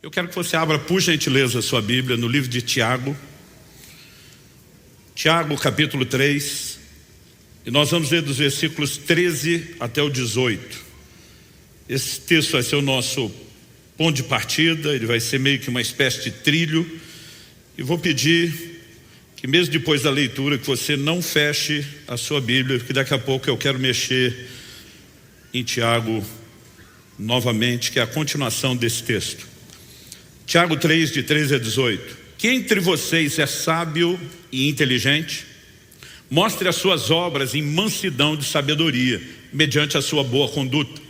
Eu quero que você abra, por gentileza, a sua Bíblia no livro de Tiago. Tiago, capítulo 3. E nós vamos ler dos versículos 13 até o 18. Esse texto vai ser o nosso ponto de partida, ele vai ser meio que uma espécie de trilho. E vou pedir que mesmo depois da leitura, que você não feche a sua Bíblia, porque daqui a pouco eu quero mexer em Tiago novamente, que é a continuação desse texto. Tiago 3, de 13 a 18. Quem entre vocês é sábio e inteligente? Mostre as suas obras em mansidão de sabedoria, mediante a sua boa conduta.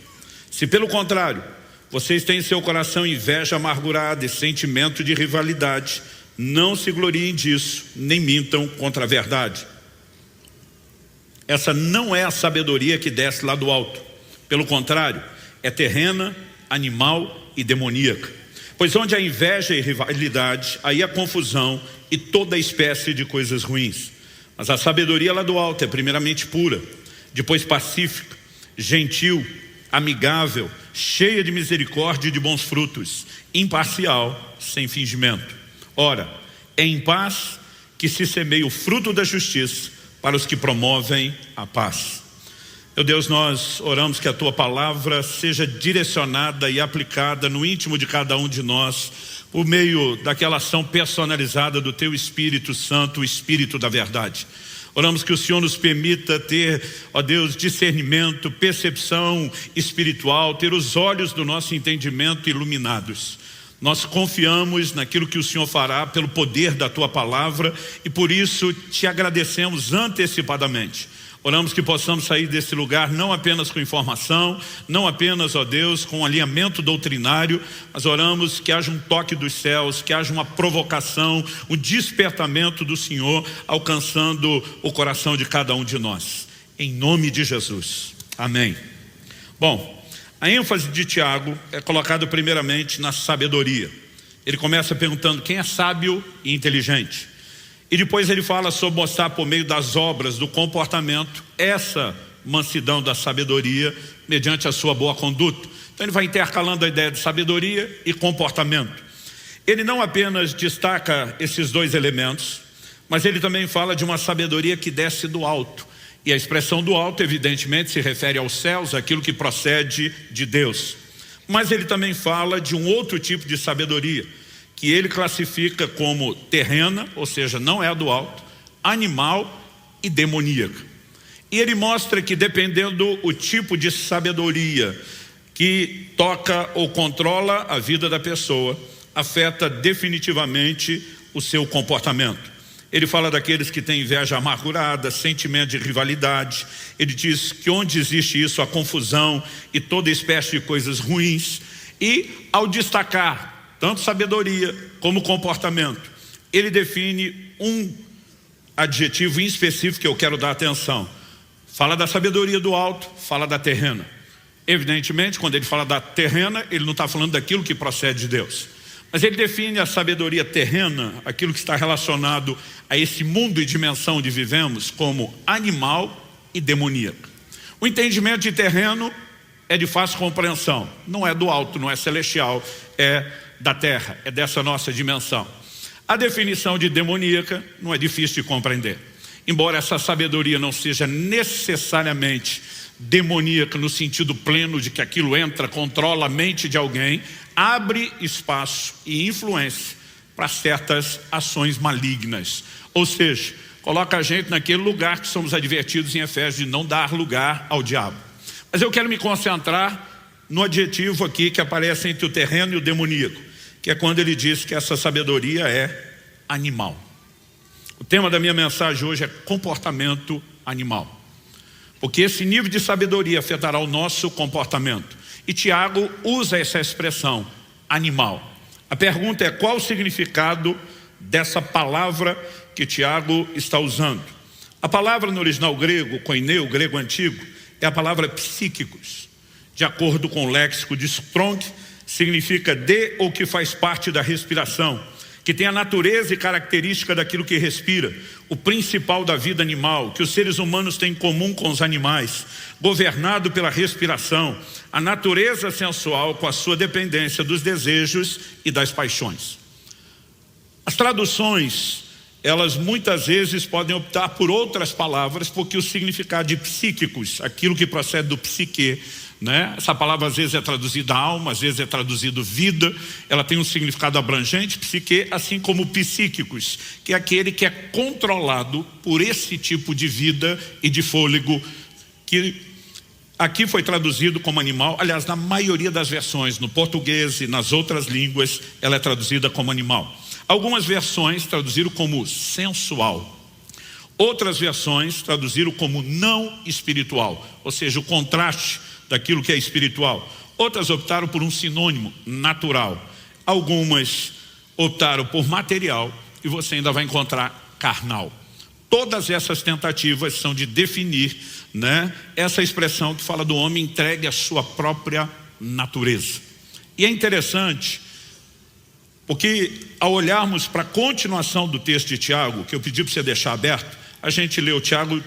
Se pelo contrário, vocês têm em seu coração inveja amargurada e sentimento de rivalidade, não se gloriem disso, nem mintam contra a verdade. Essa não é a sabedoria que desce lá do alto. Pelo contrário, é terrena, animal e demoníaca. Pois onde há inveja e rivalidade, aí há confusão e toda espécie de coisas ruins. Mas a sabedoria lá do alto é primeiramente pura, depois pacífica, gentil, amigável, cheia de misericórdia e de bons frutos, imparcial, sem fingimento. Ora, é em paz que se semeia o fruto da justiça para os que promovem a paz. Meu Deus, nós oramos que a Tua palavra seja direcionada e aplicada no íntimo de cada um de nós, por meio daquela ação personalizada do Teu Espírito Santo, o Espírito da verdade. Oramos que o Senhor nos permita ter, ó Deus, discernimento, percepção espiritual, ter os olhos do nosso entendimento iluminados. Nós confiamos naquilo que o Senhor fará pelo poder da Tua palavra e por isso Te agradecemos antecipadamente. Oramos que possamos sair desse lugar não apenas com informação, não apenas, ó Deus, com alinhamento doutrinário, mas oramos que haja um toque dos céus, que haja uma provocação, um despertamento do Senhor, alcançando o coração de cada um de nós. Em nome de Jesus. Amém. Bom, a ênfase de Tiago é colocada primeiramente na sabedoria. Ele começa perguntando quem é sábio e inteligente. E depois ele fala sobre mostrar por meio das obras, do comportamento, essa mansidão da sabedoria mediante a sua boa conduta. Então ele vai intercalando a ideia de sabedoria e comportamento. Ele não apenas destaca esses dois elementos, mas ele também fala de uma sabedoria que desce do alto. E a expressão do alto, evidentemente, se refere aos céus, aquilo que procede de Deus. Mas ele também fala de um outro tipo de sabedoria, que ele classifica como terrena, ou seja, não é a do alto, animal e demoníaca. E ele mostra que dependendo do tipo de sabedoria que toca ou controla a vida da pessoa, afeta definitivamente o seu comportamento. Ele fala daqueles que têm inveja amargurada, sentimento de rivalidade. Ele diz que onde existe isso, a confusão e toda espécie de coisas ruins. E ao destacar tanto sabedoria como comportamento, ele define um adjetivo em específico que eu quero dar atenção. Fala da sabedoria do alto, fala da terrena. Evidentemente, quando ele fala da terrena, ele não está falando daquilo que procede de Deus. Mas ele define a sabedoria terrena, aquilo que está relacionado a esse mundo e dimensão onde vivemos, como animal e demoníaco. O entendimento de terreno é de fácil compreensão. Não é do alto, não é celestial, é da terra, é dessa nossa dimensão. A definição de demoníaca não é difícil de compreender. Embora essa sabedoria não seja necessariamente demoníaca no sentido pleno de que aquilo entra, controla a mente de alguém, abre espaço e influência para certas ações malignas. Ou seja, coloca a gente naquele lugar que somos advertidos em Efésios de não dar lugar ao diabo. Mas eu quero me concentrar no adjetivo aqui que aparece entre o terreno e o demoníaco, que é quando ele diz que essa sabedoria é animal. O tema da minha mensagem hoje é comportamento animal. Porque esse nível de sabedoria afetará o nosso comportamento. E Tiago usa essa expressão, animal. A pergunta é qual o significado dessa palavra que Tiago está usando. A palavra no original grego, koineu, grego antigo, é a palavra psíquicos. De acordo com o léxico de Strong, significa de ou que faz parte da respiração, que tem a natureza e característica daquilo que respira, o principal da vida animal, que os seres humanos têm em comum com os animais, governado pela respiração, a natureza sensual com a sua dependência dos desejos e das paixões. As traduções, elas muitas vezes podem optar por outras palavras, porque o significado de psíquicos, aquilo que procede do psique, né? Essa palavra às vezes é traduzida alma, às vezes é traduzido vida, ela tem um significado abrangente, psique, assim como psíquicos, que é aquele que é controlado por esse tipo de vida e de fôlego, que aqui foi traduzido como animal. Aliás, na maioria das versões, no português e nas outras línguas, ela é traduzida como animal. Algumas versões traduziram como sensual. Outras versões traduziram como não espiritual, ou seja, o contraste daquilo que é espiritual. Outras optaram por um sinônimo, natural. Algumas optaram por material e você ainda vai encontrar carnal. Todas essas tentativas são de definir, né, essa expressão que fala do homem entregue à sua própria natureza. E é interessante, porque ao olharmos para a continuação do texto de Tiago, que eu pedi para você deixar aberto, a gente leu Tiago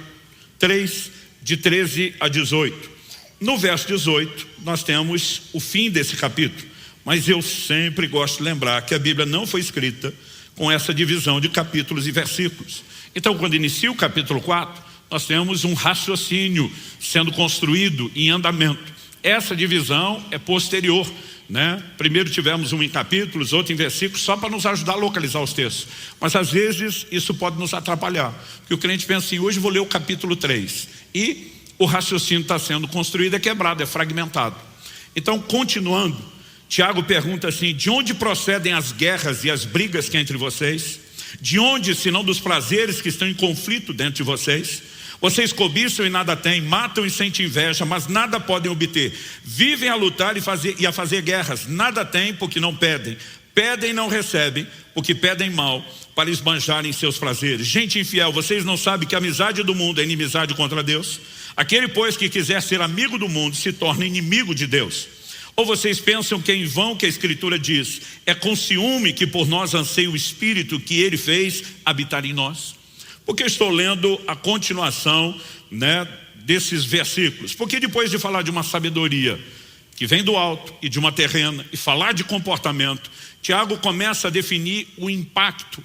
3, de 13 a 18. No verso 18, nós temos o fim desse capítulo. Mas eu sempre gosto de lembrar que a Bíblia não foi escrita com essa divisão de capítulos e versículos. Então, quando inicia o capítulo 4, nós temos um raciocínio sendo construído em andamento. Essa divisão é posterior, né? Primeiro tivemos um em capítulos, outro em versículos, só para nos ajudar a localizar os textos. Mas às vezes isso pode nos atrapalhar, porque o crente pensa assim: hoje vou ler o capítulo 3 e o raciocínio está sendo construído, é quebrado, é fragmentado. Então, continuando, Tiago pergunta assim: de onde procedem as guerras e as brigas que há entre vocês? De onde, senão dos prazeres que estão em conflito dentro de vocês? Vocês cobiçam e nada têm, matam e sentem inveja, mas nada podem obter. Vivem a lutar e a fazer guerras, nada têm porque não pedem. Pedem e não recebem, porque pedem mal, para esbanjarem seus prazeres. Gente infiel, vocês não sabem que a amizade do mundo é inimizade contra Deus? Aquele, pois, que quiser ser amigo do mundo, se torna inimigo de Deus. Ou vocês pensam que é em vão que a Escritura diz: é com ciúme que por nós anseia o Espírito que Ele fez habitar em nós? Porque eu estou lendo a continuação, né, desses versículos. Porque depois de falar de uma sabedoria que vem do alto e de uma terrena, e falar de comportamento, Tiago começa a definir o impacto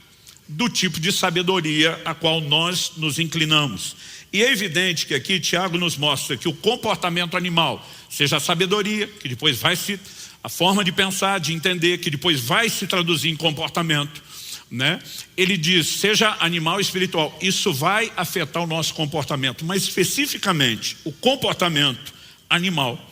do tipo de sabedoria a qual nós nos inclinamos. E é evidente que aqui Tiago nos mostra que o comportamento animal, seja a sabedoria, que depois vai se, a forma de pensar, de entender, que depois vai se traduzir em comportamento, né? Ele diz, seja animal ou espiritual, isso vai afetar o nosso comportamento, mas especificamente o comportamento animal,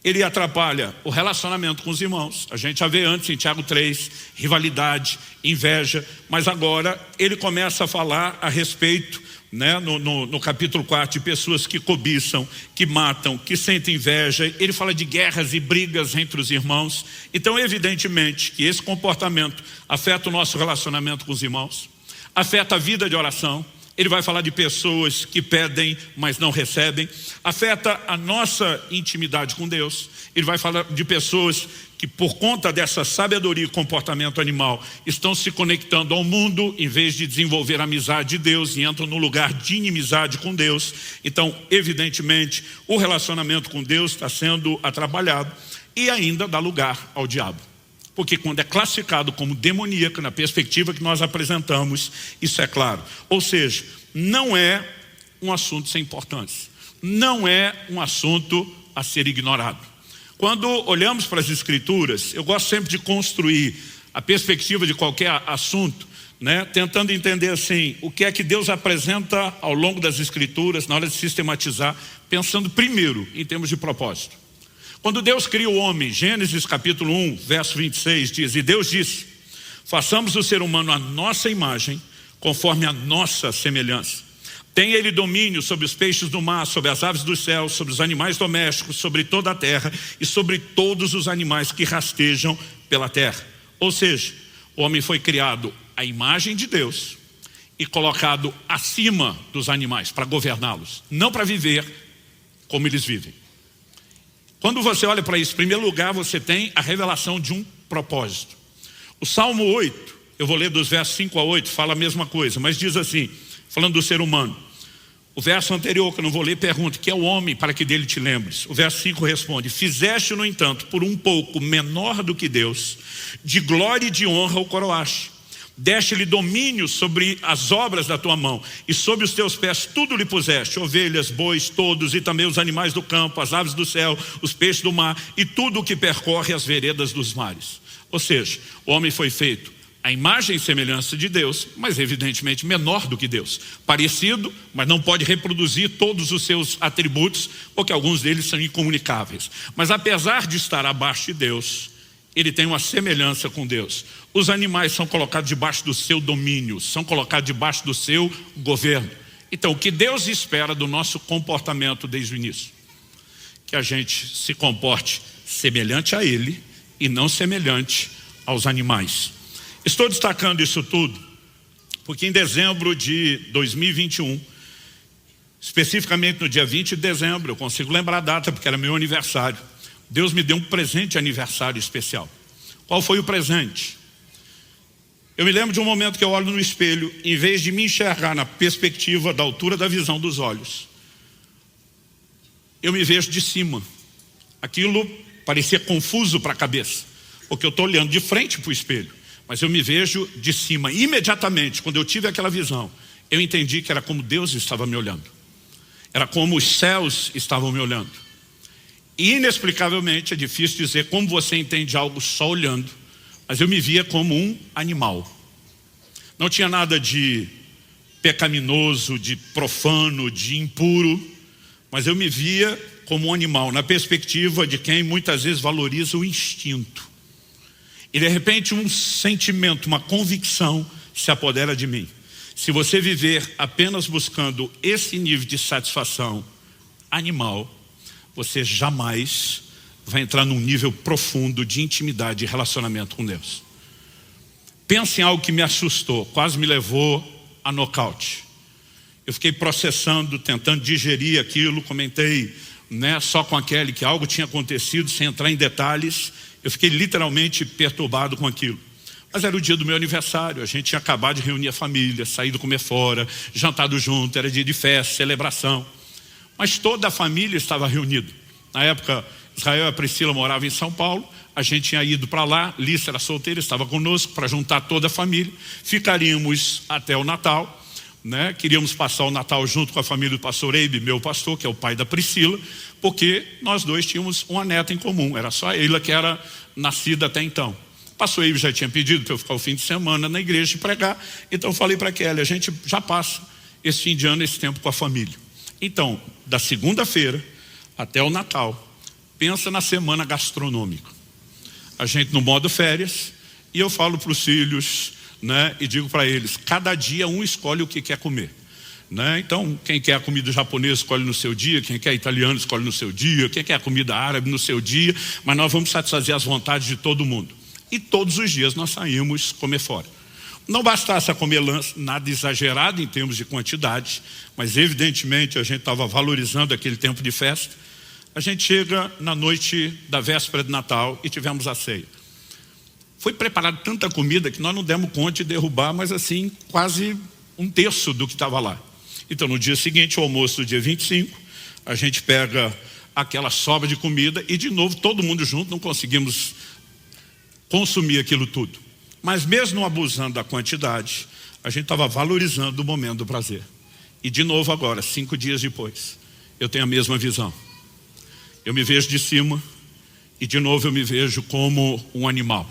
ele atrapalha o relacionamento com os irmãos. A gente já vê antes em Tiago 3, rivalidade, inveja, mas agora ele começa a falar a respeito, né, no capítulo 4, de pessoas que cobiçam, que matam, que sentem inveja. Ele fala de guerras e brigas entre os irmãos. Então, evidentemente, que esse comportamento afeta o nosso relacionamento com os irmãos, afeta a vida de oração. Ele vai falar de pessoas que pedem, mas não recebem. Afeta a nossa intimidade com Deus. Ele vai falar de pessoas que, por conta dessa sabedoria e comportamento animal, estão se conectando ao mundo, em vez de desenvolver a amizade de Deus, e entram no lugar de inimizade com Deus. Então, evidentemente, o relacionamento com Deus está sendo atrapalhado, e ainda dá lugar ao diabo. Porque quando é classificado como demoníaco, na perspectiva que nós apresentamos, isso é claro. Ou seja, não é um assunto sem importância. Não é um assunto a ser ignorado. Quando olhamos para as Escrituras, eu gosto sempre de construir a perspectiva de qualquer assunto, né, tentando entender assim, o que é que Deus apresenta ao longo das Escrituras, na hora de sistematizar, pensando primeiro em termos de propósito. Quando Deus cria o homem, Gênesis capítulo 1, verso 26, diz: e Deus disse, façamos o ser humano à nossa imagem, conforme a nossa semelhança. Tenha ele domínio sobre os peixes do mar, sobre as aves dos céus, sobre os animais domésticos, sobre toda a terra e sobre todos os animais que rastejam pela terra. Ou seja, o homem foi criado à imagem de Deus e colocado acima dos animais para governá-los, não para viver como eles vivem. Quando você olha para isso, em primeiro lugar, você tem a revelação de um propósito. O Salmo 8, eu vou ler dos versos 5 a 8, fala a mesma coisa, mas diz assim, falando do ser humano. O verso anterior, que eu não vou ler, pergunta: que é o homem para que dele te lembres? O verso 5 responde: fizeste, no entanto, por um pouco menor do que Deus, de glória e de honra o coroaste. Deste-lhe domínio sobre as obras da tua mão, e sob os teus pés tudo lhe puseste: ovelhas, bois, todos, e também os animais do campo, as aves do céu, os peixes do mar, e tudo o que percorre as veredas dos mares. Ou seja, o homem foi feito a imagem e semelhança de Deus, mas evidentemente menor do que Deus. Parecido, mas não pode reproduzir todos os seus atributos, porque alguns deles são incomunicáveis. Mas apesar de estar abaixo de Deus, ele tem uma semelhança com Deus. Os animais são colocados debaixo do seu domínio, são colocados debaixo do seu governo. Então, o que Deus espera do nosso comportamento desde o início? Que a gente se comporte semelhante a Ele e não semelhante aos animais. Estou destacando isso tudo porque em dezembro de 2021, especificamente no dia 20 de dezembro, eu consigo lembrar a data porque era meu aniversário, Deus me deu um presente de aniversário especial. Qual foi o presente? Eu me lembro de um momento que eu olho no espelho, em vez de me enxergar na perspectiva da altura da visão dos olhos, eu me vejo de cima. Aquilo parecia confuso para a cabeça, porque eu estou olhando de frente para o espelho. Mas eu me vejo de cima. Imediatamente, quando eu tive aquela visão, eu entendi que era como Deus estava me olhando. Era como os céus estavam me olhando. E inexplicavelmente, é difícil dizer como você entende algo só olhando, mas eu me via como um animal. Não tinha nada de pecaminoso, de profano, de impuro, mas eu me via como um animal, na perspectiva de quem muitas vezes valoriza o instinto. E de repente um sentimento, uma convicção se apodera de mim. Se você viver apenas buscando esse nível de satisfação animal, você jamais vai entrar num nível profundo de intimidade e relacionamento com Deus. Pense em algo que me assustou, quase me levou a nocaute. Eu fiquei processando, tentando digerir aquilo, comentei só com a Kelly que algo tinha acontecido, sem entrar em detalhes. Eu fiquei literalmente perturbado com aquilo. Mas era o dia do meu aniversário, a gente tinha acabado de reunir a família, saído comer fora, jantado junto, era dia de festa, celebração. Mas toda a família estava reunida. Na época, Israel e a Priscila moravam em São Paulo, a gente tinha ido para lá, Lícia era solteira, estava conosco para juntar toda a família. Ficaríamos até o Natal, queríamos passar o Natal junto com a família do pastor Eibe, meu pastor, que é o pai da Priscila, porque nós dois tínhamos uma neta em comum, era só ela que era nascida até então. O pastor Eibe já tinha pedido para eu ficar o fim de semana na igreja e pregar, então eu falei para Kelly, a gente já passa esse fim de ano, esse tempo com a família. Então, da segunda-feira até o Natal, pensa na semana gastronômica. A gente no modo férias, e eu falo para os filhos, e digo para eles, cada dia um escolhe o que quer comer. Então, quem quer a comida japonesa escolhe no seu dia, quem quer italiano escolhe no seu dia, quem quer a comida árabe no seu dia, mas nós vamos satisfazer as vontades de todo mundo. E todos os dias nós saímos comer fora. Não bastasse a comer nada exagerado em termos de quantidade, mas evidentemente a gente estava valorizando aquele tempo de festa. A gente chega na noite da véspera de Natal e tivemos a ceia. Foi preparada tanta comida que nós não demos conta de derrubar, mas assim, quase um terço do que estava lá. Então no dia seguinte, o almoço do dia 25, a gente pega aquela sobra de comida e de novo todo mundo junto, não conseguimos consumir aquilo tudo. Mas mesmo não abusando da quantidade, a gente estava valorizando o momento do prazer. E de novo agora, 5 dias depois, eu tenho a mesma visão. Eu me vejo de cima e de novo eu me vejo como um animal.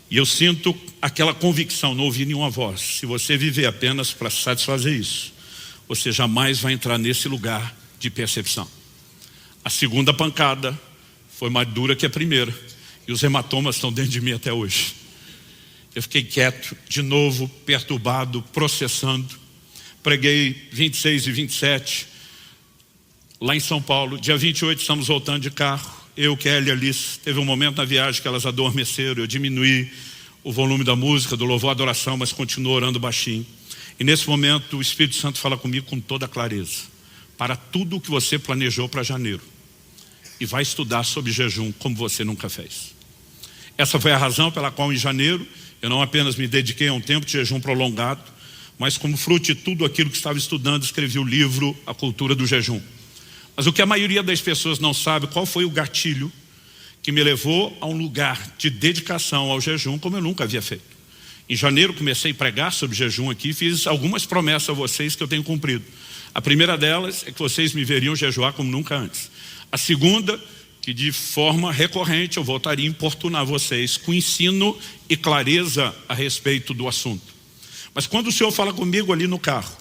E eu sinto aquela convicção, não ouvi nenhuma voz. Se você viver apenas para satisfazer isso, você jamais vai entrar nesse lugar de percepção. A segunda pancada foi mais dura que a primeira. E os hematomas estão dentro de mim até hoje. Eu fiquei quieto, de novo, perturbado, processando. Preguei 26 e 27, lá em São Paulo. Dia 28 estamos voltando de carro. Eu, Kelly e Alice, teve um momento na viagem que elas adormeceram. Eu diminuí o volume da música, do louvor à adoração, mas continuo orando baixinho. E nesse momento o Espírito Santo fala comigo com toda clareza. Para tudo o que você planejou para janeiro. E vai estudar sobre jejum como você nunca fez. Essa foi a razão pela qual em janeiro eu não apenas me dediquei a um tempo de jejum prolongado, mas como fruto de tudo aquilo que estava estudando, escrevi o livro A Cultura do Jejum. Mas o que a maioria das pessoas não sabe, qual foi o gatilho que me levou a um lugar de dedicação ao jejum como eu nunca havia feito. Em janeiro comecei a pregar sobre jejum aqui, fiz algumas promessas a vocês que eu tenho cumprido. A primeira delas é que vocês me veriam jejuar como nunca antes. A segunda, que de forma recorrente eu voltaria a importunar vocês com ensino e clareza a respeito do assunto. Mas quando o Senhor fala comigo ali no carro,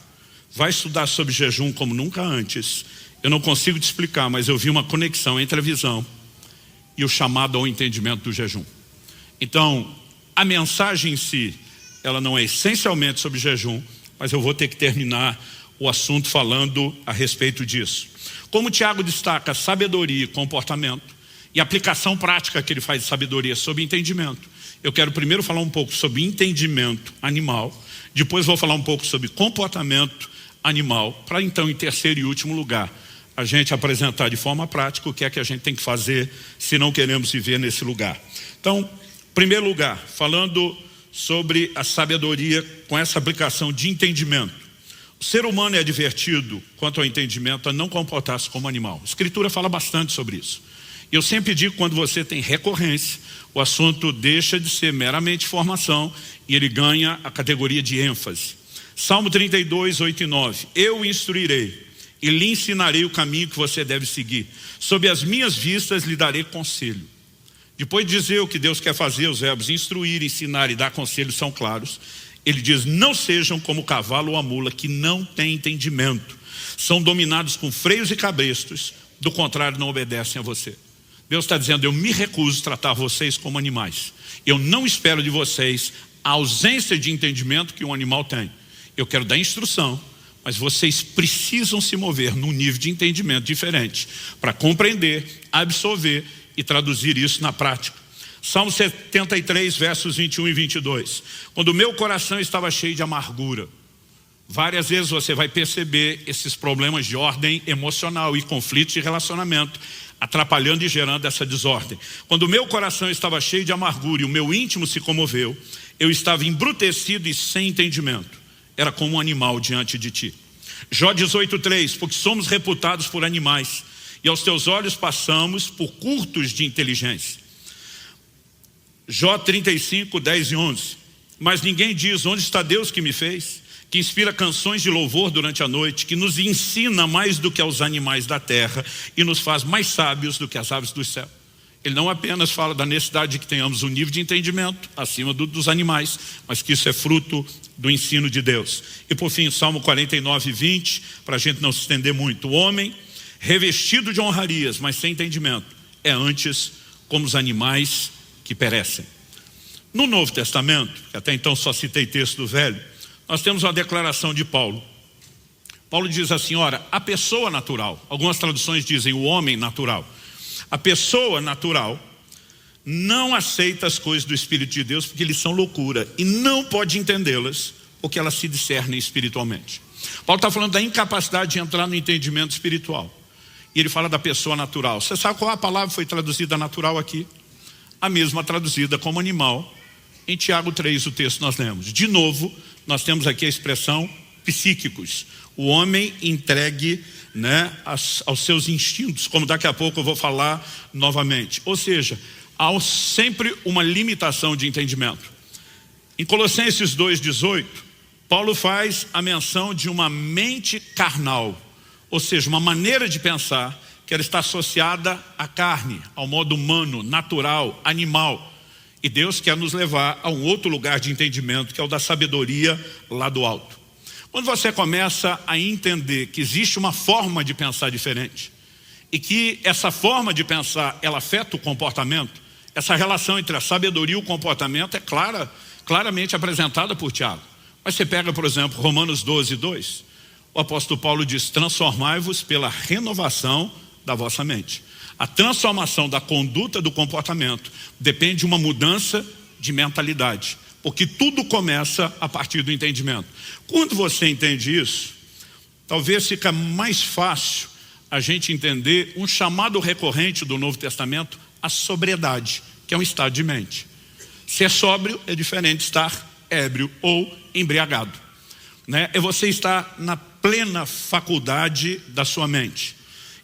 vai estudar sobre jejum como nunca antes, eu não consigo te explicar, mas eu vi uma conexão entre a visão e o chamado ao entendimento do jejum. Então, a mensagem em si, ela não é essencialmente sobre jejum, mas eu vou ter que terminar o assunto falando a respeito disso. Como o Tiago destaca sabedoria e comportamento, e a aplicação prática que ele faz de sabedoria sobre entendimento, eu quero primeiro falar um pouco sobre entendimento animal, depois vou falar um pouco sobre comportamento animal, para então, em terceiro e último lugar, a gente apresentar de forma prática o que é que a gente tem que fazer se não queremos viver nesse lugar. Então, em primeiro lugar, falando sobre a sabedoria com essa aplicação de entendimento. O ser humano é advertido, quanto ao entendimento, a não comportar-se como animal. A Escritura fala bastante sobre isso. E eu sempre digo, quando você tem recorrência, o assunto deixa de ser meramente formação e ele ganha a categoria de ênfase. Salmo 32, 8 e 9. Eu o instruirei e lhe ensinarei o caminho que você deve seguir. Sob as minhas vistas lhe darei conselho. Depois de dizer o que Deus quer fazer, os verbos instruir, ensinar e dar conselho são claros. Ele diz, não sejam como o cavalo ou a mula que não tem entendimento. São dominados com freios e cabrestos, do contrário não obedecem a você. Deus está dizendo, eu me recuso a tratar vocês como animais. Eu não espero de vocês a ausência de entendimento que um animal tem. Eu quero dar instrução, mas vocês precisam se mover num nível de entendimento diferente para compreender, absorver e traduzir isso na prática. Salmo 73, versos 21 e 22. Quando o meu coração estava cheio de amargura, várias vezes você vai perceber esses problemas de ordem emocional e conflitos de relacionamento atrapalhando e gerando essa desordem. Quando o meu coração estava cheio de amargura e o meu íntimo se comoveu, eu estava embrutecido e sem entendimento. Era como um animal diante de ti. Jó 18:3, porque somos reputados por animais e aos teus olhos passamos por curtos de inteligência. Jó 35, 10 e 11, mas ninguém diz, onde está Deus que me fez? Que inspira canções de louvor durante a noite, que nos ensina mais do que aos animais da terra e nos faz mais sábios do que as aves do céu. Ele não apenas fala da necessidade de que tenhamos um nível de entendimento acima dos animais, mas que isso é fruto do ensino de Deus. E por fim, Salmo 49, 20, para a gente não se estender muito. O homem revestido de honrarias, mas sem entendimento, é antes como os animais que perecem. No Novo Testamento, que até então só citei texto do Velho, nós temos uma declaração de Paulo. Paulo diz assim, ora, a pessoa natural, algumas traduções dizem o homem natural. A pessoa natural não aceita as coisas do Espírito de Deus porque eles são loucura e não pode entendê-las porque elas se discernem espiritualmente. Paulo está falando da incapacidade de entrar no entendimento espiritual. E ele fala da pessoa natural. Você sabe qual a palavra foi traduzida natural aqui? A mesma traduzida como animal. Em Tiago 3, o texto nós lemos. De novo, nós temos aqui a expressão psíquicos. O homem entregue, né, aos seus instintos, como daqui a pouco eu vou falar novamente. Ou seja, há sempre uma limitação de entendimento. Em Colossenses 2,18, Paulo faz a menção de uma mente carnal, ou seja, uma maneira de pensar que ela está associada à carne, ao modo humano, natural, animal. E Deus quer nos levar a um outro lugar de entendimento, que é o da sabedoria lá do alto. Quando você começa a entender que existe uma forma de pensar diferente, e que essa forma de pensar, ela afeta o comportamento, essa relação entre a sabedoria e o comportamento é claramente apresentada por Tiago. Mas você pega, por exemplo, Romanos 12, 2, o apóstolo Paulo diz, transformai-vos pela renovação da vossa mente. A transformação da conduta do comportamento depende de uma mudança de mentalidade, porque tudo começa a partir do entendimento. Quando você entende isso, talvez fica mais fácil a gente entender um chamado recorrente do Novo Testamento, a sobriedade, que é um estado de mente. Ser sóbrio é diferente de estar ébrio ou embriagado, né? É você estar na plena faculdade da sua mente.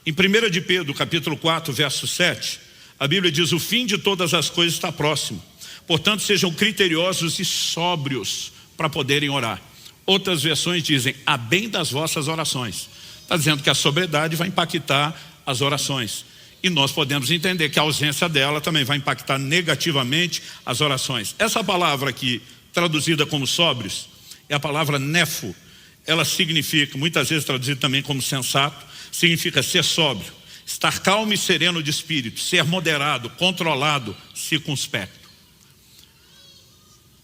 Em 1 de Pedro, capítulo 4, verso 7, a Bíblia diz: o fim de todas as coisas está próximo. Portanto, sejam criteriosos e sóbrios para poderem orar. Outras versões dizem: a bem das vossas orações. Está dizendo que a sobriedade vai impactar as orações. E nós podemos entender que a ausência dela também vai impactar negativamente as orações. Essa palavra aqui, traduzida como sóbrios, é a palavra nefo. Ela significa, muitas vezes traduzida também como sensato, significa ser sóbrio, estar calmo e sereno de espírito, ser moderado, controlado, circunspecto.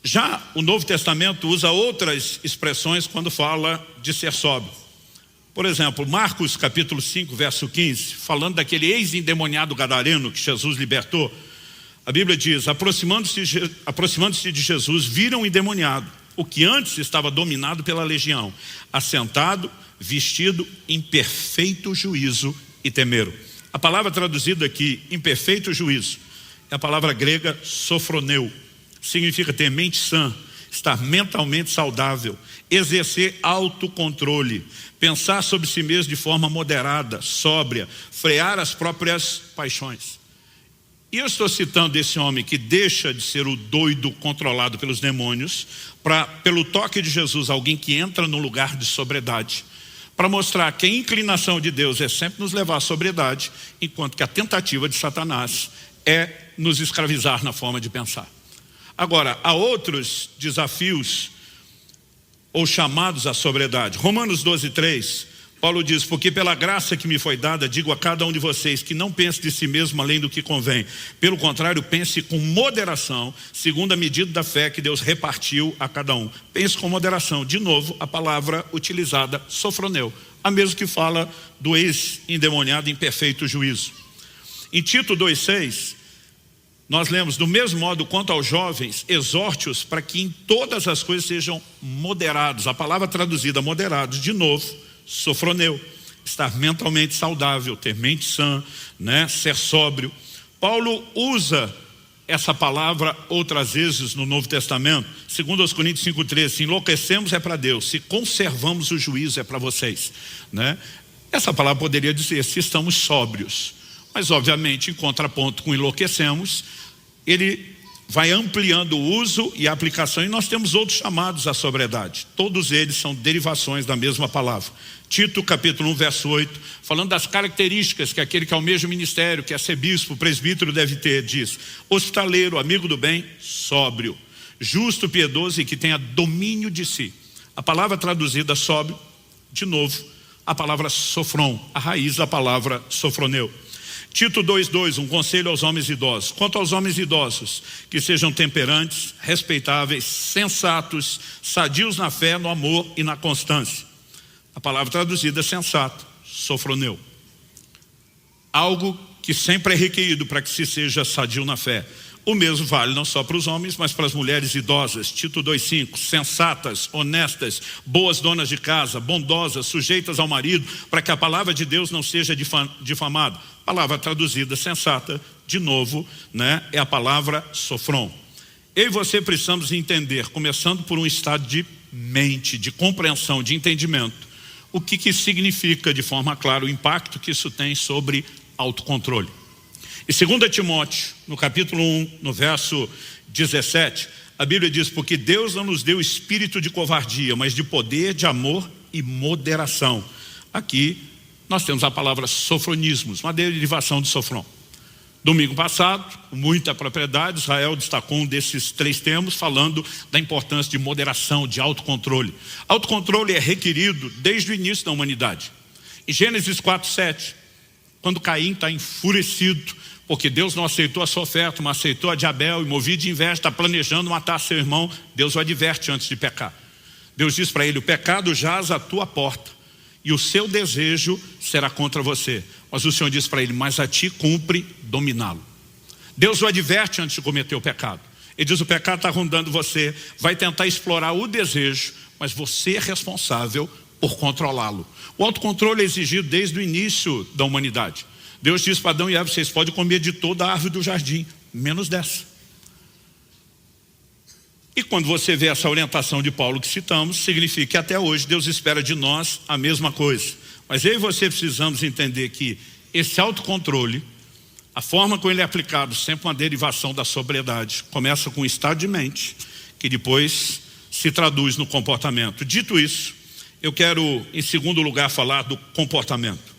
Já o Novo Testamento usa outras expressões quando fala de ser sóbrio. Por exemplo, Marcos capítulo 5, verso 15, falando daquele ex-endemoniado gadareno que Jesus libertou, a Bíblia diz: aproximando-se de Jesus, viram o endemoniado, o que antes estava dominado pela legião, assentado, vestido em perfeito juízo, e temeram. A palavra traduzida aqui, em perfeito juízo, é a palavra grega sofroneu. Significa ter mente sã, estar mentalmente saudável, exercer autocontrole, pensar sobre si mesmo de forma moderada, sóbria, frear as próprias paixões. E eu estou citando esse homem que deixa de ser o doido controlado pelos demônios, para, pelo toque de Jesus, alguém que entra no lugar de sobriedade, para mostrar que a inclinação de Deus é sempre nos levar à sobriedade, enquanto que a tentativa de Satanás é nos escravizar na forma de pensar. Agora, há outros desafios ou chamados à sobriedade. Romanos 12, 3, Paulo diz: porque pela graça que me foi dada, digo a cada um de vocês que não pense de si mesmo além do que convém. Pelo contrário, pense com moderação, segundo a medida da fé que Deus repartiu a cada um. Pense com moderação. De novo, a palavra utilizada, sofroneu, a mesma que fala do ex-endemoniado em perfeito juízo. Em Tito 2,6, nós lemos: do mesmo modo quanto aos jovens, exorte-os para que em todas as coisas sejam moderados. A palavra traduzida moderados, de novo, sofroneu, estar mentalmente saudável, ter mente sã, né? Ser sóbrio. Paulo usa essa palavra outras vezes no Novo Testamento. Segundo aos Coríntios 5,13, se enlouquecemos é para Deus, se conservamos o juízo é para vocês, né? Essa palavra poderia dizer se estamos sóbrios, mas obviamente em contraponto com enlouquecemos, ele vai ampliando o uso e a aplicação, e nós temos outros chamados à sobriedade. Todos eles são derivações da mesma palavra. Tito capítulo 1, verso 8, falando das características que aquele que almeja o ministério, que é ser bispo, presbítero deve ter, diz: hospitaleiro, amigo do bem, sóbrio, justo, piedoso e que tenha domínio de si. A palavra traduzida sóbrio, de novo, a palavra sofron, a raiz da palavra sofroneu. Tito 2,2, um conselho aos homens idosos. Quanto aos homens idosos, que sejam temperantes, respeitáveis, sensatos, sadios na fé, no amor e na constância. A palavra traduzida sensato, sofroneu. Algo que sempre é requerido para que se seja sadio na fé. O mesmo vale não só para os homens, mas para as mulheres idosas. Tito 2,5, sensatas, honestas, boas donas de casa, bondosas, sujeitas ao marido, para que a palavra de Deus não seja difamada. Palavra traduzida sensata, de novo, né, é a palavra sofron. Eu e você precisamos entender, começando por um estado de mente, de compreensão, de entendimento, o que significa de forma clara o impacto que isso tem sobre autocontrole. E 2 Timóteo, no capítulo 1, no verso 17, a Bíblia diz: porque Deus não nos deu espírito de covardia, mas de poder, de amor e moderação. Aqui nós temos a palavra sofronismos, uma derivação de sofron. Domingo passado, com muita propriedade, Israel destacou um desses 3 termos, falando da importância de moderação, de autocontrole. Autocontrole é requerido desde o início da humanidade. Em Gênesis 4:7, quando Caim está enfurecido, porque Deus não aceitou a sua oferta, mas aceitou a de Abel, e movido de inveja, está planejando matar seu irmão, Deus o adverte antes de pecar. Deus diz para ele: o pecado jaz à tua porta, e o seu desejo será contra você. Mas o Senhor diz para ele: mas a ti cumpre dominá-lo. Deus o adverte antes de cometer o pecado. Ele diz: o pecado está rondando você, vai tentar explorar o desejo, mas você é responsável por controlá-lo. O autocontrole é exigido desde o início da humanidade. Deus diz para Adão e Eva: vocês podem comer de toda a árvore do jardim, menos dessa. E quando você vê essa orientação de Paulo que citamos, significa que até hoje Deus espera de nós a mesma coisa. Mas eu e você precisamos entender que esse autocontrole, a forma como ele é aplicado, sempre uma derivação da sobriedade, começa com o estado de mente, que depois se traduz no comportamento. Dito isso, eu quero, em segundo lugar, falar do comportamento.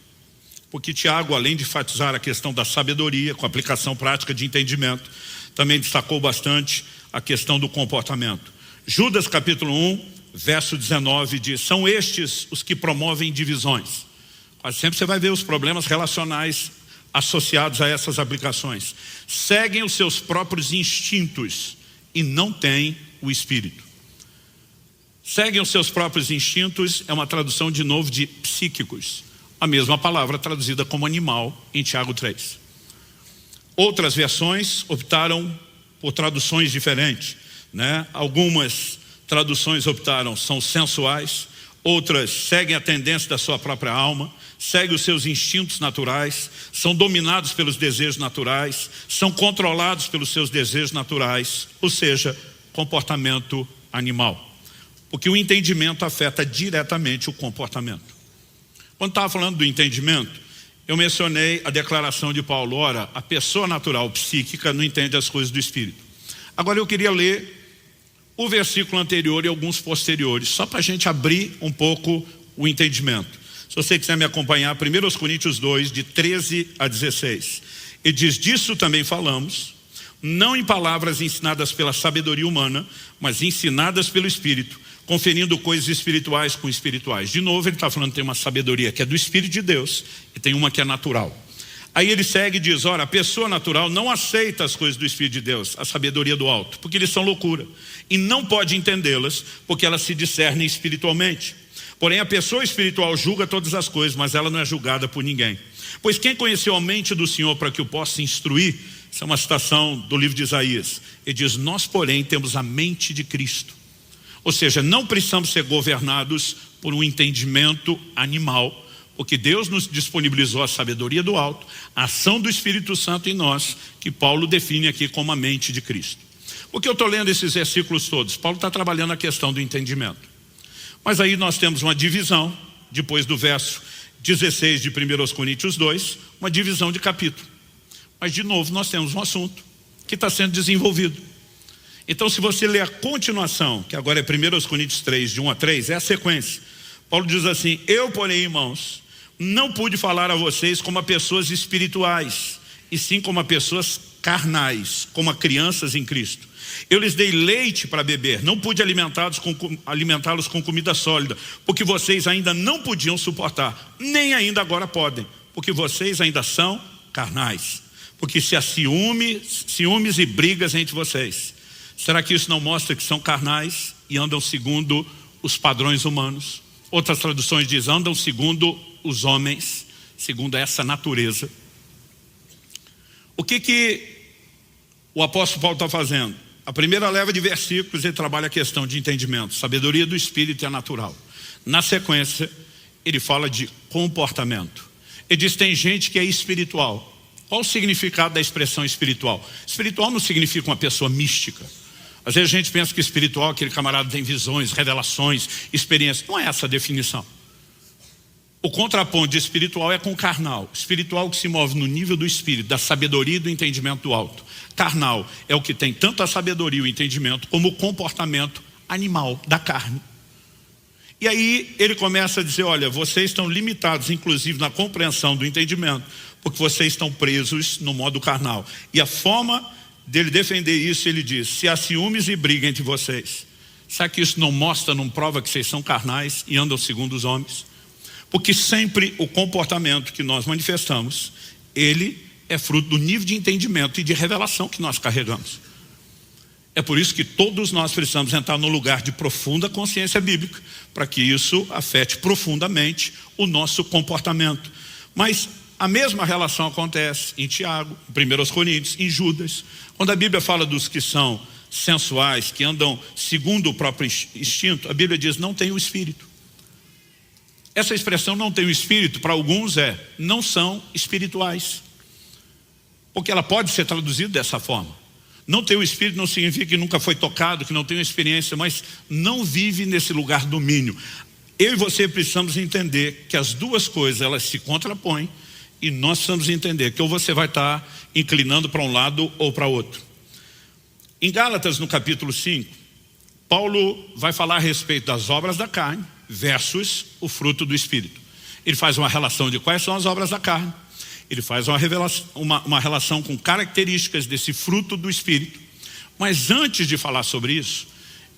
Porque Tiago, além de enfatizar a questão da sabedoria, com aplicação prática de entendimento, também destacou bastante a questão do comportamento. Judas capítulo 1, verso 19 diz: são estes os que promovem divisões. Quase sempre você vai ver os problemas relacionais associados a essas aplicações. Seguem os seus próprios instintos e não têm o Espírito. Seguem os seus próprios instintos é uma tradução de novo de psíquicos. A mesma palavra traduzida como animal em Tiago 3. Outras versões optaram por traduções diferentes, né? Algumas traduções optaram, são sensuais, outras seguem a tendência da sua própria alma, seguem os seus instintos naturais, são dominados pelos desejos naturais, são controlados pelos seus desejos naturais, ou seja, comportamento animal. Porque o entendimento afeta diretamente o comportamento. Quando estava falando do entendimento, eu mencionei a declaração de Paulo: ora, a pessoa natural psíquica não entende as coisas do Espírito. Agora eu queria ler o versículo anterior e alguns posteriores, só para a gente abrir um pouco o entendimento. Se você quiser me acompanhar, 1 Coríntios 2, de 13 a 16. Ele diz: disso também falamos, não em palavras ensinadas pela sabedoria humana, mas ensinadas pelo Espírito, conferindo coisas espirituais com espirituais. De novo ele está falando que tem uma sabedoria que é do Espírito de Deus e tem uma que é natural. Aí ele segue e diz: ora, a pessoa natural não aceita as coisas do Espírito de Deus, a sabedoria do alto, porque eles são loucura, e não pode entendê-las, porque elas se discernem espiritualmente. Porém a pessoa espiritual julga todas as coisas, mas ela não é julgada por ninguém. Pois quem conheceu a mente do Senhor para que o possa instruir? Essa é uma citação do livro de Isaías. Ele diz: nós porém temos a mente de Cristo. Ou seja, não precisamos ser governados por um entendimento animal, porque Deus nos disponibilizou a sabedoria do alto, a ação do Espírito Santo em nós, que Paulo define aqui como a mente de Cristo. Por que eu estou lendo esses versículos todos? Paulo está trabalhando a questão do entendimento. Mas aí nós temos uma divisão, depois do verso 16 de 1 Coríntios 2, uma divisão de capítulo. Mas de novo nós temos um assunto que está sendo desenvolvido. Então se você ler a continuação, que agora é 1 Coríntios 3, de 1 a 3, é a sequência. Paulo diz assim: eu, porém, irmãos, não pude falar a vocês como a pessoas espirituais, e sim como a pessoas carnais, como a crianças em Cristo. Eu lhes dei leite para beber, não pude alimentá-los com comida sólida, porque vocês ainda não podiam suportar, nem ainda agora podem, porque vocês ainda são carnais. Porque se há ciúmes e brigas entre vocês, será que isso não mostra que são carnais e andam segundo os padrões humanos? Outras traduções dizem: andam segundo os homens, segundo essa natureza. O que o apóstolo Paulo está fazendo? A primeira leva de versículos ele trabalha a questão de entendimento, sabedoria do Espírito é natural. Na sequência, ele fala de comportamento. Ele diz: tem gente que é espiritual. Qual o significado da expressão espiritual? Espiritual não significa uma pessoa mística. Às vezes a gente pensa que espiritual, aquele camarada tem visões, revelações, experiências. Não é essa a definição. O contraponto de espiritual é com carnal. Espiritual que se move no nível do espírito, da sabedoria e do entendimento do alto. Carnal é o que tem tanto a sabedoria e o entendimento como o comportamento animal, da carne. E aí ele começa a dizer: olha, vocês estão limitados inclusive na compreensão do entendimento, porque vocês estão presos no modo carnal. E a forma dele defender isso, ele diz: se há ciúmes e briga entre vocês, será que isso não mostra, não prova que vocês são carnais e andam segundo os homens? Porque sempre o comportamento que nós manifestamos, ele é fruto do nível de entendimento e de revelação que nós carregamos. É por isso que todos nós precisamos entrar no lugar de profunda consciência bíblica, para que isso afete profundamente o nosso comportamento. Mas a mesma relação acontece em Tiago, em 1 Coríntios, em Judas. Quando a Bíblia fala dos que são sensuais, que andam segundo o próprio instinto, a Bíblia diz: não tem o Espírito. Essa expressão não tem o Espírito, para alguns não são espirituais. Porque ela pode ser traduzida dessa forma. Não ter o Espírito não significa que nunca foi tocado, que não tem uma experiência, mas não vive nesse lugar do domínio. Eu e você precisamos entender que as duas coisas, elas se contrapõem, e nós precisamos entender que ou você vai estar inclinando para um lado ou para outro. Em Gálatas, no capítulo 5, Paulo vai falar a respeito das obras da carne versus o fruto do Espírito. Ele faz uma relação de quais são as obras da carne. Ele faz uma relação com características desse fruto do Espírito. Mas antes de falar sobre isso,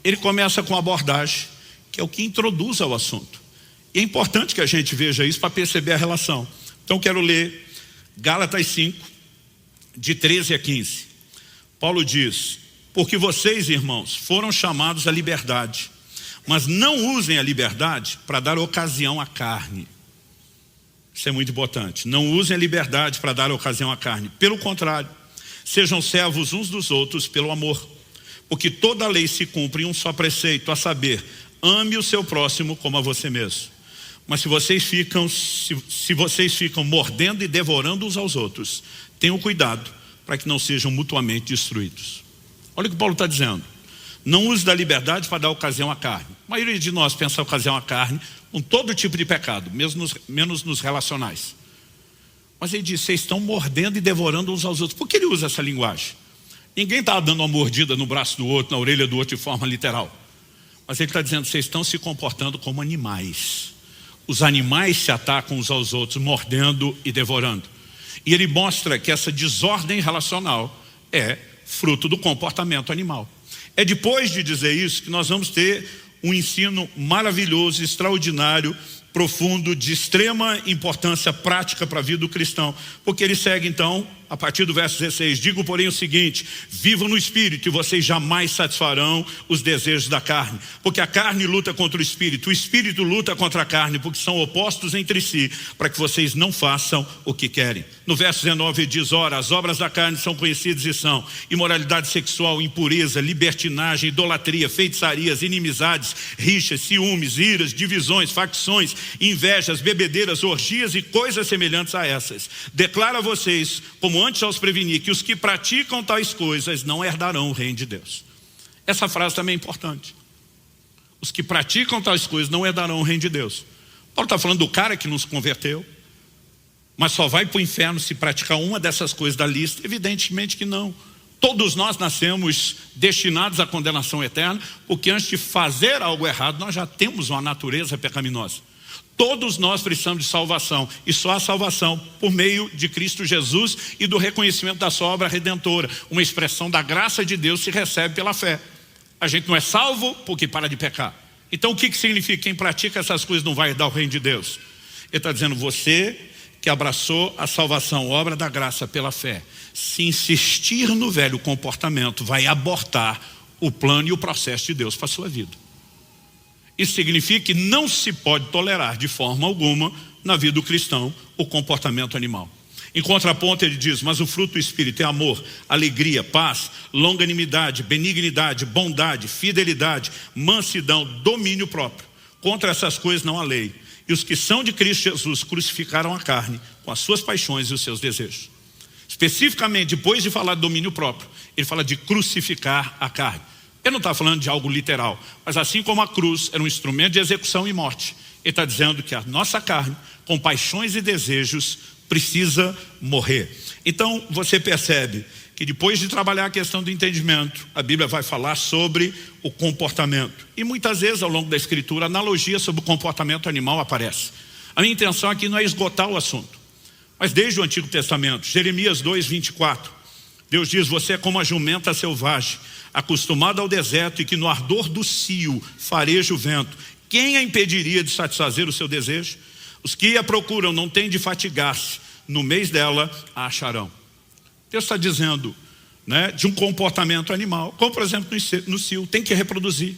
ele começa com a abordagem, que é o que introduz ao assunto. E é importante que a gente veja isso para perceber a relação. Então quero ler Gálatas 5, de 13 a 15. Paulo diz: porque vocês, irmãos, foram chamados à liberdade, mas não usem a liberdade para dar ocasião à carne. Isso é muito importante. Não usem a liberdade para dar ocasião à carne. Pelo contrário, sejam servos uns dos outros pelo amor. Porque toda a lei se cumpre em um só preceito, a saber, ame o seu próximo como a você mesmo. Mas se vocês ficam mordendo e devorando uns aos outros, tenham cuidado para que não sejam mutuamente destruídos. Olha o que Paulo está dizendo. Não use da liberdade para dar ocasião à carne. A maioria de nós pensa ocasião à carne com todo tipo de pecado, menos nos relacionais. Mas ele diz, vocês estão mordendo e devorando uns aos outros. Por que ele usa essa linguagem? Ninguém está dando uma mordida no braço do outro, na orelha do outro de forma literal. Mas ele está dizendo, vocês estão se comportando como animais. Os animais se atacam uns aos outros, mordendo e devorando. E ele mostra que essa desordem relacional é fruto do comportamento animal. É depois de dizer isso que nós vamos ter um ensino maravilhoso, extraordinário, profundo, de extrema importância prática para a vida do cristão. Porque ele segue então, a partir do verso 16, digo porém o seguinte, vivam no Espírito e vocês jamais satisfarão os desejos da carne. Porque a carne luta contra o Espírito luta contra a carne, porque são opostos entre si, para que vocês não façam o que querem. No verso 19 ele diz, ora, as obras da carne são conhecidas e são imoralidade sexual, impureza, libertinagem, idolatria, feitiçarias, inimizades, rixas, ciúmes, iras, divisões, facções, invejas, bebedeiras, orgias e coisas semelhantes a essas. Declaro a vocês, como antes aos prevenir, que os que praticam tais coisas não herdarão o reino de Deus. Essa frase também é importante. Os que praticam tais coisas não herdarão o reino de Deus. Paulo está falando do cara que não se converteu, mas só vai para o inferno se praticar uma dessas coisas da lista? Evidentemente que não. Todos nós nascemos destinados à condenação eterna, porque antes de fazer algo errado, nós já temos uma natureza pecaminosa. Todos nós precisamos de salvação, e só a salvação por meio de Cristo Jesus e do reconhecimento da sua obra redentora. Uma expressão da graça de Deus se recebe pela fé. A gente não é salvo porque para de pecar. Então o que significa? Quem pratica essas coisas não vai herdar o reino de Deus. Ele está dizendo, você que abraçou a salvação, obra da graça pela fé, se insistir no velho comportamento, vai abortar o plano e o processo de Deus para a sua vida. Isso significa que não se pode tolerar de forma alguma na vida do cristão o comportamento animal. Em contraponto ele diz, mas o fruto do Espírito é amor, alegria, paz, longanimidade, benignidade, bondade, fidelidade, mansidão, domínio próprio. Contra essas coisas não há lei. E os que são de Cristo Jesus crucificaram a carne com as suas paixões e os seus desejos. Especificamente, depois de falar de domínio próprio, ele fala de crucificar a carne. Ele não está falando de algo literal, mas assim como a cruz era um instrumento de execução e morte, ele está dizendo que a nossa carne, com paixões e desejos, precisa morrer. Então você percebe que depois de trabalhar a questão do entendimento, a Bíblia vai falar sobre o comportamento. E muitas vezes ao longo da Escritura, analogia sobre o comportamento animal aparece. A minha intenção aqui não é esgotar o assunto, mas desde o Antigo Testamento, Jeremias 2, 24, Deus diz, você é como a jumenta selvagem, acostumada ao deserto e que no ardor do cio fareja o vento. Quem a impediria de satisfazer o seu desejo? Os que a procuram não têm de fatigar-se, no mês dela a acharão. Deus está dizendo, né, de um comportamento animal, como por exemplo no cio, tem que reproduzir.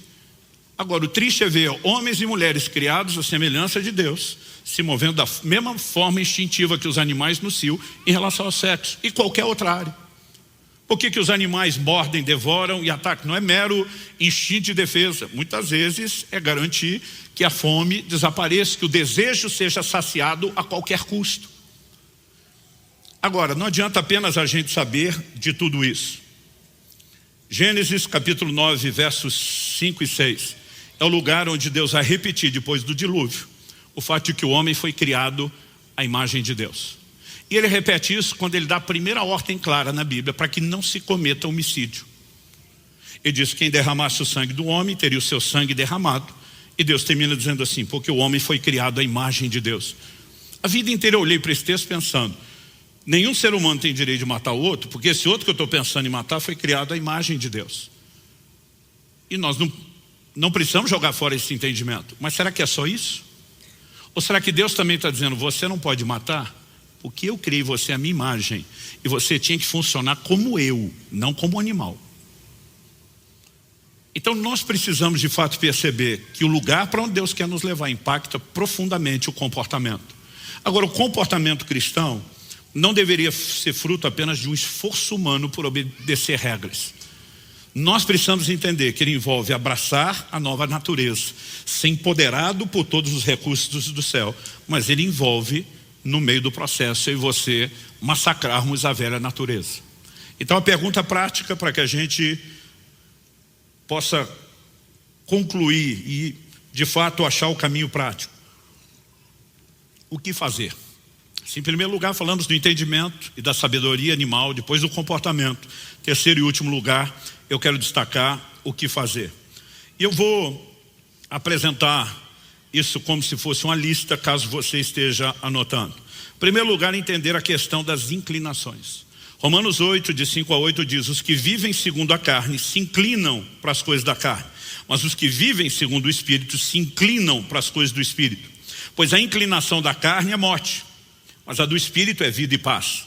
Agora o triste é ver homens e mulheres criados à semelhança de Deus, se movendo da mesma forma instintiva que os animais no cio em relação ao sexo e qualquer outra área. Por que os animais mordem, devoram e atacam? Não é mero instinto de defesa. Muitas vezes é garantir que a fome desapareça, que o desejo seja saciado a qualquer custo. Agora, não adianta apenas a gente saber de tudo isso. Gênesis capítulo 9, versos 5 e 6. É o lugar onde Deus vai repetir, depois do dilúvio, o fato de que o homem foi criado à imagem de Deus. E ele repete isso quando ele dá a primeira ordem clara na Bíblia, para que não se cometa homicídio. Ele diz que quem derramasse o sangue do homem, teria o seu sangue derramado. E Deus termina dizendo assim, porque o homem foi criado à imagem de Deus. A vida inteira eu olhei para esse texto pensando, nenhum ser humano tem direito de matar o outro, porque esse outro que eu estou pensando em matar foi criado à imagem de Deus. E nós não precisamos jogar fora esse entendimento. Mas será que é só isso? Ou será que Deus também está dizendo, você não pode matar, porque eu criei você à minha imagem, e você tinha que funcionar como eu, não como animal. Então nós precisamos de fato perceber que o lugar para onde Deus quer nos levar impacta profundamente o comportamento. Agora, o comportamento cristão não deveria ser fruto apenas de um esforço humano por obedecer regras. Nós precisamos entender que ele envolve abraçar a nova natureza, ser empoderado por todos os recursos do céu, mas ele envolve, no meio do processo, eu e você massacrarmos a velha natureza. Então a pergunta prática para que a gente possa concluir e de fato achar o caminho prático. O que fazer? Em primeiro lugar, falamos do entendimento e da sabedoria animal, depois do comportamento. Terceiro e último lugar, eu quero destacar o que fazer. E eu vou apresentar isso como se fosse uma lista, caso você esteja anotando. Em primeiro lugar, entender a questão das inclinações. Romanos 8, de 5 a 8 diz, os que vivem segundo a carne se inclinam para as coisas da carne, mas os que vivem segundo o Espírito se inclinam para as coisas do Espírito. Pois a inclinação da carne é morte, mas a do Espírito é vida e paz.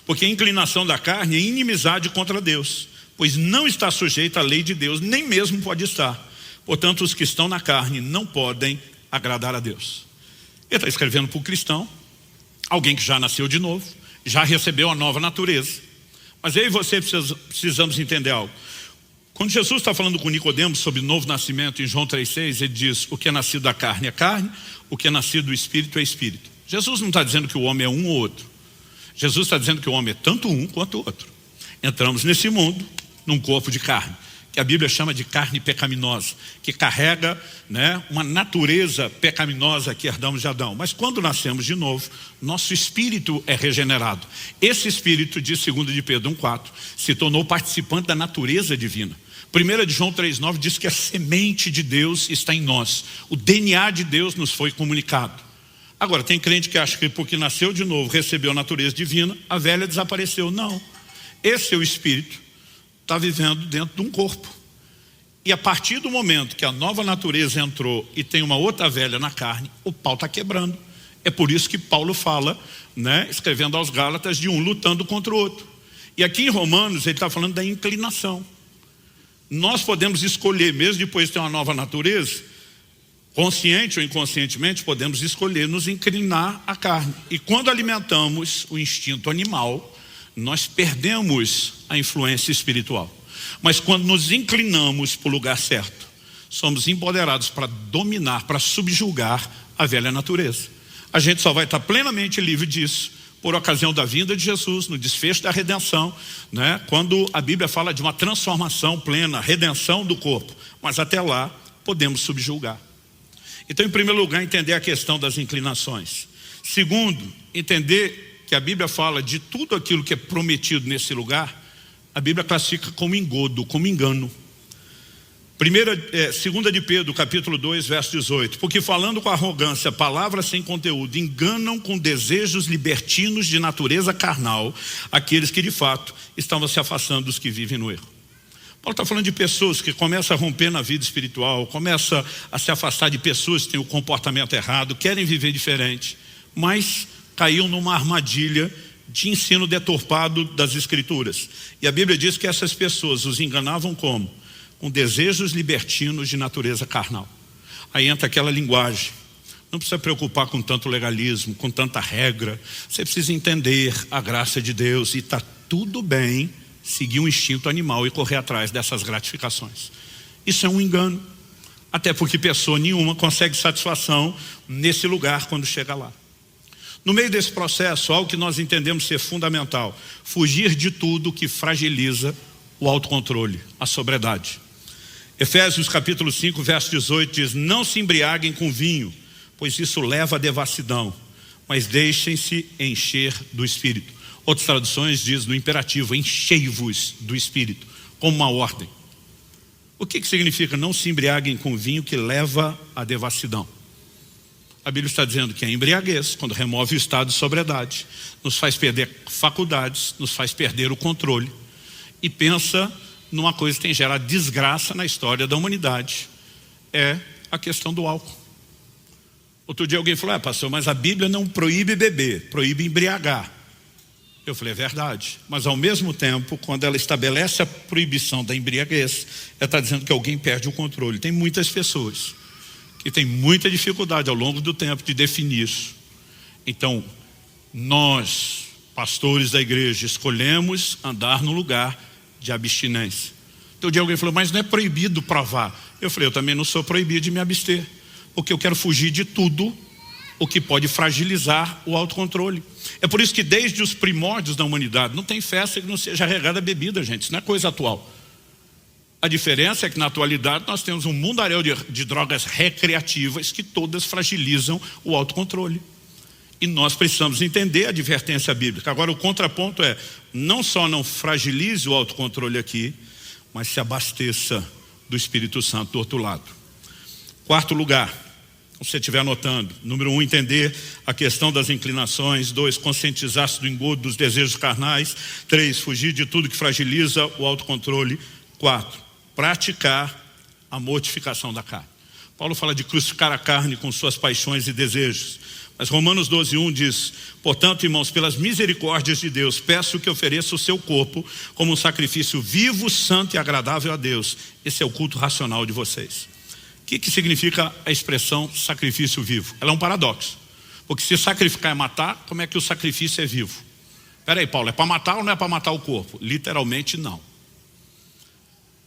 Porque a inclinação da carne é inimizade contra Deus, pois não está sujeita à lei de Deus, nem mesmo pode estar. Portanto, os que estão na carne não podem agradar a Deus. Ele está escrevendo para o cristão, alguém que já nasceu de novo, já recebeu a nova natureza. Mas eu e você precisamos entender algo. Quando Jesus está falando com Nicodemos sobre o novo nascimento, em João 3,6, ele diz, o que é nascido da carne é carne, o que é nascido do Espírito é Espírito. Jesus não está dizendo que o homem é um ou outro. Jesus está dizendo que o homem é tanto um quanto o outro. Entramos nesse mundo, num corpo de carne, que a Bíblia chama de carne pecaminosa, que carrega, uma natureza pecaminosa que herdamos de Adão. Mas quando nascemos de novo, nosso espírito é regenerado. Esse espírito, diz 2 de Pedro 1,4, se tornou participante da natureza divina. 1 de João 3,9 diz que a semente de Deus está em nós. O DNA de Deus nos foi comunicado. Agora, tem crente que acha que porque nasceu de novo, recebeu a natureza divina, a velha desapareceu. Não. Esse é o espírito, está vivendo dentro de um corpo. E a partir do momento que a nova natureza entrou e tem uma outra velha na carne, o pau está quebrando. É por isso que Paulo fala, escrevendo aos Gálatas, de um lutando contra o outro. E aqui em Romanos ele está falando da inclinação. Nós podemos escolher, mesmo depois de ter uma nova natureza, consciente ou inconscientemente, podemos escolher nos inclinar à carne. E quando alimentamos o instinto animal, nós perdemos a influência espiritual. Mas quando nos inclinamos para o lugar certo, somos empoderados para dominar, para subjugar a velha natureza. A gente só vai estar plenamente livre disso por ocasião da vinda de Jesus, no desfecho da redenção, quando a Bíblia fala de uma transformação plena, redenção do corpo. Mas até lá, podemos subjugar. Então, em primeiro lugar, entender a questão das inclinações. Segundo, entender que a Bíblia fala de tudo aquilo que é prometido nesse lugar, a Bíblia classifica como engodo, como engano. 2 de Pedro, capítulo 2, verso 18. Porque falando com arrogância, palavras sem conteúdo, enganam com desejos libertinos de natureza carnal aqueles que de fato estavam se afastando dos que vivem no erro. Paulo está falando de pessoas que começam a romper na vida espiritual, começam a se afastar de pessoas que têm o comportamento errado, querem viver diferente, mas caiu numa armadilha de ensino deturpado das Escrituras. E a Bíblia diz que essas pessoas os enganavam como? Com desejos libertinos de natureza carnal. Aí entra aquela linguagem. Não precisa preocupar com tanto legalismo, com tanta regra. Você precisa entender a graça de Deus e está tudo bem seguir um instinto animal e correr atrás dessas gratificações. Isso é um engano. Até porque pessoa nenhuma consegue satisfação nesse lugar quando chega lá. No meio desse processo, algo que nós entendemos ser fundamental: fugir de tudo que fragiliza o autocontrole, a sobriedade. Efésios capítulo 5, verso 18 diz: não se embriaguem com vinho, pois isso leva à devassidão, mas deixem-se encher do Espírito. Outras traduções diz no imperativo: enchei-vos do Espírito, como uma ordem. O que significa não se embriaguem com vinho que leva à devassidão? A Bíblia está dizendo que a embriaguez, quando remove o estado de sobriedade, nos faz perder faculdades, nos faz perder o controle, e pensa numa coisa que tem gerado desgraça na história da humanidade, é a questão do álcool. Outro dia alguém falou: pastor, mas a Bíblia não proíbe beber, proíbe embriagar. Eu falei: é verdade, mas ao mesmo tempo, quando ela estabelece a proibição da embriaguez, ela está dizendo que alguém perde o controle. Tem muitas pessoas que têm muita dificuldade ao longo do tempo de definir isso. Então, nós, pastores da igreja, escolhemos andar no lugar de abstinência. Então, um dia alguém falou: mas não é proibido provar. Eu falei: eu também não sou proibido de me abster, porque eu quero fugir de tudo o que pode fragilizar o autocontrole. É por isso que desde os primórdios da humanidade não tem festa que não seja regada a bebida, gente. Isso não é coisa atual. A diferença é que na atualidade nós temos um mundaréu de drogas recreativas que todas fragilizam o autocontrole. E nós precisamos entender a advertência bíblica. Agora o contraponto é: não só não fragilize o autocontrole aqui, mas se abasteça do Espírito Santo do outro lado. Quarto lugar, se você estiver anotando: número 1, entender a questão das inclinações. 2, conscientizar-se do engodo dos desejos carnais. 3, fugir de tudo que fragiliza o autocontrole. 4, praticar a mortificação da carne. Paulo fala de crucificar a carne com suas paixões e desejos, mas Romanos 12:1 diz: portanto, irmãos, pelas misericórdias de Deus, peço que ofereça o seu corpo como um sacrifício vivo, santo e agradável a Deus. Esse é o culto racional de vocês. O que significa a expressão sacrifício vivo? Ela é um paradoxo, porque se sacrificar é matar, como é que o sacrifício é vivo? Espera aí, Paulo, é para matar ou não é para matar o corpo? Literalmente não.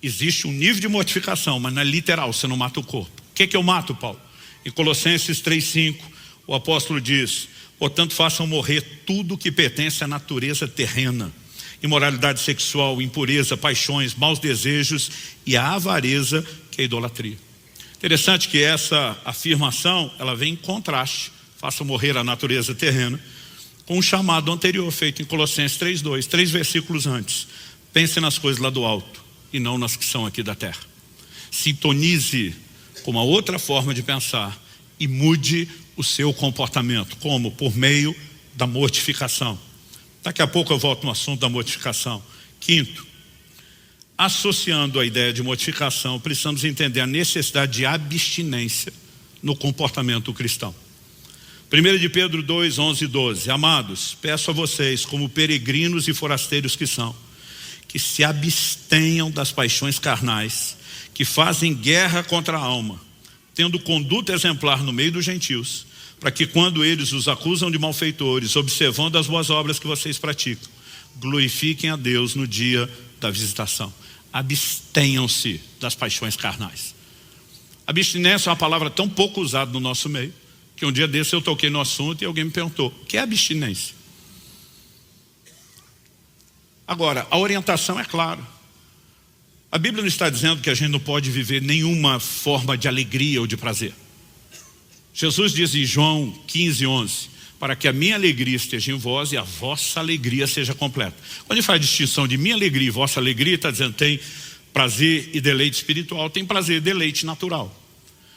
Existe um nível de mortificação, mas não é literal, você não mata o corpo. O que eu mato, Paulo? Em Colossenses 3:5, o apóstolo diz: portanto façam morrer tudo que pertence à natureza terrena: imoralidade sexual, impureza, paixões, maus desejos e a avareza, que é a idolatria. Interessante que essa afirmação, ela vem em contraste: façam morrer a natureza terrena, com um chamado anterior feito em Colossenses 3:2, 3 versículos antes: pense nas coisas lá do alto e não nas que são aqui da terra. Sintonize com uma outra forma de pensar e mude o seu comportamento. Como? Por meio da mortificação. Daqui a pouco eu volto no assunto da mortificação. Quinto, associando a ideia de mortificação, precisamos entender a necessidade de abstinência no comportamento cristão. 1 de Pedro 2, 11 e 12. Amados, peço a vocês, como peregrinos e forasteiros que são, que se abstenham das paixões carnais, que fazem guerra contra a alma, tendo conduta exemplar no meio dos gentios, para que quando eles os acusam de malfeitores, observando as boas obras que vocês praticam, glorifiquem a Deus no dia da visitação. Abstenham-se das paixões carnais. Abstinência é uma palavra tão pouco usada no nosso meio, que um dia desse eu toquei no assunto e alguém me perguntou: o que é abstinência? Agora, a orientação é clara. A Bíblia não está dizendo que a gente não pode viver nenhuma forma de alegria ou de prazer. Jesus diz em João 15:11: para que a minha alegria esteja em vós e a vossa alegria seja completa. Quando ele faz a distinção de minha alegria e vossa alegria, está dizendo tem prazer e deleite espiritual, tem prazer e deleite natural.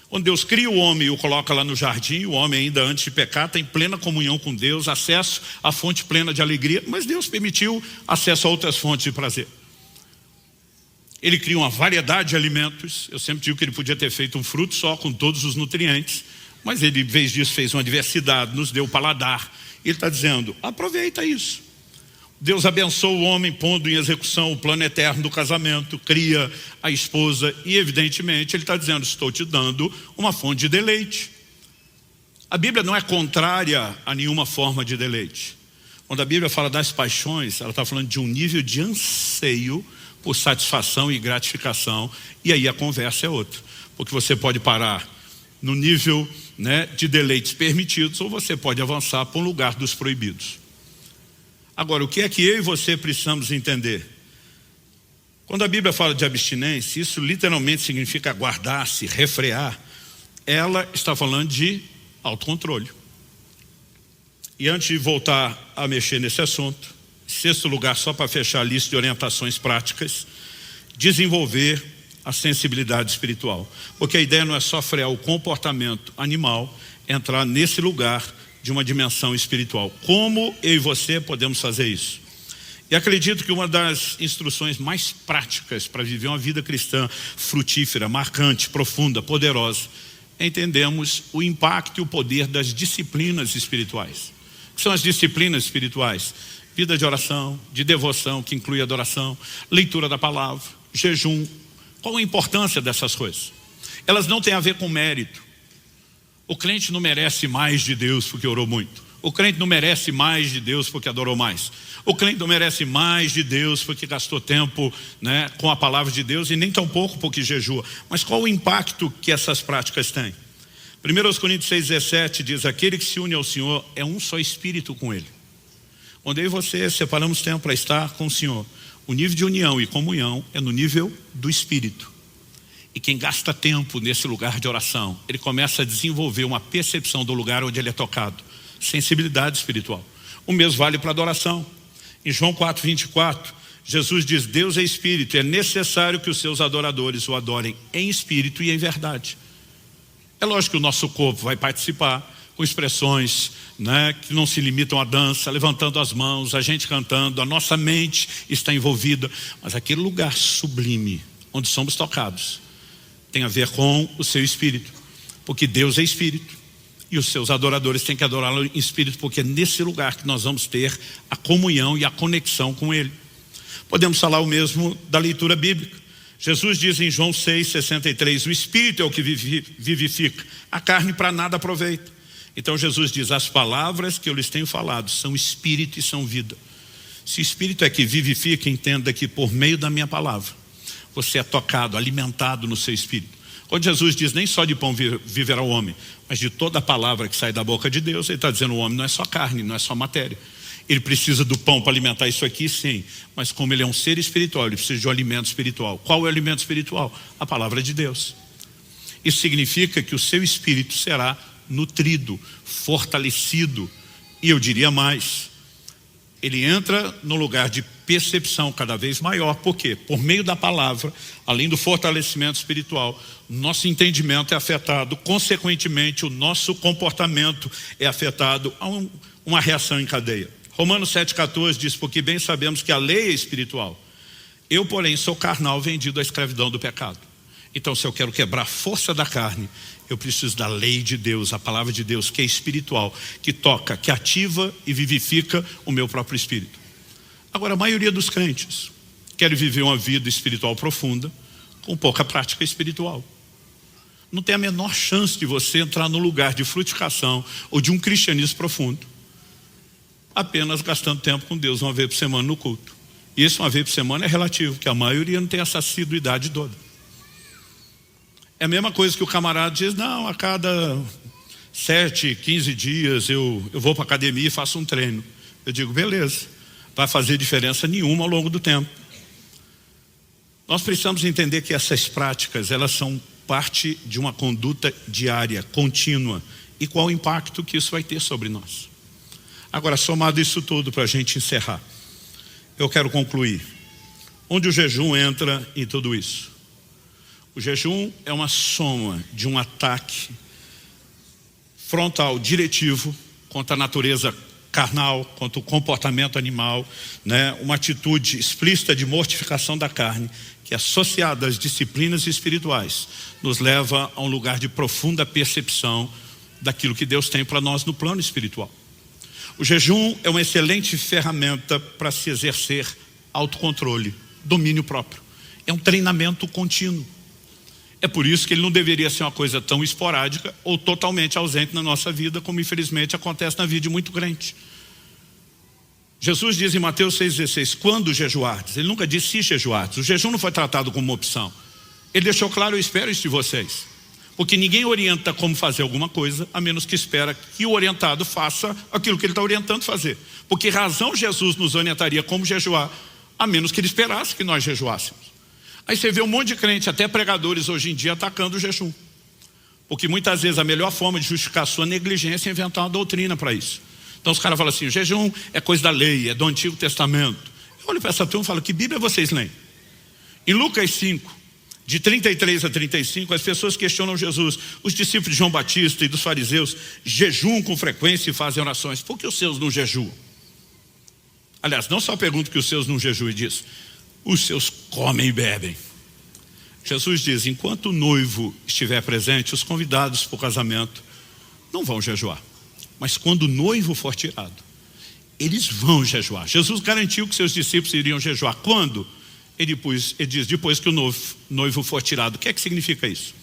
Quando Deus cria o homem e o coloca lá no jardim, o homem ainda antes de pecar tem plena comunhão com Deus, acesso à fonte plena de alegria, mas Deus permitiu acesso a outras fontes de prazer. Ele cria uma variedade de alimentos. Eu sempre digo que ele podia ter feito um fruto só com todos os nutrientes, mas ele, em vez disso, fez uma diversidade, nos deu paladar. Ele está dizendo: aproveita isso. Deus abençoa o homem pondo em execução o plano eterno do casamento, cria a esposa e, evidentemente, ele está dizendo: estou te dando uma fonte de deleite. A Bíblia não é contrária a nenhuma forma de deleite. Quando a Bíblia fala das paixões, ela está falando de um nível de anseio por satisfação e gratificação, e aí a conversa é outra, porque você pode parar no nível, de deleites permitidos, ou você pode avançar para um lugar dos proibidos. Agora, o que é que eu e você precisamos entender? Quando a Bíblia fala de abstinência, isso literalmente significa guardar-se, refrear. Ela está falando de autocontrole. E antes de voltar a mexer nesse assunto, em sexto lugar, só para fechar a lista de orientações práticas, desenvolver a sensibilidade espiritual. Porque a ideia não é só frear o comportamento animal, entrar nesse lugar de uma dimensão espiritual. Como eu e você podemos fazer isso? E acredito que uma das instruções mais práticas para viver uma vida cristã frutífera, marcante, profunda, poderosa, é entendermos o impacto e o poder das disciplinas espirituais. O que são as disciplinas espirituais? Vida de oração, de devoção, que inclui adoração, leitura da palavra, jejum. Qual a importância dessas coisas? Elas não têm a ver com mérito. O crente não merece mais de Deus porque orou muito. O crente não merece mais de Deus porque adorou mais. O crente não merece mais de Deus porque gastou tempo, né, com a palavra de Deus, e nem tão pouco porque jejua. Mas qual o impacto que essas práticas têm? 1 Coríntios 6,17 diz: aquele que se une ao Senhor é um só espírito com Ele. Onde eu e você separamos tempo para estar com o Senhor, o nível de união e comunhão é no nível do espírito. E quem gasta tempo nesse lugar de oração, ele começa a desenvolver uma percepção do lugar onde ele é tocado. Sensibilidade espiritual. O mesmo vale para a adoração. Em João 4,24, Jesus diz: Deus é espírito, e é necessário que os seus adoradores o adorem em espírito e em verdade. É lógico que o nosso corpo vai participar com expressões, né, que não se limitam à dança, levantando as mãos, a gente cantando, a nossa mente está envolvida, mas aquele lugar sublime onde somos tocados tem a ver com o seu espírito, porque Deus é espírito e os seus adoradores têm que adorá-lo em espírito, porque é nesse lugar que nós vamos ter a comunhão e a conexão com Ele. Podemos falar o mesmo da leitura bíblica. Jesus diz em João 6,63, o espírito é o que vivifica, a carne para nada aproveita. Então Jesus diz: as palavras que eu lhes tenho falado são espírito e são vida. Se o espírito é que vivifica, entenda que por meio da minha palavra você é tocado, alimentado no seu espírito. Quando Jesus diz nem só de pão viverá o homem, mas de toda a palavra que sai da boca de Deus, ele está dizendo: o homem não é só carne, não é só matéria. Ele precisa do pão para alimentar isso aqui, sim, mas como ele é um ser espiritual, ele precisa de um alimento espiritual. Qual é o alimento espiritual? A palavra de Deus. Isso significa que o seu espírito será nutrido, fortalecido, e eu diria mais, ele entra no lugar de percepção cada vez maior. Por quê? Por meio da palavra, além do fortalecimento espiritual, nosso entendimento é afetado, consequentemente o nosso comportamento é afetado a uma reação em cadeia. Romanos 7,14 diz: porque bem sabemos que a lei é espiritual, eu porém sou carnal, vendido à escravidão do pecado. Então, se eu quero quebrar a força da carne, eu preciso da lei de Deus, a palavra de Deus, que é espiritual, que toca, que ativa e vivifica o meu próprio espírito. Agora, a maioria dos crentes quer viver uma vida espiritual profunda com pouca prática espiritual. Não tem a menor chance de você entrar no lugar de frutificação ou de um cristianismo profundo apenas gastando tempo com Deus uma vez por semana no culto. E isso uma vez por semana é relativo, porque a maioria não tem essa assiduidade toda. É a mesma coisa que o camarada diz: não, a cada 7, 15 dias eu vou para a academia e faço um treino. Eu digo: beleza, vai fazer diferença nenhuma ao longo do tempo. Nós precisamos entender que essas práticas, elas são parte de uma conduta diária, contínua, e qual o impacto que isso vai ter sobre nós. Agora, somado isso tudo, para a gente encerrar, eu quero concluir. Onde o jejum entra em tudo isso? O jejum é uma soma de um ataque frontal, diretivo, contra a natureza carnal, contra o comportamento animal, né? Uma atitude explícita de mortificação da carne, que associada às disciplinas espirituais, nos leva a um lugar de profunda percepção daquilo que Deus tem para nós no plano espiritual. O jejum é uma excelente ferramenta para se exercer autocontrole, domínio próprio. É um treinamento contínuo. É por isso que ele não deveria ser uma coisa tão esporádica ou totalmente ausente na nossa vida, como infelizmente acontece na vida de muito crente. Jesus diz em Mateus 6,16, quando jejuardes? Ele nunca disse se jejuardes. O jejum não foi tratado como uma opção. Ele deixou claro: eu espero isso de vocês. Porque ninguém orienta como fazer alguma coisa, a menos que espera que o orientado faça aquilo que ele está orientando fazer. Por que razão Jesus nos orientaria como jejuar, a menos que ele esperasse que nós jejuássemos? Aí você vê um monte de crente, até pregadores hoje em dia, atacando o jejum. Porque muitas vezes a melhor forma de justificar a sua negligência é inventar uma doutrina para isso. Então os caras falam assim, o jejum é coisa da lei, é do Antigo Testamento. Eu olho para essa turma e falo, que Bíblia vocês leem? Em Lucas 5, de 33 a 35, as pessoas questionam Jesus. Os discípulos de João Batista e dos fariseus jejuam com frequência e fazem orações. Por que os seus não jejuam? Aliás, não só pergunto que os seus não jejuam, e diz, os seus comem e bebem. Jesus diz, enquanto o noivo estiver presente, os convidados para o casamento não vão jejuar. Mas quando o noivo for tirado, eles vão jejuar. Jesus garantiu que seus discípulos iriam jejuar. Quando? Ele diz, depois que o noivo for tirado. O que é que significa isso?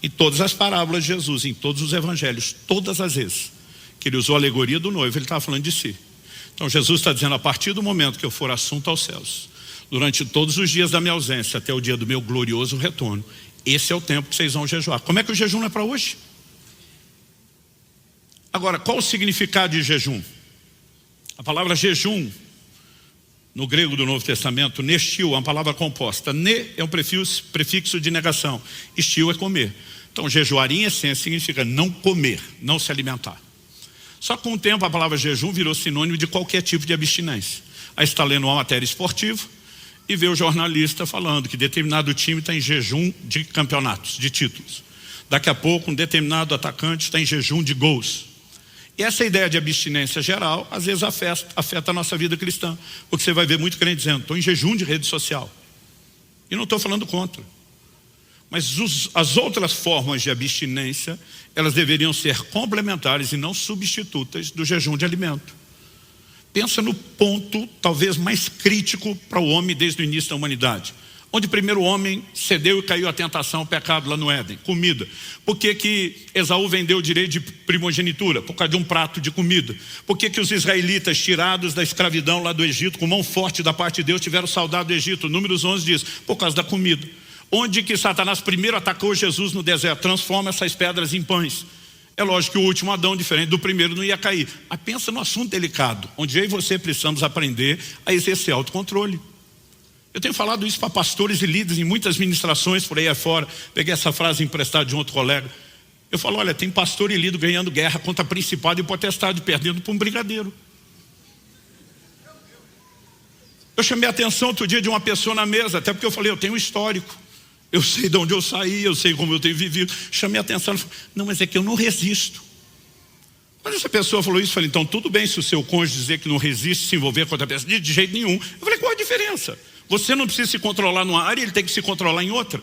Em todas as parábolas de Jesus, em todos os evangelhos, todas as vezes que ele usou a alegoria do noivo, ele estava falando de si. Então Jesus está dizendo, a partir do momento que eu for assunto aos céus, durante todos os dias da minha ausência, até o dia do meu glorioso retorno, esse é o tempo que vocês vão jejuar. Como é que o jejum não é para hoje? Agora, qual o significado de jejum? A palavra jejum, no grego do Novo Testamento, nestil, é uma palavra composta. Ne é um prefixo de negação. Estil é comer. Então, jejuar em essência significa não comer, não se alimentar. Só que com o tempo a palavra jejum virou sinônimo de qualquer tipo de abstinência. Aí está lendo uma matéria esportiva e vê o jornalista falando que determinado time está em jejum de campeonatos, de títulos. Daqui a pouco um determinado atacante está em jejum de gols. E essa ideia de abstinência geral, às vezes afeta a nossa vida cristã. Porque você vai ver muito crente dizendo, estou em jejum de rede social. E não estou falando contra. Mas as outras formas de abstinência, elas deveriam ser complementares e não substitutas do jejum de alimento. Pensa no ponto talvez mais crítico para o homem desde o início da humanidade. Onde primeiro o homem cedeu e caiu à tentação, ao pecado lá no Éden, comida. Por que Esaú vendeu o direito de primogenitura? Por causa de um prato de comida. Por que os israelitas, tirados da escravidão lá do Egito, com mão forte da parte de Deus, tiveram saudade do Egito? Números 11 diz, por causa da comida. Onde que Satanás primeiro atacou Jesus no deserto? Transforma essas pedras em pães. É lógico que o último Adão, diferente do primeiro, não ia cair. Mas pensa no assunto delicado, onde eu e você precisamos aprender a exercer autocontrole. Eu tenho falado isso para pastores e líderes em muitas ministrações por aí afora. Peguei essa frase emprestada de um outro colega. Eu falo, olha, tem pastor e líder ganhando guerra contra principado e potestade, perdendo para um brigadeiro. Eu chamei a atenção outro dia de uma pessoa na mesa, até porque eu falei, eu tenho um histórico. Eu sei de onde eu saí, eu sei como eu tenho vivido. Chamei a atenção, falei, não, mas é que eu não resisto. Quando essa pessoa falou isso, eu falei, então tudo bem se o seu cônjuge dizer que não resiste, se envolver com outra pessoa, de jeito nenhum. Eu falei, qual a diferença? Você não precisa se controlar numa área, ele tem que se controlar em outra.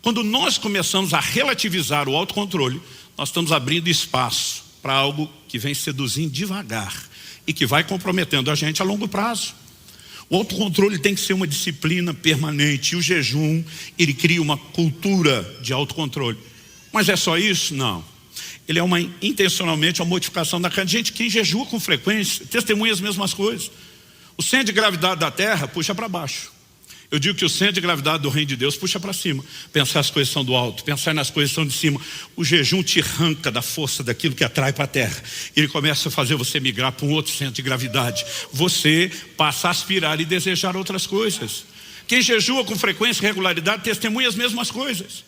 Quando nós começamos a relativizar o autocontrole, nós estamos abrindo espaço para algo que vem seduzindo devagar e que vai comprometendo a gente a longo prazo. O autocontrole tem que ser uma disciplina permanente. E o jejum, ele cria uma cultura de autocontrole. Mas é só isso? Não. Ele é intencionalmente uma modificação da carne. Gente, quem jejua com frequência, testemunha as mesmas coisas. O centro de gravidade da terra puxa para baixo. Eu digo que o centro de gravidade do reino de Deus puxa para cima. Pensar as coisas são do alto, pensar nas coisas são de cima. O jejum te arranca da força daquilo que atrai para a terra. Ele começa a fazer você migrar para um outro centro de gravidade. Você passa a aspirar e desejar outras coisas. Quem jejua com frequência e regularidade testemunha as mesmas coisas.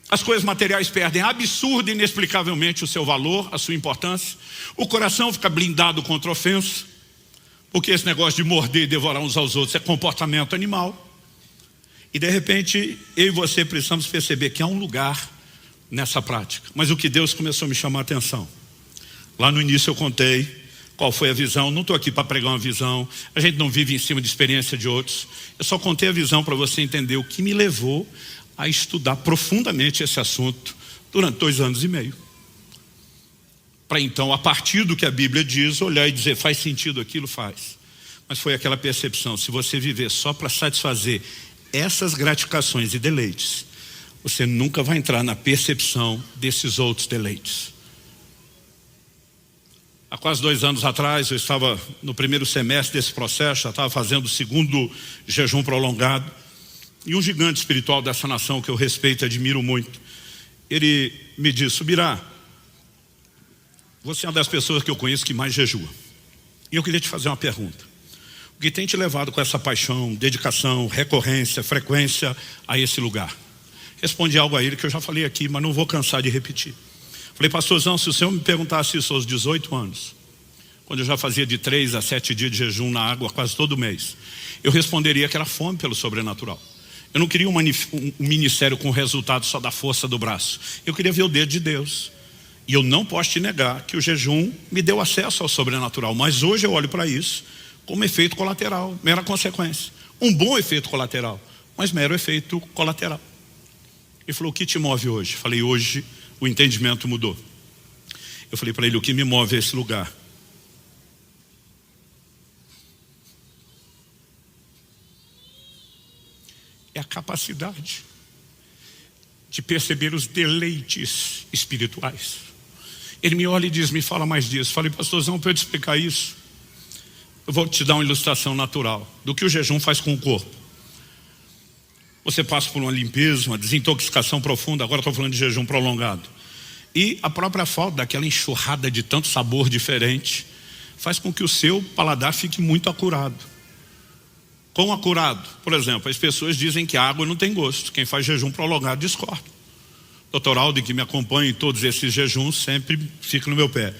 As coisas materiais perdem absurda e inexplicavelmente o seu valor, a sua importância. O coração fica blindado contra ofensa. Porque esse negócio de morder e devorar uns aos outros é comportamento animal. E de repente, eu e você precisamos perceber que há um lugar nessa prática. Mas o que Deus começou a me chamar a atenção. Lá no início eu contei qual foi a visão. Não estou aqui para pregar uma visão. A gente não vive em cima de experiência de outros. Eu só contei a visão para você entender o que me levou a estudar profundamente esse assunto durante 2 anos e meio. Para então, a partir do que a Bíblia diz, olhar e dizer, faz sentido aquilo, faz. Mas foi aquela percepção, se você viver só para satisfazer essas gratificações e deleites, você nunca vai entrar na percepção desses outros deleites. Há quase 2 anos atrás, eu estava no primeiro semestre desse processo, já estava fazendo o 2º jejum prolongado, e um gigante espiritual dessa nação que eu respeito e admiro muito, ele me disse, Subirá, você é uma das pessoas que eu conheço que mais jejua. E eu queria te fazer uma pergunta. O que tem te levado com essa paixão, dedicação, recorrência, frequência a esse lugar? Respondi algo a ele que eu já falei aqui, mas não vou cansar de repetir. Falei, pastorzão, se o senhor me perguntasse isso aos 18 anos, quando eu já fazia de 3 a 7 dias de jejum na água quase todo mês, eu responderia que era fome pelo sobrenatural. Eu não queria um ministério com resultado só da força do braço. Eu queria ver o dedo de Deus. E eu não posso te negar que o jejum me deu acesso ao sobrenatural. Mas hoje eu olho para isso como efeito colateral, mera consequência. Um bom efeito colateral, mas mero efeito colateral. Ele falou, o que te move hoje? Falei, hoje o entendimento mudou. Eu falei para ele, o que me move é esse lugar. É a capacidade de perceber os deleites espirituais. Ele me olha e diz, me fala mais disso. Falei, pastorzão, para eu te explicar isso, eu vou te dar uma ilustração natural do que o jejum faz com o corpo. Você passa por uma limpeza, uma desintoxicação profunda, agora estou falando de jejum prolongado. E a própria falta daquela enxurrada de tanto sabor diferente faz com que o seu paladar fique muito acurado. Quão acurado? Por exemplo, as pessoas dizem que a água não tem gosto. Quem faz jejum prolongado discorda. Dr. Aldo, que me acompanha em todos esses jejuns, sempre fica no meu pé.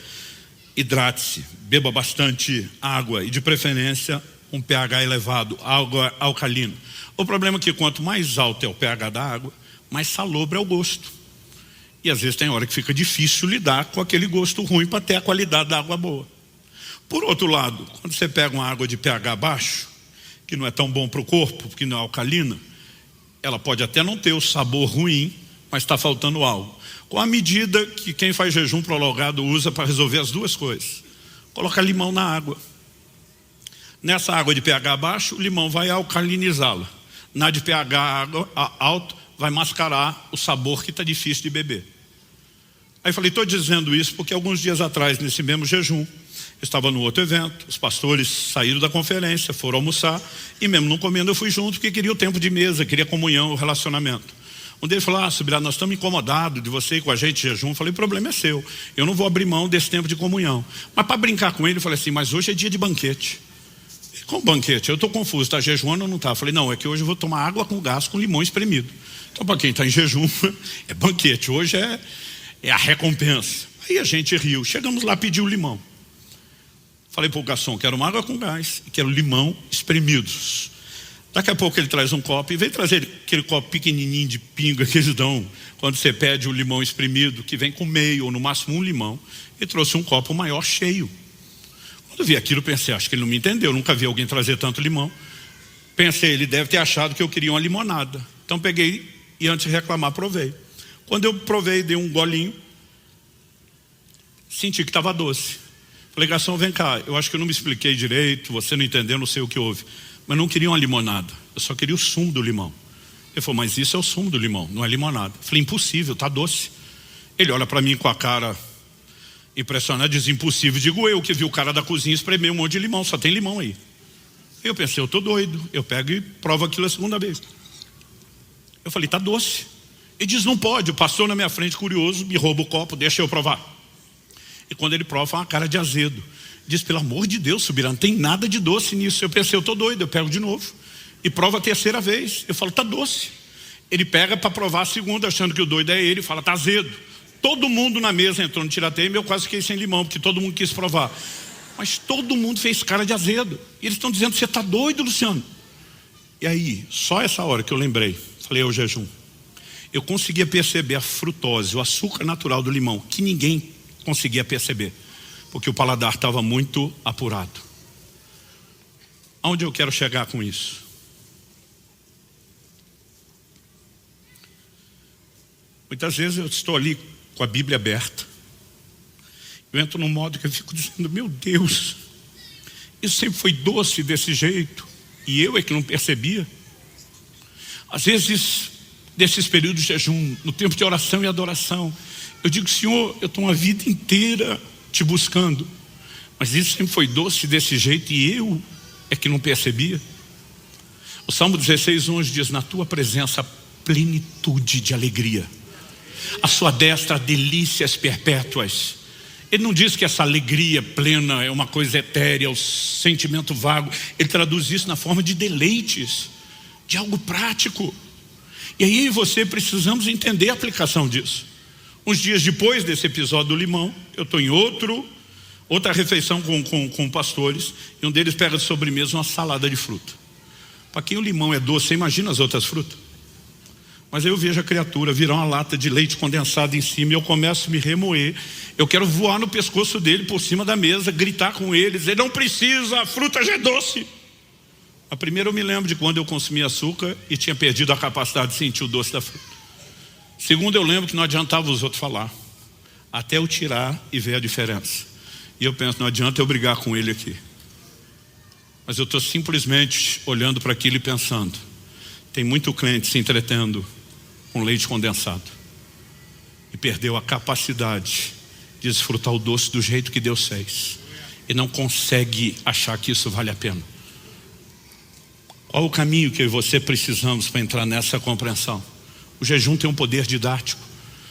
Hidrate-se, beba bastante água e de preferência um pH elevado, água alcalina. O problema é que quanto mais alto é o pH da água, mais salobre é o gosto. E às vezes tem hora que fica difícil lidar com aquele gosto ruim para ter a qualidade da água boa. Por outro lado, quando você pega uma água de pH baixo, que não é tão bom para o corpo, porque não é alcalina, ela pode até não ter o sabor ruim, mas está faltando algo. Com a medida que quem faz jejum prolongado usa para resolver as duas coisas. Coloca limão na água. Nessa água de pH baixo, o limão vai alcalinizá-la. Na de pH alto, vai mascarar o sabor que está difícil de beber. Aí falei, estou dizendo isso porque alguns dias atrás, nesse mesmo jejum, eu estava no outro evento, os pastores saíram da conferência, foram almoçar, e mesmo não comendo eu fui junto, porque queria o tempo de mesa, queria comunhão, o relacionamento. Um deles falou, Subirá, nós estamos incomodados de você ir com a gente em jejum. Eu falei, o problema é seu, eu não vou abrir mão desse tempo de comunhão. Mas para brincar com ele, eu falei assim, mas hoje é dia de banquete. Como banquete? Eu estou confuso, está jejuando ou não está? Eu falei, não, é que hoje eu vou tomar água com gás com limão espremido. Então para quem está em jejum, é banquete, hoje é a recompensa. Aí a gente riu, chegamos lá, pediu limão. Falei para o garçom, quero uma água com gás e quero limão espremidos. Daqui a pouco ele traz um copo e vem trazer aquele copo pequenininho de pinga que eles dão quando você pede o limão espremido, que vem com meio ou no máximo um limão, e trouxe um copo maior cheio. Quando eu vi aquilo, pensei, acho que ele não me entendeu, nunca vi alguém trazer tanto limão. Pensei, ele deve ter achado que eu queria uma limonada. Então peguei e antes de reclamar, provei. Quando eu provei, dei um golinho, senti que estava doce. Falei, garçom, vem cá, eu acho que eu não me expliquei direito, você não entendeu, não sei o que houve. Mas não queria uma limonada, eu só queria o sumo do limão. Ele falou, mas isso é o sumo do limão, não é limonada. Eu falei, impossível, está doce. Ele olha para mim com a cara impressionada, diz, impossível. Digo eu, que vi o cara da cozinha espremer um monte de limão, só tem limão aí. Eu pensei, eu estou doido, eu pego e provo aquilo a segunda vez. Eu falei, está doce. Ele diz, não pode, o pastor na minha frente, curioso, me rouba o copo, deixa eu provar. E quando ele prova, faz uma cara de azedo. Diz, pelo amor de Deus, Subirá, não tem nada de doce nisso. Eu pensei, eu estou doido, eu pego de novo. E prova a terceira vez. Eu falo, está doce. Ele pega para provar a segunda, achando que o doido é ele, fala, está azedo. Todo mundo na mesa entrou no tiratema e eu quase fiquei sem limão, porque todo mundo quis provar. Mas todo mundo fez cara de azedo. E eles estão dizendo, você está doido, Luciano? E aí, só essa hora que eu lembrei, falei, é o jejum. Eu conseguia perceber a frutose, o açúcar natural do limão, que ninguém conseguia perceber, porque o paladar estava muito apurado. Aonde eu quero chegar com isso? Muitas vezes eu estou ali com a Bíblia aberta, eu entro num modo que eu fico dizendo, meu Deus, isso sempre foi doce desse jeito, e eu é que não percebia. Às vezes, desses períodos de jejum, no tempo de oração e adoração, eu digo, Senhor, eu estou uma vida inteira te buscando, mas isso sempre foi doce desse jeito e eu é que não percebia. O Salmo 16:11 diz, na tua presença plenitude de alegria, a sua destra delícias perpétuas. Ele não diz que essa alegria plena é uma coisa etérea, o sentimento vago. Ele traduz isso na forma de deleites, de algo prático. E aí eu e você precisamos entender a aplicação disso. Uns dias depois desse episódio do limão, eu estou em outra refeição com pastores, e um deles pega de sobremesa uma salada de fruta. Para quem o limão é doce, você imagina as outras frutas? Mas aí eu vejo a criatura virar uma lata de leite condensado em cima, e eu começo a me remoer. Eu quero voar no pescoço dele, por cima da mesa, gritar com ele, dizer: não precisa, a fruta já é doce. A primeira eu me lembro de quando eu consumi açúcar e tinha perdido a capacidade de sentir o doce da fruta. Segundo, eu lembro que não adiantava os outros falar, até eu tirar e ver a diferença. E eu penso, não adianta eu brigar com ele aqui. Mas eu estou simplesmente olhando para aquilo e pensando, tem muito cliente se entretendo com leite condensado e perdeu a capacidade de desfrutar o doce do jeito que Deus fez, e não consegue achar que isso vale a pena. Qual o caminho que eu e você precisamos para entrar nessa compreensão? O jejum tem um poder didático.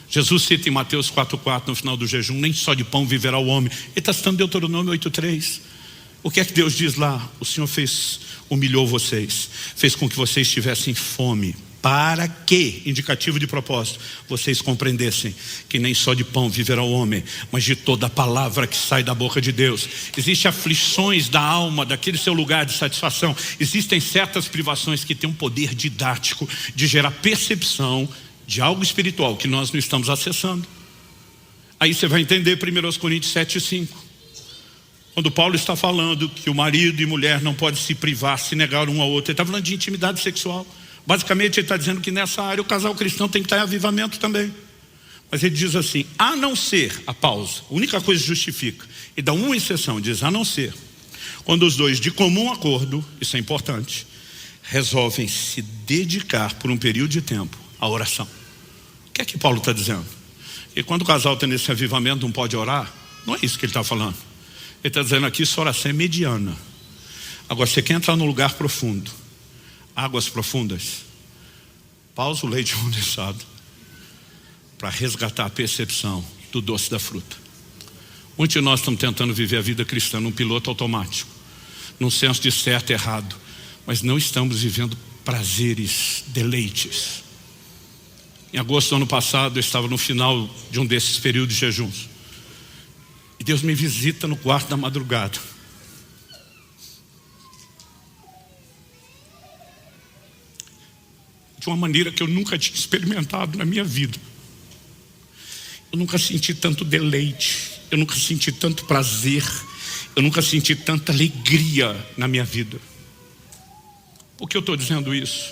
Jesus cita em Mateus 4,4, no final do jejum: nem só de pão viverá o homem. Ele está citando Deuteronômio 8,3. O que é que Deus diz lá? O Senhor humilhou vocês, fez com que vocês tivessem fome, para que, indicativo de propósito, vocês compreendessem que nem só de pão viverá o homem, mas de toda a palavra que sai da boca de Deus. Existem aflições da alma, daquele seu lugar de satisfação. Existem certas privações que têm um poder didático de gerar percepção de algo espiritual que nós não estamos acessando. Aí você vai entender 1 Coríntios 7,5. Quando Paulo está falando que o marido e mulher não podem se privar, se negar um ao outro, ele está falando de intimidade sexual. Basicamente ele está dizendo que nessa área o casal cristão tem que estar em avivamento também. Mas ele diz assim: a não ser, a pausa, a única coisa que justifica, e dá uma exceção, diz a não ser, quando os dois de comum acordo, isso é importante, resolvem se dedicar por um período de tempo à oração. O que é que Paulo está dizendo? E quando o casal está nesse avivamento não pode orar, não é isso que ele está falando. Ele está dizendo aqui, sua oração é mediana. Agora você quer entrar num lugar profundo, águas profundas, pausa o leite condensado para resgatar a percepção do doce da fruta. Muitos de nós estamos tentando viver a vida cristã num piloto automático, num senso de certo e errado, mas não estamos vivendo prazeres, deleites. Em agosto do ano passado eu estava no final de um desses períodos de jejuns, e Deus me visita no quarto da madrugada. De uma maneira que eu nunca tinha experimentado na minha vida. Eu nunca senti tanto deleite, eu nunca senti tanto prazer, eu nunca senti tanta alegria na minha vida. Por que eu estou dizendo isso?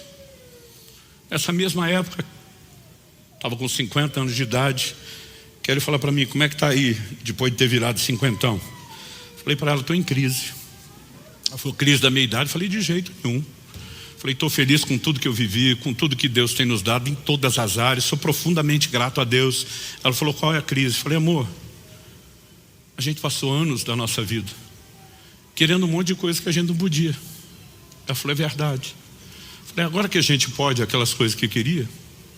Nessa mesma época, estava com 50 anos de idade, quero falar para mim, como é que está aí, depois de ter virado 50? Falei para ela, estou em crise. Ela falou, crise da meia idade? Falei, de jeito nenhum. Falei, estou feliz com tudo que eu vivi, com tudo que Deus tem nos dado em todas as áreas, sou profundamente grato a Deus. Ela falou, qual é a crise? Falei, amor, a gente passou anos da nossa vida querendo um monte de coisa que a gente não podia. Ela falou, é verdade. Falei, agora que a gente pode aquelas coisas que queria,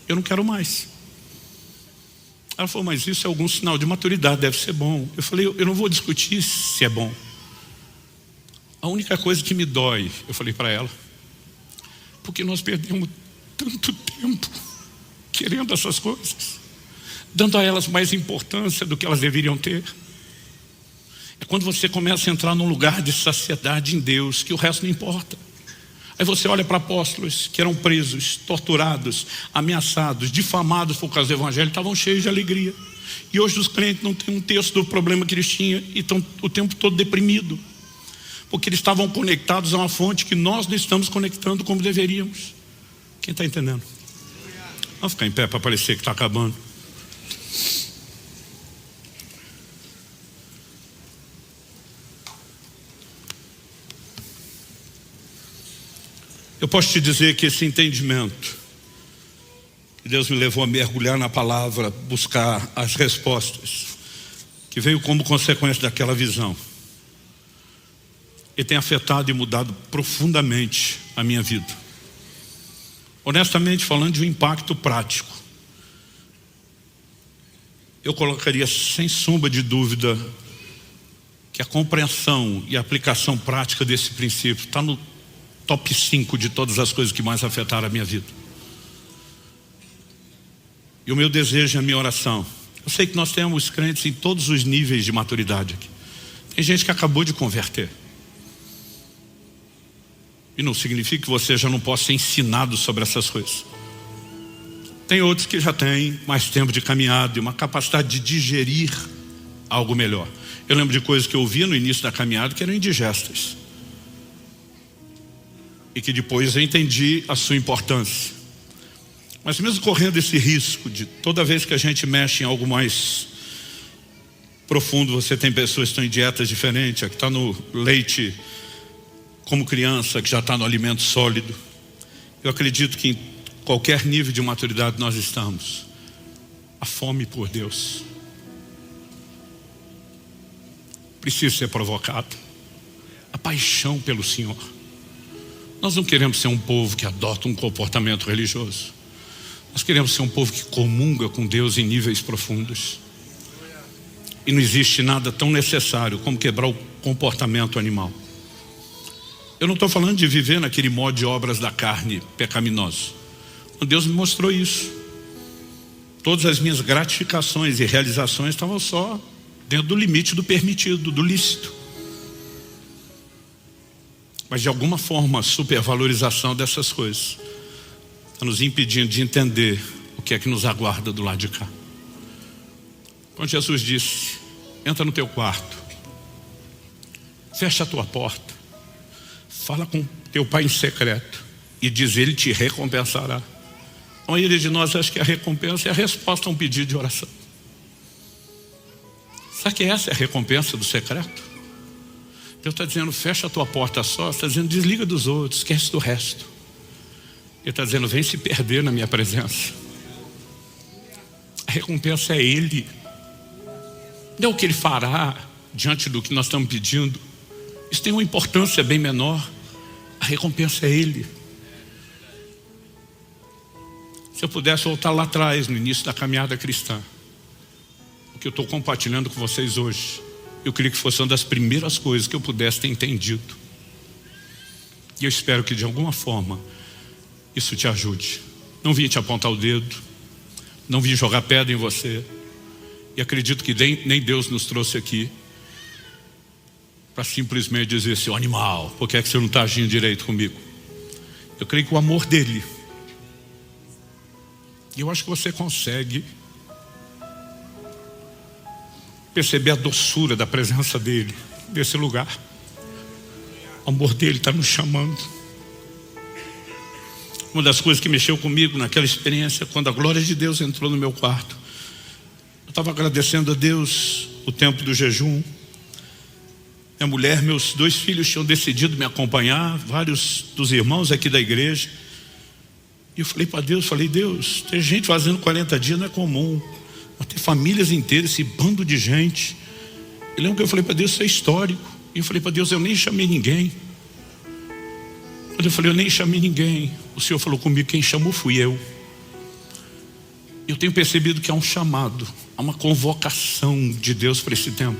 eu não quero mais. Ela falou, mas isso é algum sinal de maturidade, deve ser bom. Eu falei, eu não vou discutir se é bom. A única coisa que me dói, eu falei para ela, porque nós perdemos tanto tempo querendo essas coisas, dando a elas mais importância do que elas deveriam ter. É quando você começa a entrar num lugar de saciedade em Deus, que o resto não importa. Aí você olha para apóstolos que eram presos, torturados, ameaçados, difamados por causa do evangelho, estavam cheios de alegria. E hoje os crentes não têm um terço do problema que eles tinham e estão o tempo todo deprimidos, porque eles estavam conectados a uma fonte que nós não estamos conectando como deveríamos. Quem está entendendo? Vamos ficar em pé para parecer que está acabando. Eu posso te dizer que esse entendimento, que Deus me levou a mergulhar na palavra, buscar as respostas, que veio como consequência daquela visão, ele tem afetado e mudado profundamente a minha vida. Honestamente falando, de um impacto prático. eu colocaria sem sombra de dúvida que a compreensão e a aplicação prática desse princípio está no top 5 de todas as coisas que mais afetaram a minha vida. E o meu desejo, a minha oração, eu sei que nós temos crentes em todos os níveis de maturidade aqui. Tem gente que acabou de converter. E não significa que você já não possa ser ensinado sobre essas coisas. Tem outros que já têm mais tempo de caminhada e uma capacidade de digerir algo melhor. Eu lembro de coisas que eu ouvia no início da caminhada que eram indigestas. E que depois eu entendi a sua importância. Mas mesmo correndo esse risco de toda vez que a gente mexe em algo mais profundo, você tem pessoas que estão em dietas diferentes, a que está no leite como criança, que já está no alimento sólido. Eu acredito que em qualquer nível de maturidade nós estamos, a fome por Deus precisa ser provocada. A paixão pelo Senhor. Nós não queremos ser um povo que adota um comportamento religioso. Nós queremos ser um povo que comunga com Deus em níveis profundos. E não existe nada tão necessário como quebrar o comportamento animal. Eu não estou falando de viver naquele modo de obras da carne pecaminoso. Deus me mostrou isso. Todas as minhas gratificações e realizações estavam só dentro do limite do permitido, do lícito. Mas de alguma forma a supervalorização dessas coisas está nos impedindo de entender o que é que nos aguarda do lado de cá. Quando Jesus disse: entra no teu quarto, fecha a tua porta, fala com teu pai em secreto e diz: ele te recompensará. A maioria de nós acha que a recompensa é a resposta a um pedido de oração. Sabe que essa é a recompensa do secreto? Deus está dizendo: fecha a tua porta só. Está dizendo: desliga dos outros, esquece do resto. Ele está dizendo: vem se perder na minha presença. A recompensa é Ele. Não é o que Ele fará diante do que nós estamos pedindo. Isso tem uma importância bem menor. A recompensa é Ele. Se eu pudesse voltar lá atrás, no início da caminhada cristã, o que eu estou compartilhando com vocês hoje, eu queria que fosse uma das primeiras coisas que eu pudesse ter entendido. E eu espero que de alguma forma isso te ajude. Não vim te apontar o dedo, não vim jogar pedra em você. E acredito que nem Deus nos trouxe aqui para simplesmente dizer: seu animal, por que é que você não está agindo direito comigo? Eu creio que o amor dele, e eu acho que você consegue perceber a doçura da presença dele nesse lugar. O amor dele está nos chamando. Uma das coisas que mexeu comigo naquela experiência, quando a glória de Deus entrou no meu quarto, eu estava agradecendo a Deus o tempo do jejum. Minha mulher, meus 2 filhos tinham decidido me acompanhar, vários dos irmãos aqui da igreja. E eu falei para Deus, Deus, ter gente fazendo 40 dias não é comum. Mas ter famílias inteiras, esse bando de gente. Eu lembro que eu falei para Deus: isso é histórico. E eu falei para Deus: eu nem chamei ninguém. Quando eu falei: eu nem chamei ninguém, o Senhor falou comigo: quem chamou fui eu. Eu tenho percebido que há um chamado, há uma convocação de Deus para esse tempo,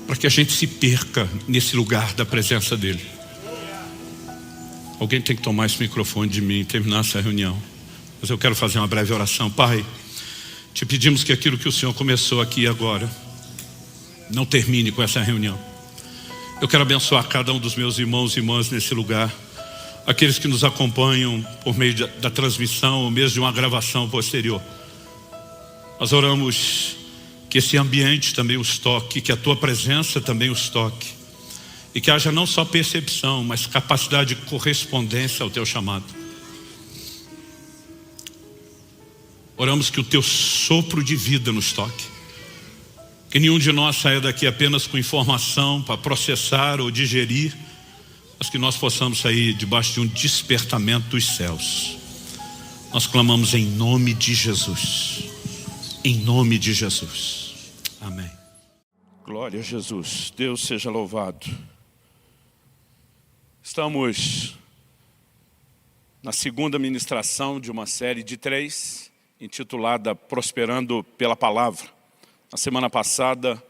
para que a gente se perca nesse lugar da presença dele. Alguém tem que tomar esse microfone de mim e terminar essa reunião. Mas eu quero fazer uma breve oração. Pai, te pedimos que aquilo que o Senhor começou aqui agora não termine com essa reunião. Eu quero abençoar cada um dos meus irmãos e irmãs nesse lugar, aqueles que nos acompanham por meio da transmissão ou mesmo de uma gravação posterior. Nós oramos que esse ambiente também os toque, que a tua presença também os toque, e que haja não só percepção, mas capacidade de correspondência ao teu chamado. Oramos que o teu sopro de vida nos toque, que nenhum de nós saia daqui apenas com informação para processar ou digerir, mas que nós possamos sair debaixo de um despertamento dos céus. Nós clamamos em nome de Jesus. Em nome de Jesus. Amém. Glória a Jesus. Deus seja louvado. Estamos na segunda ministração de uma série de 3, intitulada Prosperando pela Palavra. Na semana passada,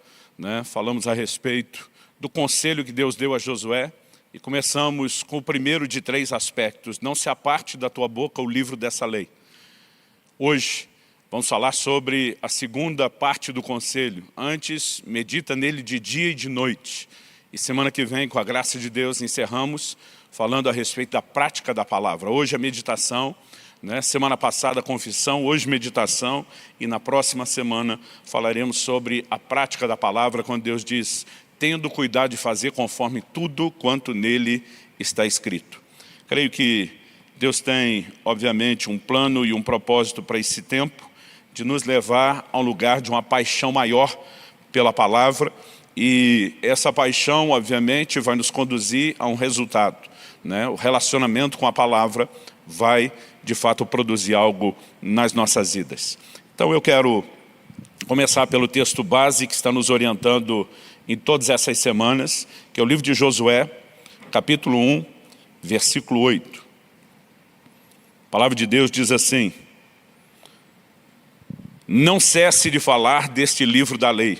falamos a respeito do conselho que Deus deu a Josué e começamos com o primeiro de 3 aspectos: não se aparte da tua boca o livro dessa lei. Hoje vamos falar sobre a segunda parte do conselho. Antes, medita nele de dia e de noite. E semana que vem, com a graça de Deus, encerramos falando a respeito da prática da palavra. Hoje a meditação, semana passada a confissão, hoje meditação, e na próxima semana falaremos sobre a prática da palavra, quando Deus diz: tendo cuidado de fazer conforme tudo quanto nele está escrito. Creio que Deus tem, obviamente, um plano e um propósito para esse tempo, de nos levar a um lugar de uma paixão maior pela palavra, e essa paixão, obviamente, vai nos conduzir a um resultado. O relacionamento com a palavra vai, de fato, produzir algo nas nossas vidas. Então eu quero começar pelo texto base que está nos orientando em todas essas semanas, que é o livro de Josué, capítulo 1, versículo 8. A palavra de Deus diz assim: não cesse de falar deste livro da lei.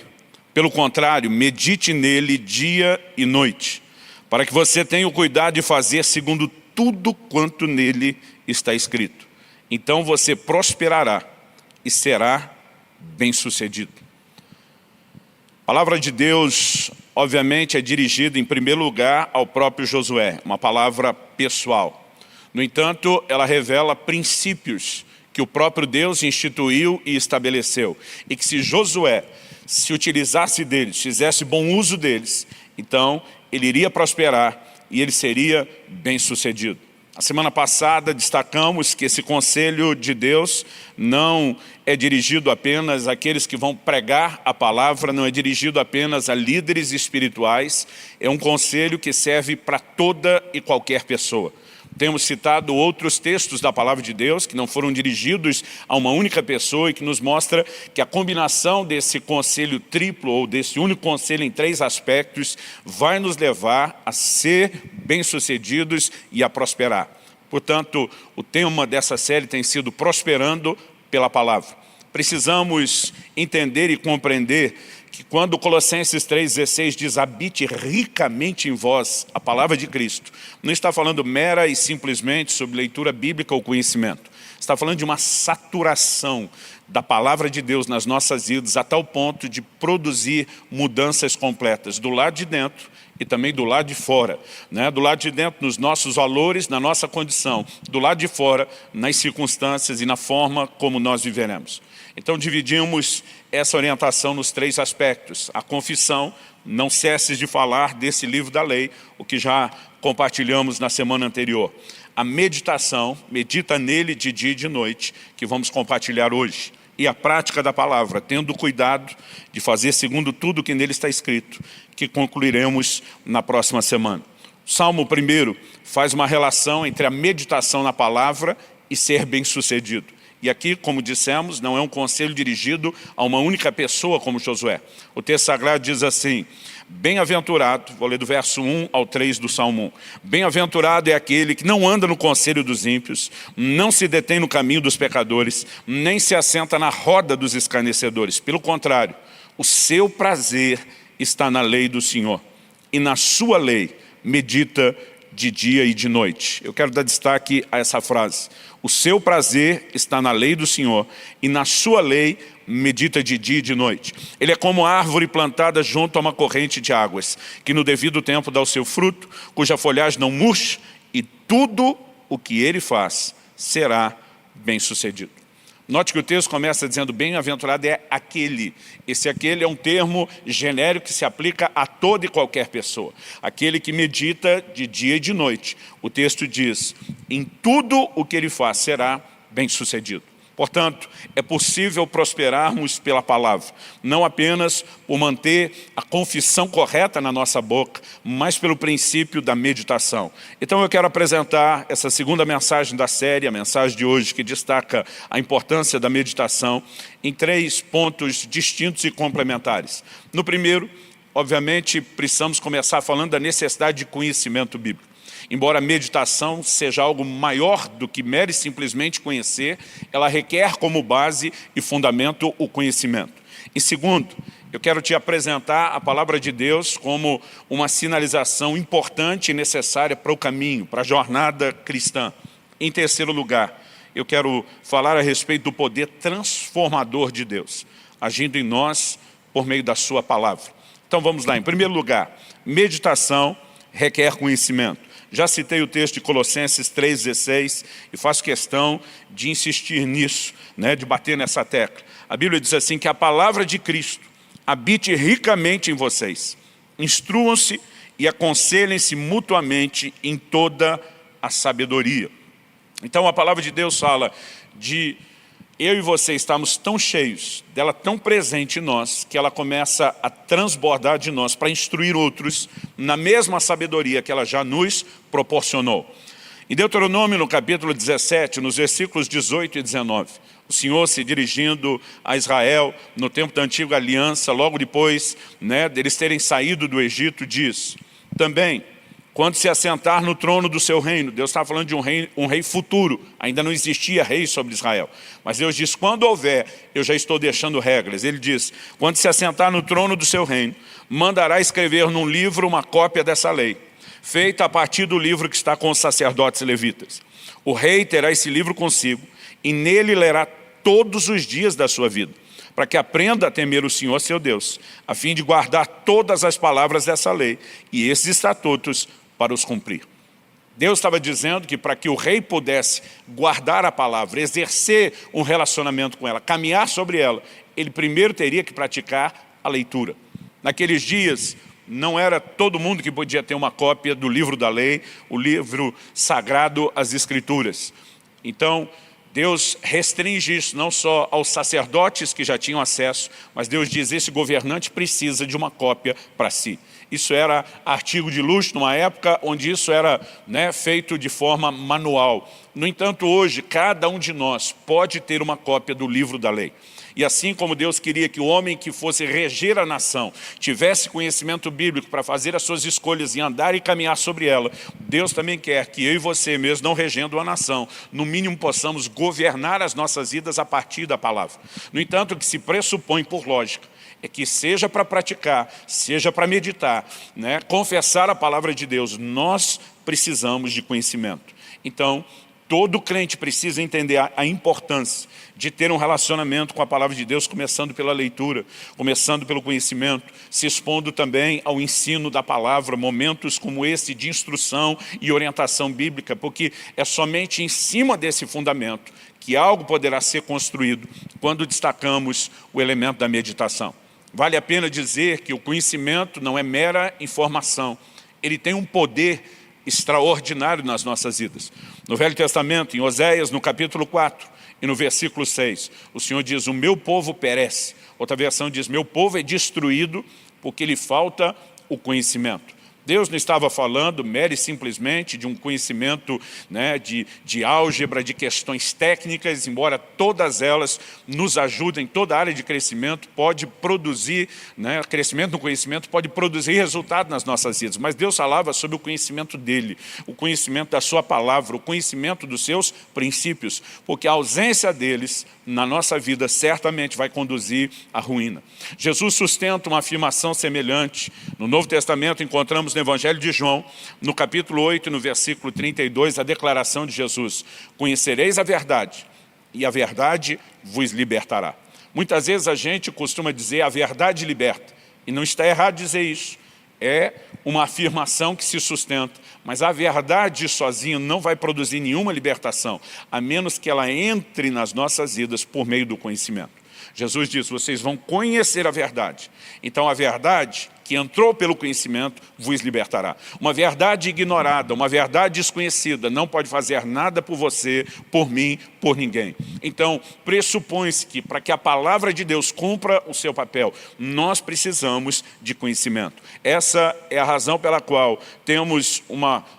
Pelo contrário, medite nele dia e noite, para que você tenha o cuidado de fazer segundo tudo quanto nele está escrito. Então você prosperará e será bem-sucedido. A palavra de Deus, obviamente, é dirigida em primeiro lugar ao próprio Josué, uma palavra pessoal. No entanto, ela revela princípios que o próprio Deus instituiu e estabeleceu, e que se Josué se utilizasse deles, fizesse bom uso deles, então ele iria prosperar e ele seria bem-sucedido. A semana passada destacamos que esse conselho de Deus não é dirigido apenas àqueles que vão pregar a palavra, não é dirigido apenas a líderes espirituais, é um conselho que serve para toda e qualquer pessoa. Temos citado outros textos da palavra de Deus que não foram dirigidos a uma única pessoa e que nos mostra que a combinação desse conselho triplo ou desse único conselho em 3 aspectos vai nos levar a ser bem-sucedidos e a prosperar. Portanto, o tema dessa série tem sido Prosperando pela Palavra. Precisamos entender e compreender que quando Colossenses 3,16 diz: habite ricamente em vós a palavra de Cristo, não está falando mera e simplesmente sobre leitura bíblica ou conhecimento. Está falando de uma saturação da palavra de Deus nas nossas vidas, a tal ponto de produzir mudanças completas, do lado de dentro e também do lado de fora. Do lado de dentro, nos nossos valores, na nossa condição; do lado de fora, nas circunstâncias e na forma como nós viveremos. Então dividimos essa orientação nos 3 aspectos. A confissão: não cesses de falar desse livro da lei, o que já compartilhamos na semana anterior. A meditação: medita nele de dia e de noite, que vamos compartilhar hoje. E a prática da palavra, tendo cuidado de fazer segundo tudo que nele está escrito, que concluiremos na próxima semana. O Salmo 1 faz uma relação entre a meditação na palavra e ser bem-sucedido. E aqui, como dissemos, não é um conselho dirigido a uma única pessoa como Josué. O texto sagrado diz assim: bem-aventurado, vou ler do verso 1 ao 3 do Salmo 1. Bem-aventurado é aquele que não anda no conselho dos ímpios, não se detém no caminho dos pecadores, nem se assenta na roda dos escarnecedores. Pelo contrário, o seu prazer está na lei do Senhor, e na sua lei medita de dia e de noite. Eu quero dar destaque a essa frase: o seu prazer está na lei do Senhor, e na sua lei medita de dia e de noite. Ele é como a árvore plantada junto a uma corrente de águas, que no devido tempo dá o seu fruto, cuja folhagem não murcha, e tudo o que ele faz será bem-sucedido. Note que o texto começa dizendo: bem-aventurado é aquele. Esse aquele é um termo genérico que se aplica a toda e qualquer pessoa. Aquele que medita de dia e de noite. O texto diz: em tudo o que ele faz será bem-sucedido. Portanto, é possível prosperarmos pela palavra, não apenas por manter a confissão correta na nossa boca, mas pelo princípio da meditação. Então eu quero apresentar essa segunda mensagem da série, a mensagem de hoje, que destaca a importância da meditação, em 3 pontos distintos e complementares. No primeiro, obviamente, precisamos começar falando da necessidade de conhecimento bíblico. Embora a meditação seja algo maior do que mero e simplesmente conhecer, ela requer como base e fundamento o conhecimento. E segundo, eu quero te apresentar a palavra de Deus como uma sinalização importante e necessária para o caminho, para a jornada cristã. Em terceiro lugar, eu quero falar a respeito do poder transformador de Deus, agindo em nós por meio da sua palavra. Então vamos lá. Em primeiro lugar, meditação requer conhecimento. Já citei o texto de Colossenses 3,16 e faço questão de insistir nisso, de bater nessa tecla. A Bíblia diz assim, que a palavra de Cristo habite ricamente em vocês. Instruam-se e aconselhem-se mutuamente em toda a sabedoria. Então a palavra de Deus fala de eu e você estamos tão cheios, dela tão presente em nós, que ela começa a transbordar de nós para instruir outros na mesma sabedoria que ela já nos proporcionou. Em Deuteronômio, no capítulo 17, nos versículos 18 e 19, o Senhor se dirigindo a Israel no tempo da antiga aliança, logo depois deles terem saído do Egito, diz, também, quando se assentar no trono do seu reino, Deus está falando de um rei futuro, ainda não existia rei sobre Israel. Mas Deus diz, quando houver, eu já estou deixando regras. Ele diz, quando se assentar no trono do seu reino, mandará escrever num livro uma cópia dessa lei, feita a partir do livro que está com os sacerdotes levitas. O rei terá esse livro consigo e nele lerá todos os dias da sua vida, para que aprenda a temer o Senhor seu Deus, a fim de guardar todas as palavras dessa lei e esses estatutos para os cumprir. Deus estava dizendo que para que o rei pudesse guardar a palavra, exercer um relacionamento com ela, caminhar sobre ela, ele primeiro teria que praticar a leitura. Naqueles dias, não era todo mundo que podia ter uma cópia do livro da lei, o livro sagrado, as Escrituras. Então, Deus restringe isso não só aos sacerdotes que já tinham acesso, mas Deus diz que esse governante precisa de uma cópia para si. Isso era artigo de luxo numa época onde isso era feito de forma manual. No entanto, hoje, cada um de nós pode ter uma cópia do livro da lei. E assim como Deus queria que o homem que fosse reger a nação tivesse conhecimento bíblico para fazer as suas escolhas e andar e caminhar sobre ela, Deus também quer que eu e você mesmo, não regendo a nação, no mínimo possamos governar as nossas vidas a partir da palavra. No entanto, o que se pressupõe por lógica é que seja para praticar, seja para meditar, confessar a palavra de Deus, nós precisamos de conhecimento. Então, todo crente precisa entender a importância de ter um relacionamento com a palavra de Deus, começando pela leitura, começando pelo conhecimento, se expondo também ao ensino da palavra, momentos como esse de instrução e orientação bíblica, porque é somente em cima desse fundamento que algo poderá ser construído quando destacamos o elemento da meditação. Vale a pena dizer que o conhecimento não é mera informação, ele tem um poder extraordinário nas nossas vidas. No Velho Testamento, em Oséias, no capítulo 4 e no versículo 6, o Senhor diz, o meu povo perece. Outra versão diz, meu povo é destruído porque lhe falta o conhecimento. Deus não estava falando mero e simplesmente de um conhecimento de álgebra, de questões técnicas, embora todas elas nos ajudem, toda a área de crescimento pode produzir, crescimento no conhecimento pode produzir resultado nas nossas vidas, mas Deus falava sobre o conhecimento dele, o conhecimento da sua palavra, o conhecimento dos seus princípios, porque a ausência deles na nossa vida certamente vai conduzir à ruína. Jesus sustenta uma afirmação semelhante. No Novo Testamento encontramos no Evangelho de João, no capítulo 8, no versículo 32, a declaração de Jesus, conhecereis a verdade, e a verdade vos libertará. Muitas vezes a gente costuma dizer a verdade liberta, e não está errado dizer isso, é uma afirmação que se sustenta, mas a verdade sozinha não vai produzir nenhuma libertação, a menos que ela entre nas nossas vidas por meio do conhecimento. Jesus diz, vocês vão conhecer a verdade. Então a verdade que entrou pelo conhecimento vos libertará. Uma verdade ignorada, uma verdade desconhecida não pode fazer nada por você, por mim, por ninguém. Então pressupõe-se que para que a palavra de Deus cumpra o seu papel, nós precisamos de conhecimento. Essa é a razão pela qual temos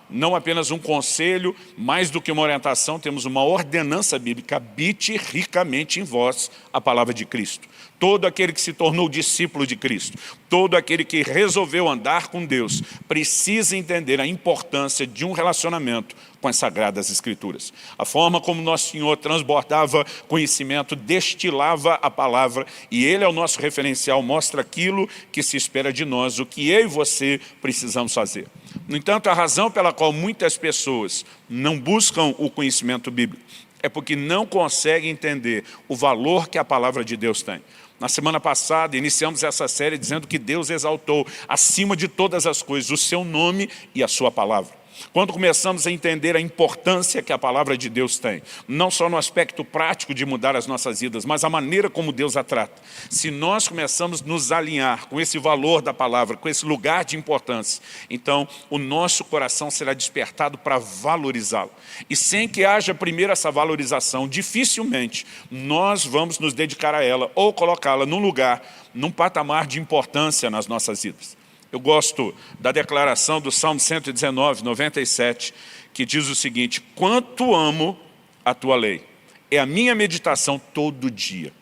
não apenas um conselho, mais do que uma orientação, temos uma ordenança bíblica, habite ricamente em vós a palavra de Cristo. Todo aquele que se tornou discípulo de Cristo, todo aquele que que resolveu andar com Deus precisa entender a importância de um relacionamento com as Sagradas Escrituras. A forma como Nosso Senhor transbordava conhecimento, destilava a palavra, e Ele é o nosso referencial, mostra aquilo que se espera de nós, o que eu e você precisamos fazer. No entanto, a razão pela qual muitas pessoas não buscam o conhecimento bíblico é porque não conseguem entender o valor que a palavra de Deus tem. Na semana passada, iniciamos essa série dizendo que Deus exaltou acima de todas as coisas o seu nome e a sua palavra. Quando começamos a entender a importância que a palavra de Deus tem, não só no aspecto prático de mudar as nossas vidas, mas a maneira como Deus a trata. Se nós começamos a nos alinhar com esse valor da palavra, com esse lugar de importância, então o nosso coração será despertado para valorizá-lo. E sem que haja primeiro essa valorização, dificilmente nós vamos nos dedicar a ela ou colocá-la num lugar, num patamar de importância nas nossas vidas. Eu gosto da declaração do Salmo 119, 97, que diz o seguinte: quanto amo a tua lei, é a minha meditação todo dia.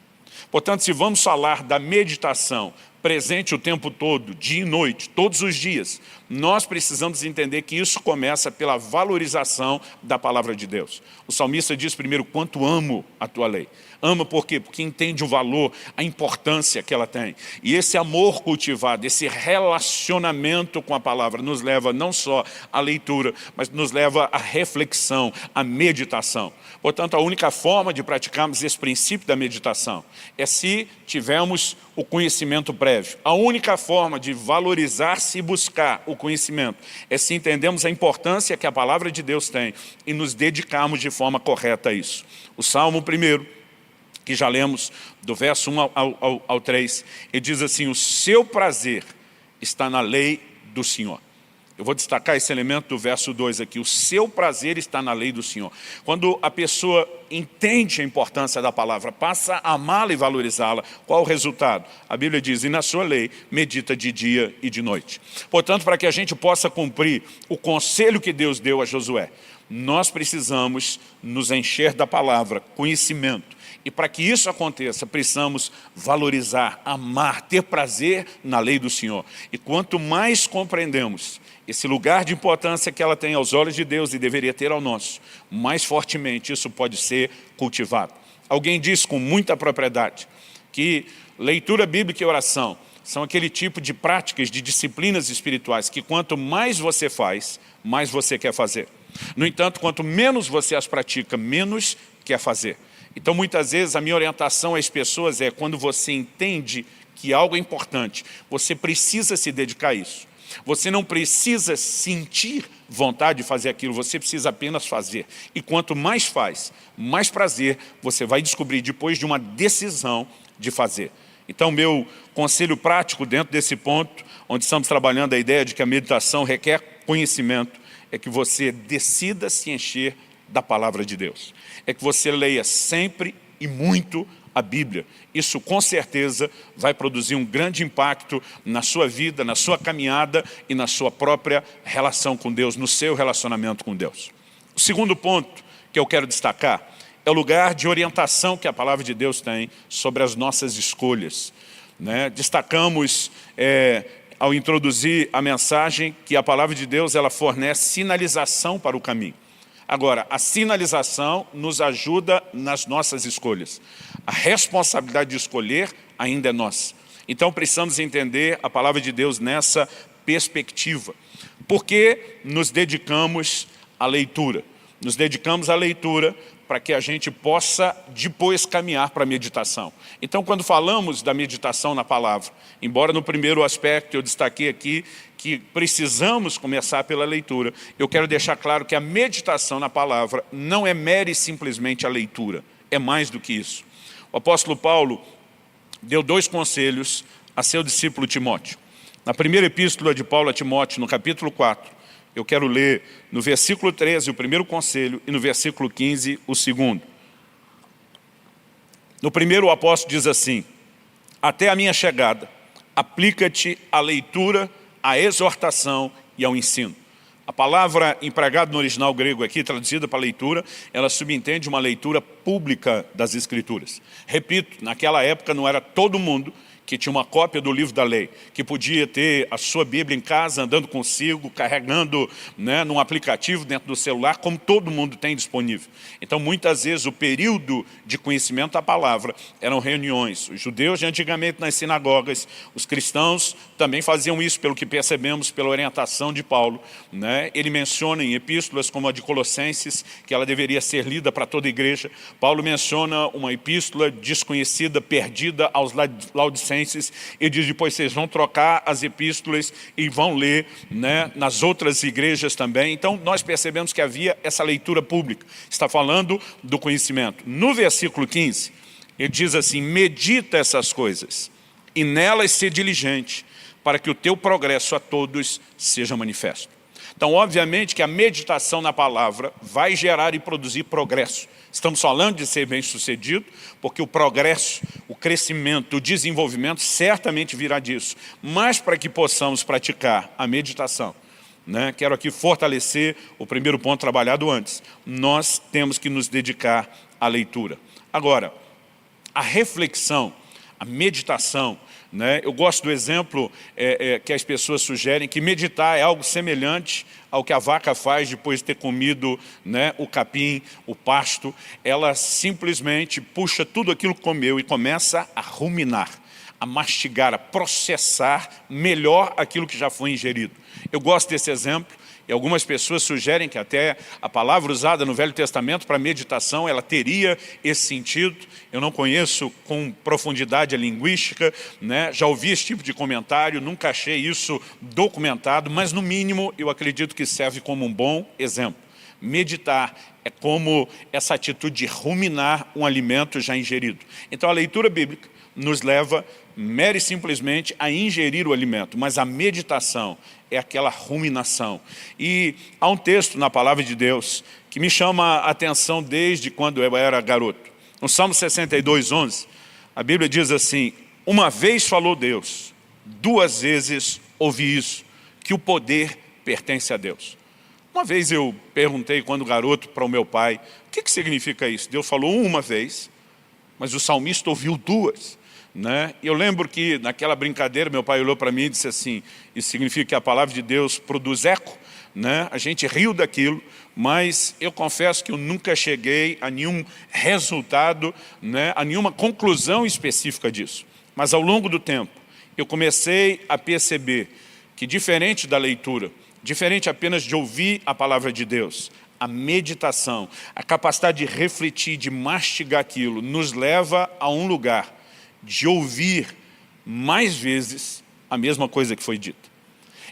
Portanto, se vamos falar da meditação presente o tempo todo, dia e noite, todos os dias, nós precisamos entender que isso começa pela valorização da palavra de Deus. O salmista diz primeiro, quanto amo a tua lei. Ama por quê? Porque entende o valor, a importância que ela tem. E esse amor cultivado, esse relacionamento com a palavra nos leva não só à leitura, mas nos leva à reflexão, à meditação. Portanto, a única forma de praticarmos esse princípio da meditação é se tivermos o conhecimento prévio. A única forma de valorizar-se e buscar o conhecimento é se entendemos a importância que a palavra de Deus tem e nos dedicarmos de forma correta a isso. O Salmo 1, que já lemos, do verso 1 ao 3, ele diz assim, o seu prazer está na lei do Senhor. Eu vou destacar esse elemento do verso 2 aqui, o seu prazer está na lei do Senhor. Quando a pessoa entende a importância da palavra, passa a amá-la e valorizá-la, qual o resultado? A Bíblia diz, e na sua lei medita de dia e de noite. Portanto, para que a gente possa cumprir o conselho que Deus deu a Josué, nós precisamos nos encher da palavra, conhecimento. E para que isso aconteça, precisamos valorizar, amar, ter prazer na lei do Senhor. E quanto mais compreendemos esse lugar de importância que ela tem aos olhos de Deus e deveria ter ao nosso, mais fortemente isso pode ser cultivado. Alguém diz com muita propriedade que leitura bíblica e oração são aquele tipo de práticas, de disciplinas espirituais que quanto mais você faz, mais você quer fazer. No entanto, quanto menos você as pratica, menos quer fazer. Então, muitas vezes, a minha orientação às pessoas é quando você entende que algo é importante, você precisa se dedicar a isso. Você não precisa sentir vontade de fazer aquilo, você precisa apenas fazer. E quanto mais faz, mais prazer você vai descobrir depois de uma decisão de fazer. Então, meu conselho prático dentro desse ponto, onde estamos trabalhando a ideia de que a meditação requer conhecimento, é que você decida se encher da palavra de Deus. É que você leia sempre e muito a Bíblia. Isso com certeza vai produzir um grande impacto na sua vida, na sua caminhada e na sua própria relação com Deus, no seu relacionamento com Deus. O segundo ponto que eu quero destacar é o lugar de orientação que a palavra de Deus tem sobre as nossas escolhas. Destacamos ao introduzir a mensagem que a palavra de Deus ela fornece sinalização para o caminho. Agora, a sinalização nos ajuda nas nossas escolhas. A responsabilidade de escolher ainda é nossa. Então precisamos entender a palavra de Deus nessa perspectiva. Por que nos dedicamos à leitura? Nos dedicamos à leitura para que a gente possa depois caminhar para a meditação. Então, quando falamos da meditação na palavra, embora no primeiro aspecto eu destaquei aqui que precisamos começar pela leitura, eu quero deixar claro que a meditação na palavra não é mera e simplesmente a leitura, é mais do que isso. O apóstolo Paulo deu 2 conselhos a seu discípulo Timóteo. Na primeira epístola de Paulo a Timóteo, no capítulo 4, eu quero ler no versículo 13 o primeiro conselho e no versículo 15 o segundo. No primeiro o apóstolo diz assim, até a minha chegada, aplica-te à leitura, à exortação e ao ensino. A palavra empregada no original grego aqui, traduzida para leitura, ela subentende uma leitura pública das Escrituras. Repito, naquela época não era todo mundo que tinha uma cópia do livro da lei, que podia ter a sua Bíblia em casa, andando consigo, carregando, né, num aplicativo dentro do celular, como todo mundo tem disponível. Então, muitas vezes, o período de conhecimento da palavra eram reuniões. Os judeus, antigamente, nas sinagogas, os cristãos também faziam isso, pelo que percebemos, pela orientação de Paulo, né? Ele menciona em epístolas como a de Colossenses, que ela deveria ser lida para toda a igreja. Paulo menciona uma epístola desconhecida, perdida aos Laodicenses, e diz depois vocês vão trocar as epístolas e vão ler, né, nas outras igrejas também. Então nós percebemos que havia essa leitura pública. Está falando do conhecimento. No versículo 15, ele diz assim: medita essas coisas e nelas ser diligente, para que o teu progresso a todos seja manifesto. Então, obviamente que a meditação na palavra vai gerar e produzir progresso. Estamos falando de ser bem-sucedido, porque o progresso, o crescimento, o desenvolvimento certamente virá disso. Mas para que possamos praticar a meditação, né, quero aqui fortalecer o primeiro ponto trabalhado antes. Nós temos que nos dedicar à leitura. Agora, a reflexão, a meditação, né? Eu gosto do exemplo que as pessoas sugerem, que meditar é algo semelhante ao que a vaca faz depois de ter comido, né, o capim, o pasto. Ela simplesmente puxa tudo aquilo que comeu e começa a ruminar, a mastigar, a processar melhor aquilo que já foi ingerido. Eu gosto desse exemplo. E algumas pessoas sugerem que até a palavra usada no Velho Testamento para meditação, ela teria esse sentido. Eu não conheço com profundidade a linguística, né? Já ouvi esse tipo de comentário, nunca achei isso documentado, mas no mínimo eu acredito que serve como um bom exemplo. Meditar é como essa atitude de ruminar um alimento já ingerido. Então a leitura bíblica nos leva mere simplesmente a ingerir o alimento, mas a meditação é aquela ruminação. E há um texto na palavra de Deus que me chama a atenção desde quando eu era garoto. No Salmo 62, 11, a Bíblia diz assim: uma vez falou Deus, duas vezes ouvi isso, que o poder pertence a Deus. Uma vez eu perguntei, quando garoto, para o meu pai, o que significa isso? Deus falou uma vez, mas o salmista ouviu duas. Né? Eu lembro que naquela brincadeira meu pai olhou para mim e disse assim: isso significa que a palavra de Deus produz eco, né? A gente riu daquilo, mas eu confesso que eu nunca cheguei a nenhum resultado, né, a nenhuma conclusão específica disso. Mas ao longo do tempo eu comecei a perceber que, diferente da leitura, diferente apenas de ouvir a palavra de Deus, a meditação, a capacidade de refletir, de mastigar aquilo, nos leva a um lugar de ouvir mais vezes a mesma coisa que foi dita.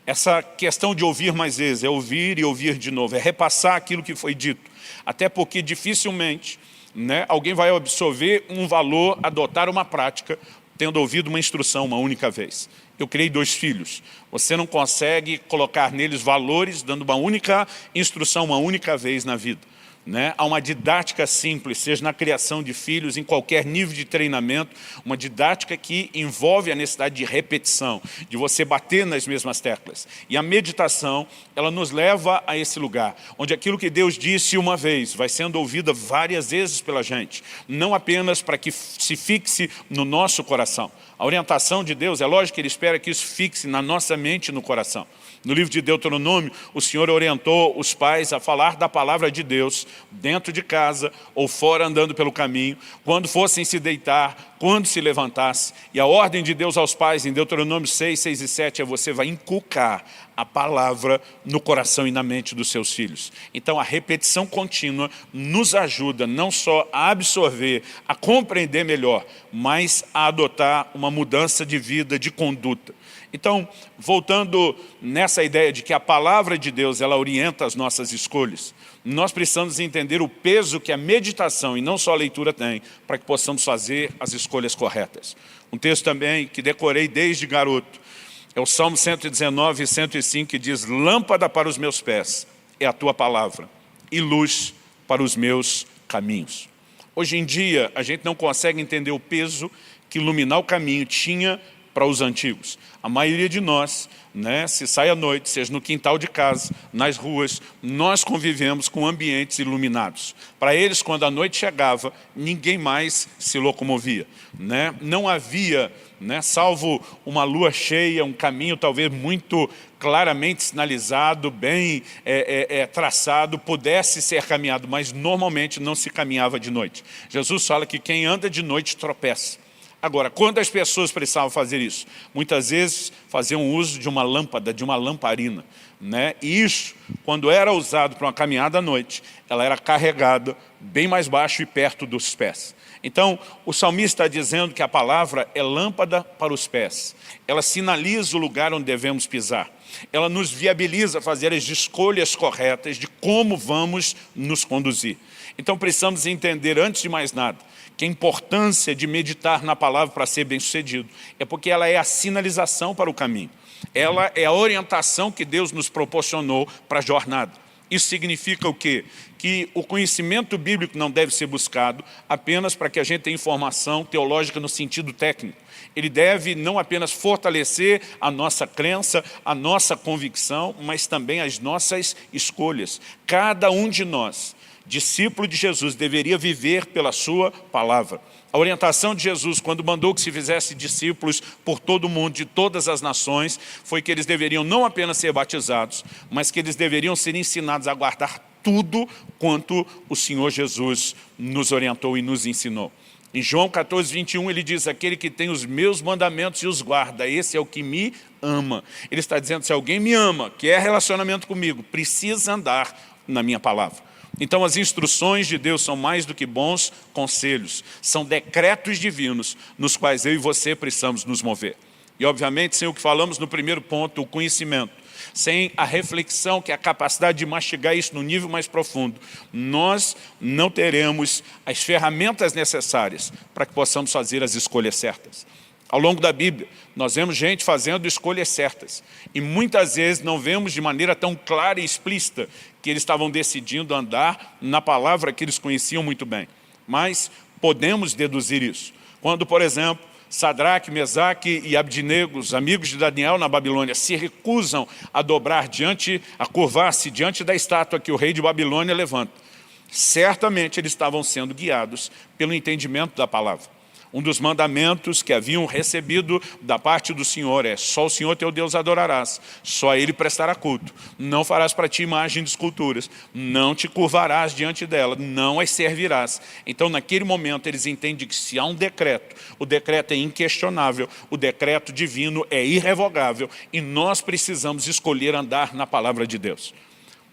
Essa questão de ouvir mais vezes é ouvir e ouvir de novo, é repassar aquilo que foi dito. Até porque dificilmente, né, alguém vai absorver um valor, adotar uma prática, tendo ouvido uma instrução uma única vez. Eu criei 2 filhos. Você não consegue colocar neles valores dando uma única instrução uma única vez na vida. Né? Há uma didática simples, seja na criação de filhos, em qualquer nível de treinamento, uma didática que envolve a necessidade de repetição, de você bater nas mesmas teclas. E a meditação, ela nos leva a esse lugar, onde aquilo que Deus disse uma vez, vai sendo ouvida várias vezes pela gente, não apenas para que se fixe no nosso coração. A orientação de Deus, é lógico que Ele espera que isso fixe na nossa mente e no coração. No livro de Deuteronômio, o Senhor orientou os pais a falar da palavra de Deus dentro de casa ou fora andando pelo caminho, quando fossem se deitar, quando se levantasse. E a ordem de Deus aos pais em Deuteronômio 6, 6 e 7 é: você vai inculcar a palavra no coração e na mente dos seus filhos. Então a repetição contínua nos ajuda não só a absorver, a compreender melhor, mas a adotar uma mudança de vida, de conduta. Então, voltando nessa ideia de que a palavra de Deus, ela orienta as nossas escolhas, nós precisamos entender o peso que a meditação e não só a leitura tem, para que possamos fazer as escolhas corretas. Um texto também que decorei desde garoto, é o Salmo 119 e 105, que diz: lâmpada para os meus pés é a tua palavra e luz para os meus caminhos. Hoje em dia, a gente não consegue entender o peso que iluminar o caminho tinha para os antigos. A maioria de nós, né, se sai à noite, seja no quintal de casa, nas ruas, nós convivemos com ambientes iluminados. Para eles, quando a noite chegava, ninguém mais se locomovia, né? Não havia, né, salvo uma lua cheia, um caminho talvez muito claramente sinalizado, bem traçado, pudesse ser caminhado, mas normalmente não se caminhava de noite. Jesus fala que quem anda de noite tropeça. Agora, quando as pessoas precisavam fazer isso? Muitas vezes faziam uso de uma lâmpada, de uma lamparina, né? E isso, quando era usado para uma caminhada à noite, ela era carregada bem mais baixo e perto dos pés. Então, o salmista está dizendo que a palavra é lâmpada para os pés. Ela sinaliza o lugar onde devemos pisar. Ela nos viabiliza fazer as escolhas corretas de como vamos nos conduzir. Então, precisamos entender, antes de mais nada, que a importância de meditar na palavra para ser bem-sucedido é porque ela é a sinalização para o caminho. Ela é a orientação que Deus nos proporcionou para a jornada. Isso significa o quê? Que o conhecimento bíblico não deve ser buscado apenas para que a gente tenha informação teológica no sentido técnico. Ele deve não apenas fortalecer a nossa crença, a nossa convicção, mas também as nossas escolhas. Cada um de nós, discípulo de Jesus, deveria viver pela sua palavra. A orientação de Jesus, quando mandou que se fizesse discípulos por todo o mundo, de todas as nações, foi que eles deveriam não apenas ser batizados, mas que eles deveriam ser ensinados a guardar tudo quanto o Senhor Jesus nos orientou e nos ensinou. Em João 14, 21, ele diz: aquele que tem os meus mandamentos e os guarda, esse é o que me ama. Ele está dizendo, se alguém me ama, quer relacionamento comigo, precisa andar na minha palavra. Então as instruções de Deus são mais do que bons conselhos, são decretos divinos nos quais eu e você precisamos nos mover. E obviamente, sem o que falamos no primeiro ponto, o conhecimento, sem a reflexão, que é a capacidade de mastigar isso no nível mais profundo, nós não teremos as ferramentas necessárias para que possamos fazer as escolhas certas. Ao longo da Bíblia, nós vemos gente fazendo escolhas certas. E muitas vezes não vemos de maneira tão clara e explícita que eles estavam decidindo andar na palavra que eles conheciam muito bem. Mas podemos deduzir isso. Quando, por exemplo, Sadraque, Mesaque e Abdinego, os amigos de Daniel na Babilônia, se recusam a curvar-se diante da estátua que o rei de Babilônia levanta, certamente eles estavam sendo guiados pelo entendimento da palavra. Um dos mandamentos que haviam recebido da parte do Senhor é: só o Senhor teu Deus adorarás, só a Ele prestará culto, não farás para ti imagem de esculturas, não te curvarás diante dela, não as servirás. Então naquele momento eles entendem que se há um decreto, o decreto é inquestionável, o decreto divino é irrevogável e nós precisamos escolher andar na palavra de Deus.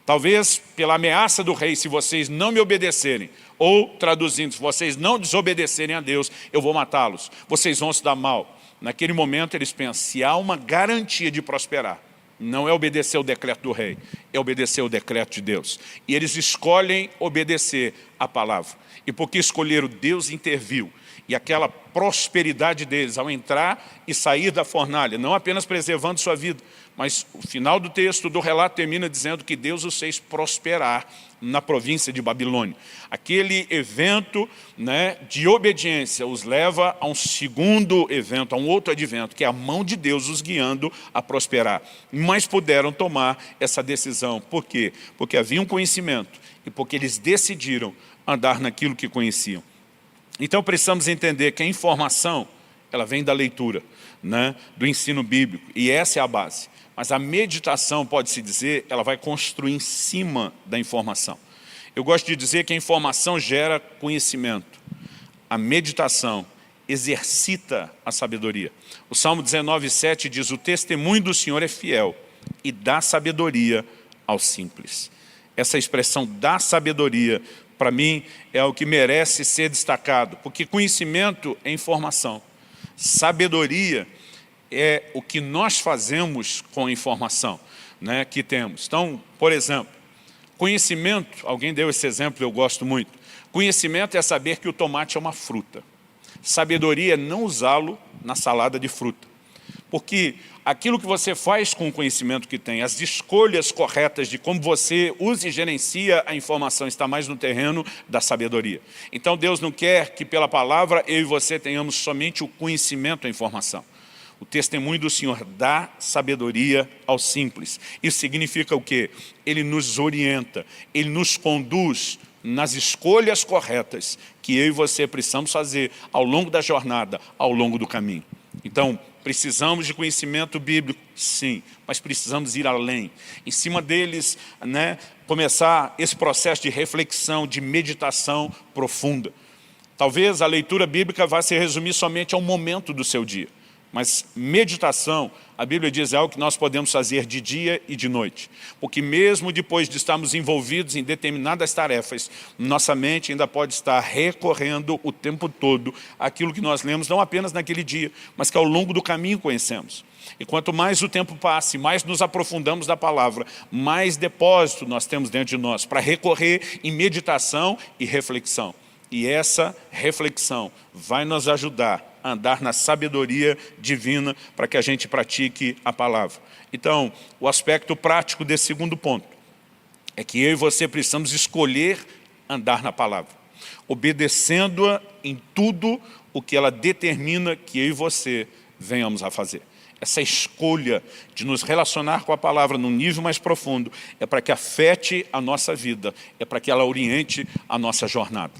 Talvez pela ameaça do rei, se vocês não me obedecerem, ou traduzindo, se vocês não desobedecerem a Deus, eu vou matá-los, vocês vão se dar mal. Naquele momento eles pensam, se há uma garantia de prosperar, não é obedecer o decreto do rei, é obedecer o decreto de Deus. E eles escolhem obedecer a palavra. E porque escolheram, Deus interviu. E aquela prosperidade deles ao entrar e sair da fornalha, não apenas preservando sua vida, mas o final do texto, do relato, termina dizendo que Deus os fez prosperar na província de Babilônia. Aquele evento, né, de obediência os leva a um segundo evento, a um outro advento, que é a mão de Deus os guiando a prosperar. Mas puderam tomar essa decisão. Por quê? Porque havia um conhecimento e porque eles decidiram andar naquilo que conheciam. Então precisamos entender que a informação, ela vem da leitura, né, do ensino bíblico, e essa é a base. Mas a meditação, pode-se dizer, ela vai construir em cima da informação. Eu gosto de dizer que a informação gera conhecimento. A meditação exercita a sabedoria. O Salmo 19:7 diz: o testemunho do Senhor é fiel e dá sabedoria ao simples. Essa expressão dá sabedoria, para mim, é o que merece ser destacado, porque conhecimento é informação. Sabedoria é o que nós fazemos com a informação, né, que temos. Então, por exemplo, conhecimento, alguém deu esse exemplo, eu gosto muito. Conhecimento é saber que o tomate é uma fruta. Sabedoria é não usá-lo na salada de fruta. Porque aquilo que você faz com o conhecimento que tem, as escolhas corretas de como você usa e gerencia a informação, está mais no terreno da sabedoria. Então Deus não quer que pela palavra eu e você tenhamos somente o conhecimento, a informação. O testemunho do Senhor dá sabedoria aos simples. Isso significa o quê? Ele nos orienta, Ele nos conduz nas escolhas corretas que eu e você precisamos fazer ao longo da jornada, ao longo do caminho. Então, precisamos de conhecimento bíblico, sim, mas precisamos ir além. Em cima deles, começar esse processo de reflexão, de meditação profunda. Talvez a leitura bíblica vá se resumir somente a um momento do seu dia. Mas meditação, a Bíblia diz, é algo que nós podemos fazer de dia e de noite. Porque mesmo depois de estarmos envolvidos em determinadas tarefas, nossa mente ainda pode estar recorrendo o tempo todo àquilo que nós lemos, não apenas naquele dia, mas que ao longo do caminho conhecemos. E quanto mais o tempo passa, mais nos aprofundamos da palavra, mais depósito nós temos dentro de nós para recorrer em meditação e reflexão. E essa reflexão vai nos ajudar a andar na sabedoria divina para que a gente pratique a palavra. Então, o aspecto prático desse segundo ponto é que eu e você precisamos escolher andar na palavra, obedecendo-a em tudo o que ela determina que eu e você venhamos a fazer. Essa escolha de nos relacionar com a palavra num nível mais profundo é para que afete a nossa vida, é para que ela oriente a nossa jornada.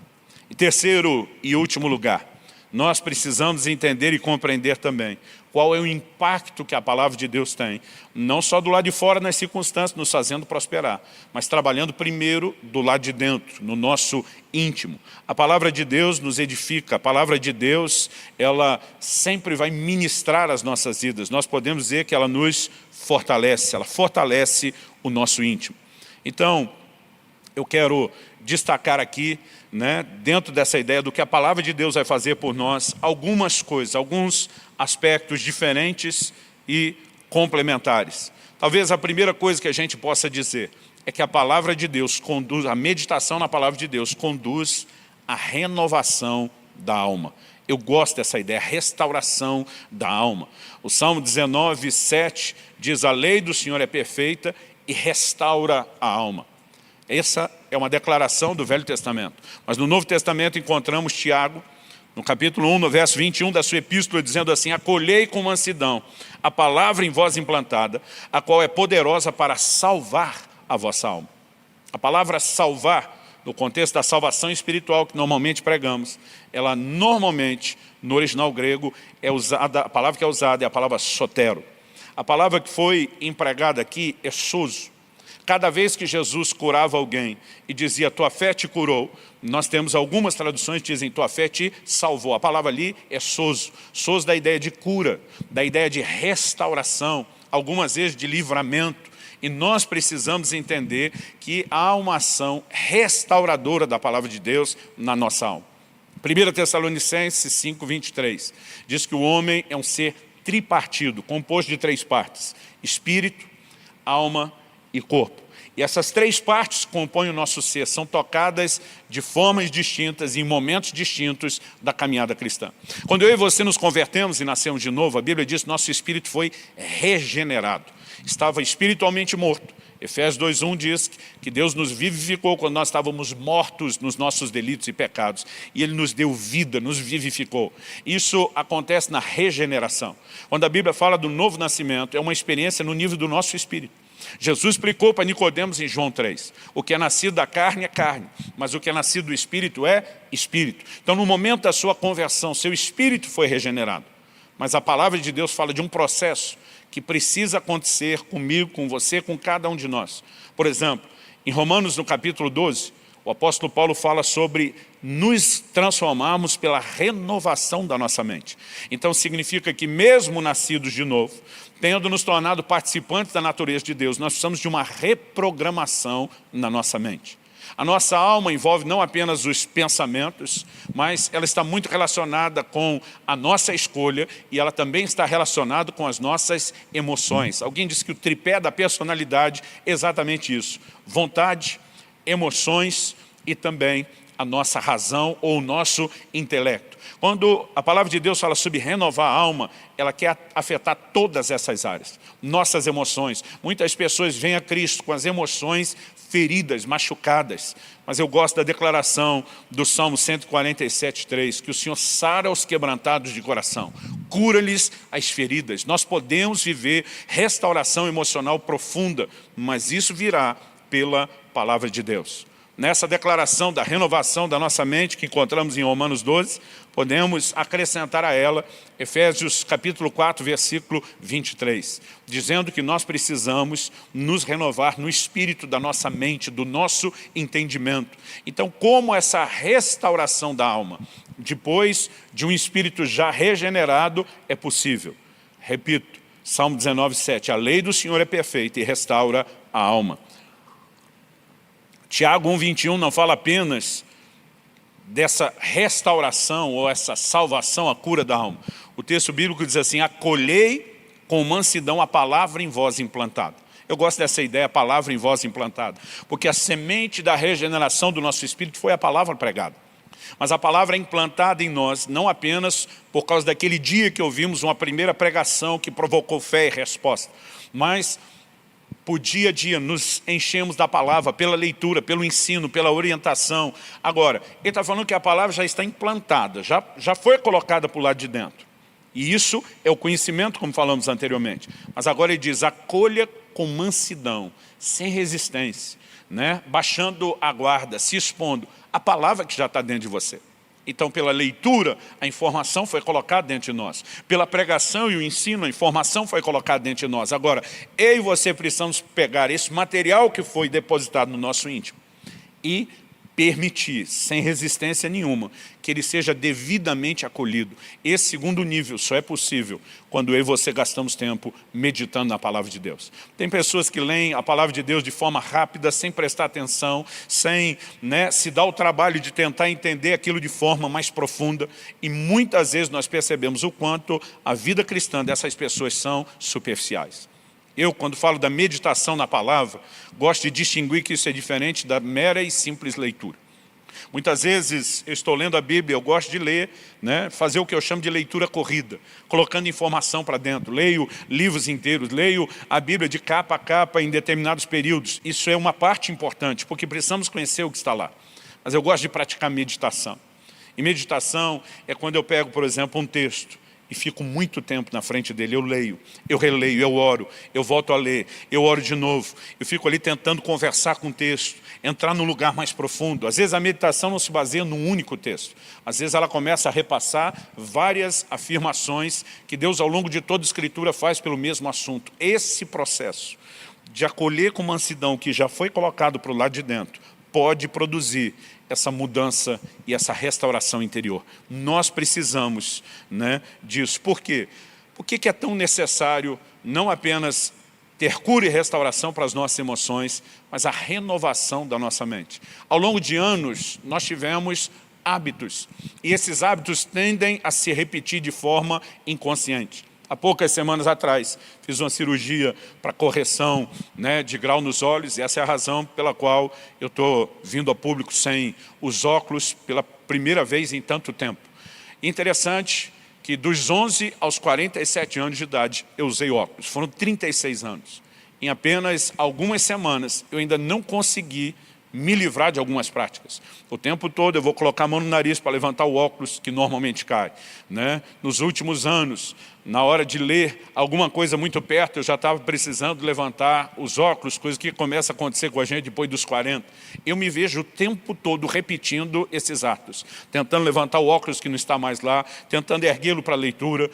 Em terceiro e último lugar, nós precisamos entender e compreender também qual é o impacto que a palavra de Deus tem, não só do lado de fora nas circunstâncias, nos fazendo prosperar, mas trabalhando primeiro do lado de dentro, no nosso íntimo. A palavra de Deus nos edifica, a palavra de Deus, ela sempre vai ministrar as nossas vidas. Nós podemos dizer que ela nos fortalece, ela fortalece o nosso íntimo. Então, eu quero destacar aqui, dentro dessa ideia do que a palavra de Deus vai fazer por nós, algumas coisas, alguns aspectos diferentes e complementares. Talvez a primeira coisa que a gente possa dizer é que a palavra de Deus conduz, a meditação na palavra de Deus conduz à renovação da alma. Eu gosto dessa ideia, a restauração da alma. O Salmo 19, 7 diz, a lei do Senhor é perfeita e restaura a alma. Essa é uma declaração do Velho Testamento. Mas no Novo Testamento encontramos Tiago, no capítulo 1, no verso 21 da sua epístola, dizendo assim, acolhei com mansidão a palavra em vós implantada, a qual é poderosa para salvar a vossa alma. A palavra salvar, no contexto da salvação espiritual que normalmente pregamos, ela normalmente, no original grego, é usada, a palavra que é usada é a palavra sotero. A palavra que foi empregada aqui é sozo. Cada vez que Jesus curava alguém e dizia, tua fé te curou, nós temos algumas traduções que dizem, tua fé te salvou. A palavra ali é sozo. Sozo da ideia de cura, da ideia de restauração, algumas vezes de livramento. E nós precisamos entender que há uma ação restauradora da palavra de Deus na nossa alma. 1 Tessalonicenses 5, 23, diz que o homem é um ser tripartido, composto de 3 partes, espírito, alma e corpo. E essas 3 partes que compõem o nosso ser, são tocadas de formas distintas e em momentos distintos da caminhada cristã. Quando eu e você nos convertemos e nascemos de novo, a Bíblia diz que nosso espírito foi regenerado. Estava espiritualmente morto. Efésios 2:1 diz que Deus nos vivificou quando nós estávamos mortos nos nossos delitos e pecados. E Ele nos deu vida, nos vivificou. Isso acontece na regeneração. Quando a Bíblia fala do novo nascimento, é uma experiência no nível do nosso espírito. Jesus explicou para Nicodemos em João 3, o que é nascido da carne é carne, mas o que é nascido do Espírito é Espírito. Então no momento da sua conversão, seu espírito foi regenerado. Mas a palavra de Deus fala de um processo que precisa acontecer comigo, com você, com cada um de nós. Por exemplo, em Romanos no capítulo 12, o apóstolo Paulo fala sobre nos transformarmos pela renovação da nossa mente. Então significa que mesmo nascidos de novo, tendo nos tornado participantes da natureza de Deus, nós precisamos de uma reprogramação na nossa mente. A nossa alma envolve não apenas os pensamentos, mas ela está muito relacionada com a nossa escolha e ela também está relacionada com as nossas emoções. Alguém disse que o tripé da personalidade é exatamente isso. Vontade, emoções e também a nossa razão ou o nosso intelecto. Quando a palavra de Deus fala sobre renovar a alma, ela quer afetar todas essas áreas. Nossas emoções. Muitas pessoas vêm a Cristo com as emoções feridas, machucadas. Mas eu gosto da declaração do Salmo 147:3, que o Senhor sara os quebrantados de coração, cura-lhes as feridas. Nós podemos viver restauração emocional profunda, mas isso virá pela palavra de Deus. Nessa declaração da renovação da nossa mente, que encontramos em Romanos 12, podemos acrescentar a ela Efésios capítulo 4, versículo 23, dizendo que nós precisamos nos renovar no espírito da nossa mente, do nosso entendimento. Então, como essa restauração da alma, depois de um espírito já regenerado, é possível? Repito, Salmo 19:7, a lei do Senhor é perfeita e restaura a alma. Tiago 1:21 não fala apenas dessa restauração ou essa salvação, a cura da alma. O texto bíblico diz assim, acolhei com mansidão a palavra em vós implantada. Eu gosto dessa ideia, a palavra em vós implantada, porque a semente da regeneração do nosso espírito foi a palavra pregada. Mas a palavra é implantada em nós, não apenas por causa daquele dia que ouvimos uma primeira pregação que provocou fé e resposta, mas por dia a dia nos enchemos da palavra, pela leitura, pelo ensino, pela orientação. Agora, ele está falando que a palavra já está implantada, já foi colocada para o lado de dentro. E isso é o conhecimento, como falamos anteriormente. Mas agora ele diz, acolha com mansidão, sem resistência, né? Baixando a guarda, se expondo. A palavra que já está dentro de você. Então, pela leitura, a informação foi colocada dentro de nós. Pela pregação e o ensino, a informação foi colocada dentro de nós. Agora, eu e você precisamos pegar esse material que foi depositado no nosso íntimo e permitir, sem resistência nenhuma, que ele seja devidamente acolhido. Esse segundo nível só é possível quando eu e você gastamos tempo meditando na palavra de Deus. Tem pessoas que leem a palavra de Deus de forma rápida, sem prestar atenção, sem se dar o trabalho de tentar entender aquilo de forma mais profunda, e muitas vezes nós percebemos o quanto a vida cristã dessas pessoas são superficiais. Eu, quando falo da meditação na palavra, gosto de distinguir que isso é diferente da mera e simples leitura. Muitas vezes eu estou lendo a Bíblia, eu gosto de ler, fazer o que eu chamo de leitura corrida, colocando informação para dentro. Leio livros inteiros, leio a Bíblia de capa a capa em determinados períodos. Isso é uma parte importante, porque precisamos conhecer o que está lá. Mas eu gosto de praticar meditação. E meditação é quando eu pego, por exemplo, um texto, e fico muito tempo na frente dele, eu leio, eu releio, eu oro, eu volto a ler, eu oro de novo, eu fico ali tentando conversar com o texto, entrar num lugar mais profundo. Às vezes a meditação não se baseia num único texto, às vezes ela começa a repassar várias afirmações que Deus ao longo de toda a Escritura faz pelo mesmo assunto. Esse processo de acolher com mansidão que já foi colocado para o lado de dentro, pode produzir essa mudança e essa restauração interior. Nós precisamos disso. Por quê? Por que é tão necessário não apenas ter cura e restauração para as nossas emoções, mas a renovação da nossa mente? Ao longo de anos, nós tivemos hábitos, e esses hábitos tendem a se repetir de forma inconsciente. Há poucas semanas atrás, fiz uma cirurgia para correção de grau nos olhos, e essa é a razão pela qual eu estou vindo a público sem os óculos pela primeira vez em tanto tempo. Interessante que dos 11 aos 47 anos de idade eu usei óculos, foram 36 anos. Em apenas algumas semanas eu ainda não consegui me livrar de algumas práticas. O tempo todo eu vou colocar a mão no nariz para levantar o óculos que normalmente cai. Nos últimos anos, na hora de ler alguma coisa muito perto, eu já estava precisando levantar os óculos, coisa que começa a acontecer com a gente depois dos 40. Eu me vejo o tempo todo repetindo esses atos, tentando levantar o óculos que não está mais lá, tentando erguê-lo para a leitura,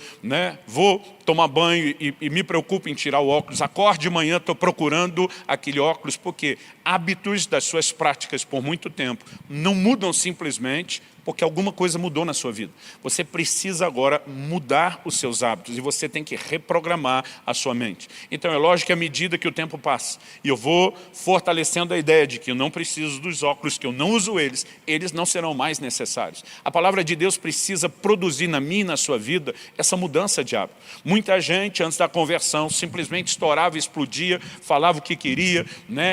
Vou tomar banho e me preocupo em tirar o óculos. Acordo de manhã, estou procurando aquele óculos, porque hábitos das suas práticas por muito tempo não mudam simplesmente porque alguma coisa mudou na sua vida. Você precisa agora mudar os seus hábitos e você tem que reprogramar a sua mente. Então é lógico que à medida que o tempo passa, e eu vou fortalecendo a ideia de que eu não preciso dos óculos, que eu não uso eles não serão mais necessários. A palavra de Deus precisa produzir na minha e na sua vida essa mudança de hábito. Muita gente antes da conversão simplesmente estourava, explodia, falava o que queria,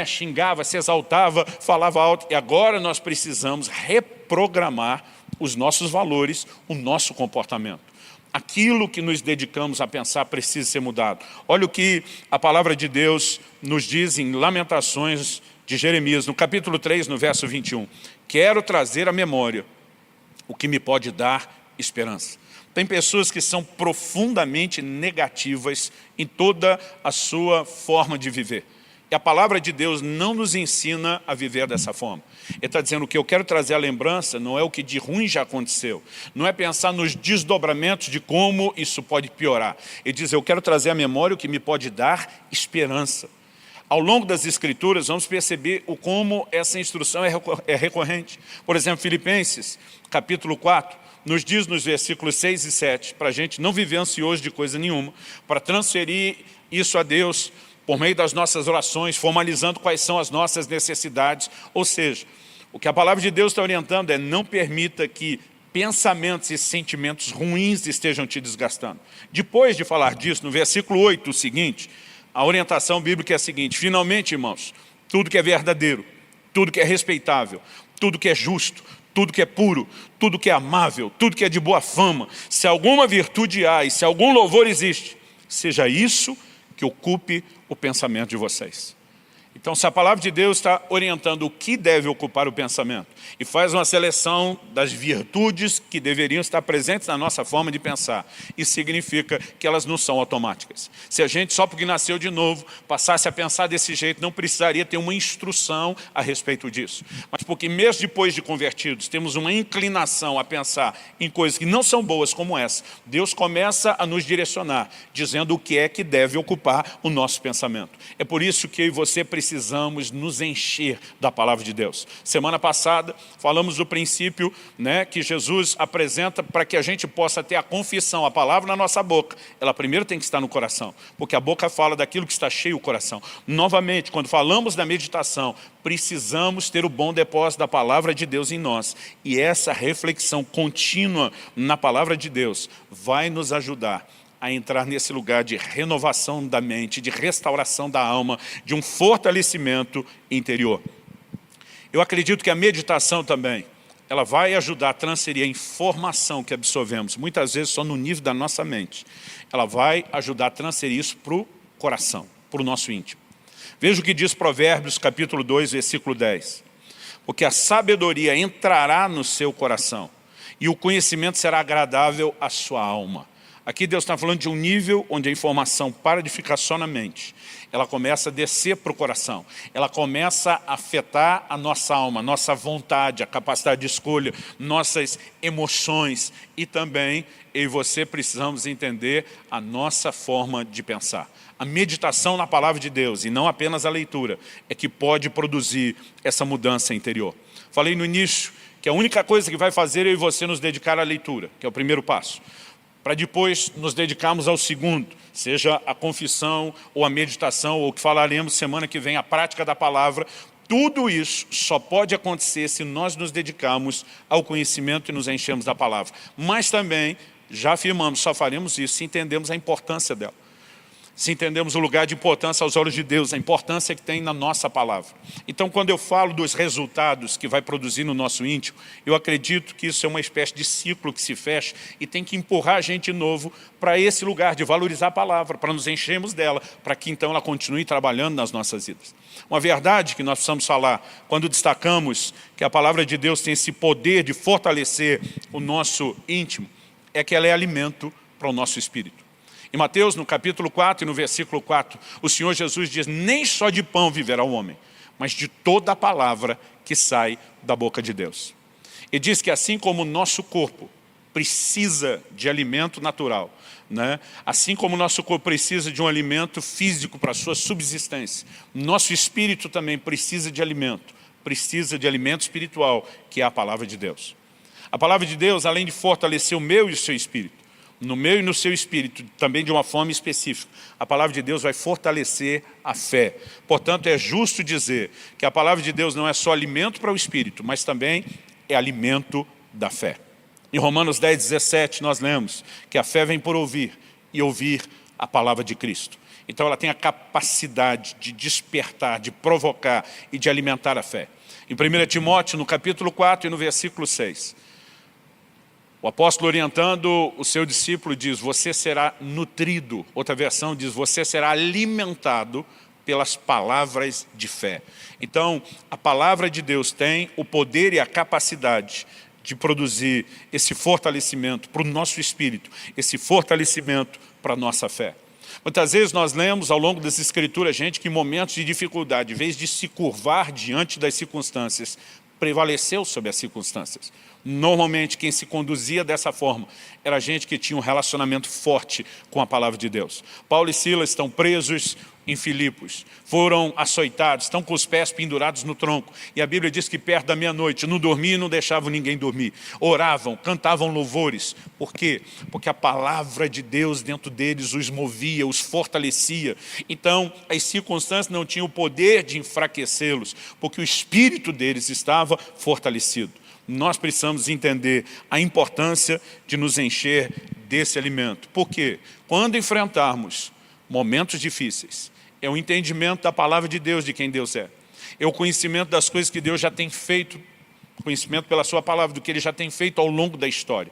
xingava, se exaltava, falava alto, e agora nós precisamos reprogramar reprogramar os nossos valores, o nosso comportamento. Aquilo que nos dedicamos a pensar precisa ser mudado. Olha o que a palavra de Deus nos diz em Lamentações de Jeremias, no capítulo 3, no verso 21. Quero trazer à memória o que me pode dar esperança. Tem pessoas que são profundamente negativas em toda a sua forma de viver. E a palavra de Deus não nos ensina a viver dessa forma. Ele está dizendo que eu quero trazer a lembrança, não é o que de ruim já aconteceu. Não é pensar nos desdobramentos de como isso pode piorar. Ele diz, eu quero trazer à memória o que me pode dar esperança. Ao longo das Escrituras, vamos perceber como essa instrução é recorrente. Por exemplo, Filipenses, capítulo 4, nos diz nos versículos 6 e 7, para a gente não viver ansioso de coisa nenhuma, para transferir isso a Deus por meio das nossas orações, formalizando quais são as nossas necessidades. Ou seja, o que a palavra de Deus está orientando é não permita que pensamentos e sentimentos ruins estejam te desgastando. Depois de falar disso, no versículo 8, o seguinte, a orientação bíblica é a seguinte, finalmente, irmãos, tudo que é verdadeiro, tudo que é respeitável, tudo que é justo, tudo que é puro, tudo que é amável, tudo que é de boa fama, se alguma virtude há e se algum louvor existe, seja isso que ocupe o pensamento de vocês. Então, se a palavra de Deus está orientando o que deve ocupar o pensamento e faz uma seleção das virtudes que deveriam estar presentes na nossa forma de pensar, isso significa que elas não são automáticas. Se a gente, só porque nasceu de novo, passasse a pensar desse jeito, não precisaria ter uma instrução a respeito disso. Mas porque mesmo depois de convertidos, temos uma inclinação a pensar em coisas que não são boas como essa, Deus começa a nos direcionar, dizendo o que é que deve ocupar o nosso pensamento. É por isso que eu e você precisamos nos encher da palavra de Deus. Semana passada falamos do princípio, que Jesus apresenta para que a gente possa ter a confissão, a palavra na nossa boca. Ela primeiro tem que estar no coração, porque a boca fala daquilo que está cheio o coração. Novamente, quando falamos da meditação, precisamos ter o bom depósito da palavra de Deus em nós. E essa reflexão contínua na palavra de Deus vai nos ajudar a entrar nesse lugar de renovação da mente, de restauração da alma, de um fortalecimento interior. Eu acredito que a meditação também, ela vai ajudar a transferir a informação que absorvemos, muitas vezes só no nível da nossa mente. Ela vai ajudar a transferir isso para o coração, para o nosso íntimo. Veja o que diz Provérbios, capítulo 2, versículo 10. Porque a sabedoria entrará no seu coração e o conhecimento será agradável à sua alma. Aqui Deus está falando de um nível onde a informação para de ficar só na mente. Ela começa a descer para o coração. Ela começa a afetar a nossa alma, nossa vontade, a capacidade de escolha, nossas emoções. E também eu e você precisamos entender a nossa forma de pensar. A meditação na palavra de Deus, e não apenas a leitura, é que pode produzir essa mudança interior. Falei no início que a única coisa que vai fazer eu e você nos dedicar à leitura, que é o primeiro passo, para depois nos dedicarmos ao segundo, seja a confissão ou a meditação, ou o que falaremos semana que vem, a prática da palavra. Tudo isso só pode acontecer se nós nos dedicarmos ao conhecimento e nos enchemos da palavra. Mas também, já afirmamos, só faremos isso se entendemos a importância dela. Se entendemos o lugar de importância aos olhos de Deus, a importância que tem na nossa palavra. Então, quando eu falo dos resultados que vai produzir no nosso íntimo, eu acredito que isso é uma espécie de ciclo que se fecha e tem que empurrar a gente de novo para esse lugar de valorizar a palavra, para nos enchermos dela, para que então ela continue trabalhando nas nossas vidas. Uma verdade que nós precisamos falar, quando destacamos que a palavra de Deus tem esse poder de fortalecer o nosso íntimo, é que ela é alimento para o nosso espírito. Em Mateus, no capítulo 4 e no versículo 4, o Senhor Jesus diz, nem só de pão viverá o homem, mas de toda a palavra que sai da boca de Deus. Ele diz que assim como o nosso corpo precisa de alimento natural, assim como o nosso corpo precisa de um alimento físico para a sua subsistência, nosso espírito também precisa de alimento espiritual, que é a palavra de Deus. A palavra de Deus, além de fortalecer o meu e o seu espírito, no meu e no seu espírito, também de uma forma específica, a palavra de Deus vai fortalecer a fé. Portanto, é justo dizer que a palavra de Deus não é só alimento para o espírito, mas também é alimento da fé. Em Romanos 10, 17, nós lemos que a fé vem por ouvir, e ouvir a palavra de Cristo. Então ela tem a capacidade de despertar, de provocar e de alimentar a fé. Em 1 Timóteo, no capítulo 4 e no versículo 6, o apóstolo orientando o seu discípulo diz, você será nutrido. Outra versão diz, você será alimentado pelas palavras de fé. Então, a palavra de Deus tem o poder e a capacidade de produzir esse fortalecimento para o nosso espírito, esse fortalecimento para a nossa fé. Muitas vezes nós lemos ao longo das Escrituras, gente, que em momentos de dificuldade, em vez de se curvar diante das circunstâncias, prevaleceu sobre as circunstâncias. Normalmente, quem se conduzia dessa forma era gente que tinha um relacionamento forte com a palavra de Deus. Paulo e Silas estão presos em Filipos, foram açoitados, estão com os pés pendurados no tronco. E a Bíblia diz que perto da meia-noite não dormiam e não deixavam ninguém dormir. Oravam, cantavam louvores. Por quê? Porque a palavra de Deus dentro deles os movia, os fortalecia. Então, as circunstâncias não tinham o poder de enfraquecê-los, porque o espírito deles estava fortalecido. Nós precisamos entender a importância de nos encher desse alimento. Por quê? Quando enfrentarmos momentos difíceis, é o entendimento da palavra de Deus, de quem Deus é. É o conhecimento das coisas que Deus já tem feito, conhecimento pela sua palavra, do que Ele já tem feito ao longo da história.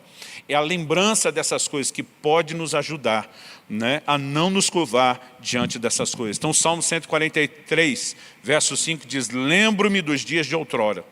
É a lembrança dessas coisas que pode nos ajudar, né, a não nos curvar diante dessas coisas. Então, o Salmo 143, verso 5 diz, lembro-me dos dias de outrora,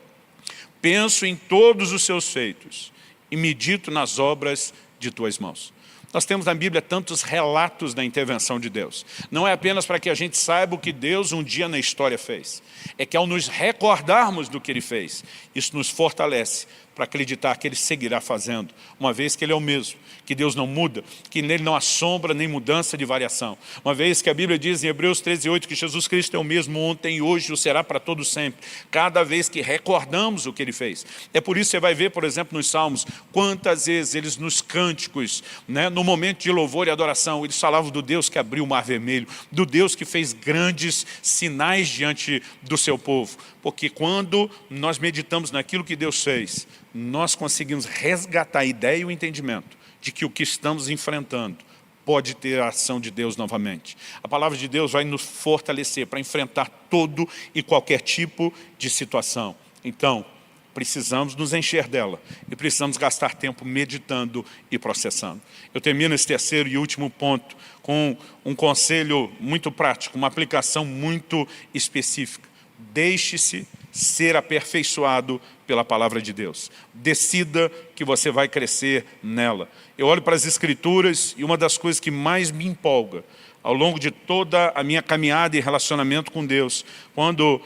penso em todos os seus feitos e medito nas obras de tuas mãos. Nós temos na Bíblia tantos relatos da intervenção de Deus. Não é apenas para que a gente saiba o que Deus um dia na história fez. É que ao nos recordarmos do que Ele fez, isso nos fortalece para acreditar que Ele seguirá fazendo, uma vez que Ele é o mesmo, que Deus não muda, que nele não há sombra nem mudança de variação. Uma vez que a Bíblia diz em Hebreus 13:8 que Jesus Cristo é o mesmo ontem e hoje, o será para todo sempre. Cada vez que recordamos o que Ele fez. É por isso que você vai ver, por exemplo, nos Salmos, quantas vezes eles nos cânticos, né, no momento de louvor e adoração, eles falavam do Deus que abriu o mar vermelho, do Deus que fez grandes sinais diante do seu povo. Porque quando nós meditamos naquilo que Deus fez, nós conseguimos resgatar a ideia e o entendimento de que o que estamos enfrentando pode ter a ação de Deus novamente. A palavra de Deus vai nos fortalecer para enfrentar todo e qualquer tipo de situação. Então, precisamos nos encher dela e precisamos gastar tempo meditando e processando. Eu termino esse terceiro e último ponto com um conselho muito prático, uma aplicação muito específica. Deixe-se ser aperfeiçoado pela palavra de Deus. Decida que você vai crescer nela. Eu olho para as Escrituras e uma das coisas que mais me empolga ao longo de toda a minha caminhada e relacionamento com Deus, quando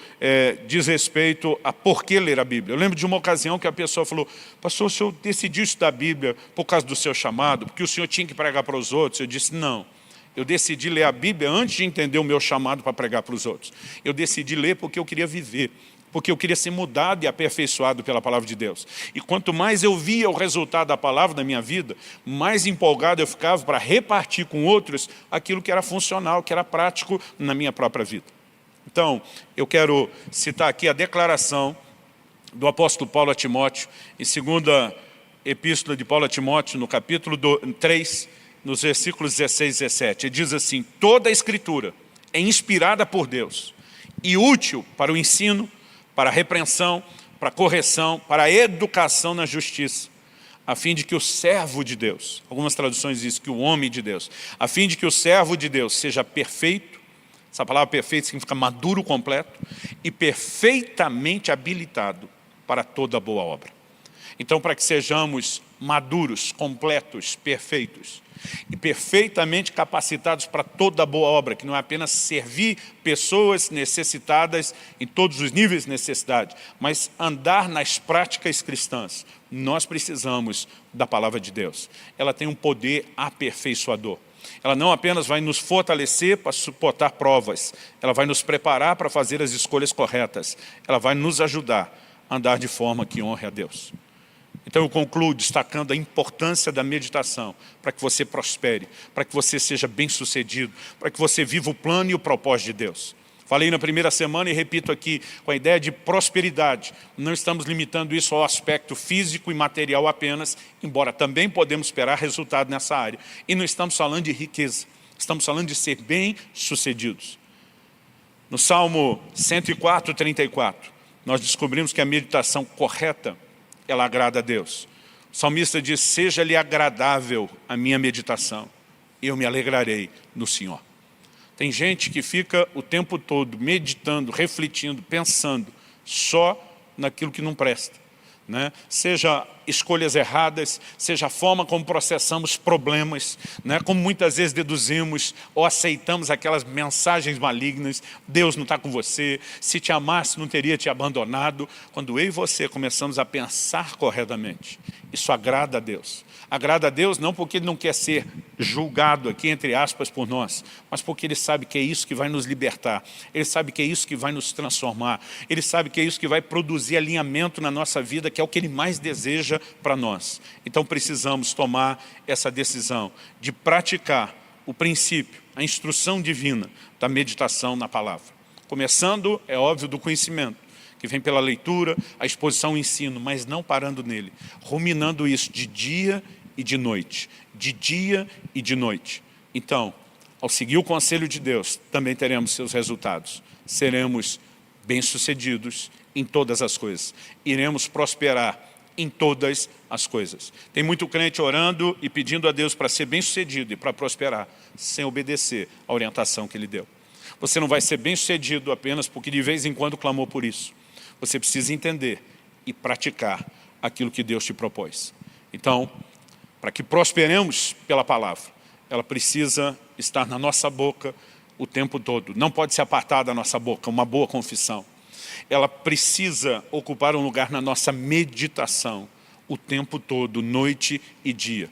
diz respeito a por que ler a Bíblia. Eu lembro de uma ocasião que a pessoa falou, pastor, o senhor decidiu estudar a Bíblia por causa do seu chamado, porque o senhor tinha que pregar para os outros? Eu disse, não. Eu decidi ler a Bíblia antes de entender o meu chamado para pregar para os outros. Eu decidi ler porque eu queria viver, porque eu queria ser mudado e aperfeiçoado pela palavra de Deus. E quanto mais eu via o resultado da palavra na minha vida, mais empolgado eu ficava para repartir com outros aquilo que era funcional, que era prático na minha própria vida. Então, eu quero citar aqui a declaração do apóstolo Paulo a Timóteo, em 2ª epístola de Paulo a Timóteo, no capítulo 3, nos versículos 16 e 17. Ele diz assim, toda a Escritura é inspirada por Deus e útil para o ensino, para a repreensão, para a correção, para a educação na justiça, a fim de que o servo de Deus, algumas traduções dizem que o homem de Deus, a fim de que o servo de Deus seja perfeito, essa palavra perfeito significa maduro completo, e perfeitamente habilitado para toda boa obra. Então, para que sejamos maduros, completos, perfeitos e perfeitamente capacitados para toda boa obra, que não é apenas servir pessoas necessitadas em todos os níveis de necessidade, mas andar nas práticas cristãs, nós precisamos da palavra de Deus. Ela tem um poder aperfeiçoador. Ela não apenas vai nos fortalecer para suportar provas, ela vai nos preparar para fazer as escolhas corretas, ela vai nos ajudar a andar de forma que honre a Deus. Então eu concluo destacando a importância da meditação para que você prospere, para que você seja bem-sucedido, para que você viva o plano e o propósito de Deus. Falei na primeira semana e repito aqui, com a ideia de prosperidade. Não estamos limitando isso ao aspecto físico e material apenas, embora também podemos esperar resultado nessa área. E não estamos falando de riqueza, Estamos falando de ser bem-sucedidos. No Salmo 104, 34, nós descobrimos que a meditação correta, ela agrada a Deus. O salmista diz, seja-lhe agradável a minha meditação, eu me alegrarei no Senhor. Tem gente que fica o tempo todo meditando, refletindo, pensando só naquilo que não presta, né? Seja escolhas erradas, seja a forma como processamos problemas, né? Como muitas vezes deduzimos ou aceitamos aquelas mensagens malignas, Deus não está com você, se te amasse não teria te abandonado. Quando eu e você começamos a pensar corretamente, isso agrada a Deus. Agrada a Deus não porque Ele não quer ser julgado aqui, entre aspas, por nós, mas porque Ele sabe que é isso que vai nos libertar, Ele sabe que é isso que vai nos transformar, Ele sabe que é isso que vai produzir alinhamento na nossa vida, que é o que Ele mais deseja para nós. Então precisamos tomar essa decisão de praticar o princípio, a instrução divina da meditação na palavra. Começando, é óbvio, do conhecimento, que vem pela leitura, a exposição, o ensino, mas não parando nele, ruminando isso de dia e de noite, de dia e de noite. Então, ao seguir o conselho de Deus, também teremos seus resultados. Seremos bem-sucedidos em todas as coisas. Iremos prosperar em todas as coisas. Tem muito crente orando e pedindo a Deus para ser bem-sucedido e para prosperar, sem obedecer à orientação que Ele deu. Você não vai ser bem-sucedido apenas porque de vez em quando clamou por isso. Você precisa entender e praticar aquilo que Deus te propôs. Então, para que prosperemos pela palavra, ela precisa estar na nossa boca o tempo todo. Não pode se apartar da nossa boca, uma boa confissão. Ela precisa ocupar um lugar na nossa meditação o tempo todo, noite e dia.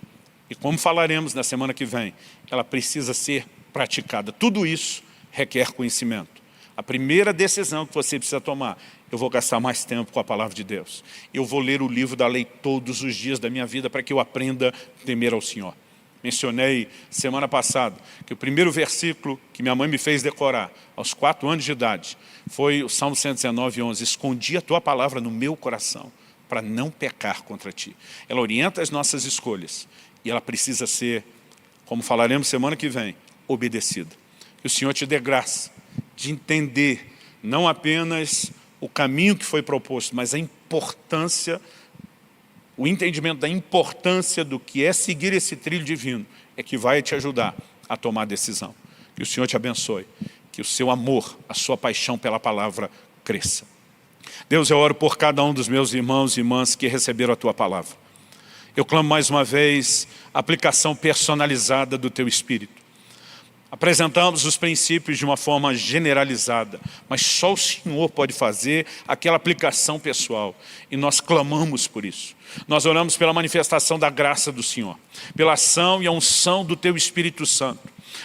E como falaremos na semana que vem, ela precisa ser praticada. Tudo isso requer conhecimento. A primeira decisão que você precisa tomar, eu vou gastar mais tempo com a palavra de Deus. Eu vou ler o livro da lei todos os dias da minha vida para que eu aprenda a temer ao Senhor. Mencionei semana passada que o primeiro versículo que minha mãe me fez decorar aos 4 anos de idade foi o Salmo 119, 11. Escondi a tua palavra no meu coração para não pecar contra ti. Ela orienta as nossas escolhas e ela precisa ser, como falaremos semana que vem, obedecida. Que o Senhor te dê graça de entender não apenas o caminho que foi proposto, mas a importância, o entendimento da importância do que é seguir esse trilho divino, é que vai te ajudar a tomar a decisão. Que o Senhor te abençoe, que o seu amor, a sua paixão pela palavra cresça. Deus, eu oro por cada um dos meus irmãos e irmãs que receberam a tua palavra. Eu clamo mais uma vez a aplicação personalizada do teu Espírito. Apresentamos os princípios de uma forma generalizada, mas só o Senhor pode fazer aquela aplicação pessoal. E nós clamamos por isso. Nós oramos pela manifestação da graça do Senhor, pela ação e a unção do Teu Espírito Santo,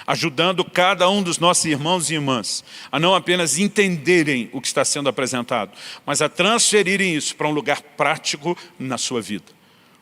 ajudando cada um dos nossos irmãos e irmãs a não apenas entenderem o que está sendo apresentado, mas a transferirem isso para um lugar prático na sua vida.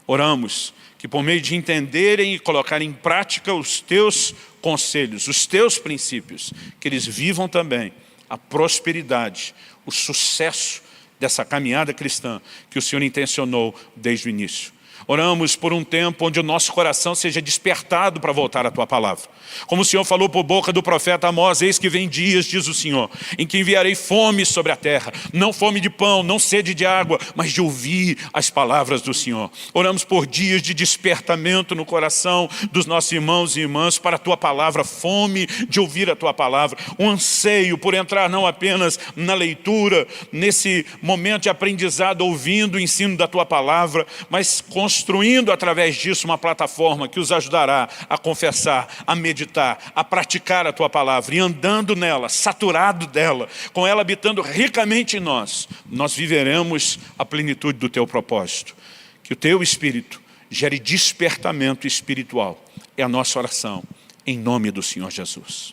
Oramos que por meio de entenderem e colocarem em prática os teus conselhos, os teus princípios, que eles vivam também a prosperidade, o sucesso dessa caminhada cristã que o Senhor intencionou desde o início. Oramos por um tempo onde o nosso coração seja despertado para voltar à Tua palavra. Como o Senhor falou por boca do profeta Amós, eis que vem dias, diz o Senhor, em que enviarei fome sobre a terra, não fome de pão, não sede de água, mas de ouvir as palavras do Senhor. Oramos por dias de despertamento no coração dos nossos irmãos e irmãs para a Tua palavra, fome de ouvir a Tua palavra, um anseio por entrar não apenas na leitura, nesse momento de aprendizado, ouvindo o ensino da Tua palavra, mas construindo através disso uma plataforma que os ajudará a confessar, a meditar, a praticar a Tua palavra e andando nela, saturado dela, com ela habitando ricamente em nós, nós viveremos a plenitude do Teu propósito. Que o Teu Espírito gere despertamento espiritual. É a nossa oração, em nome do Senhor Jesus.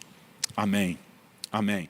Amém. Amém.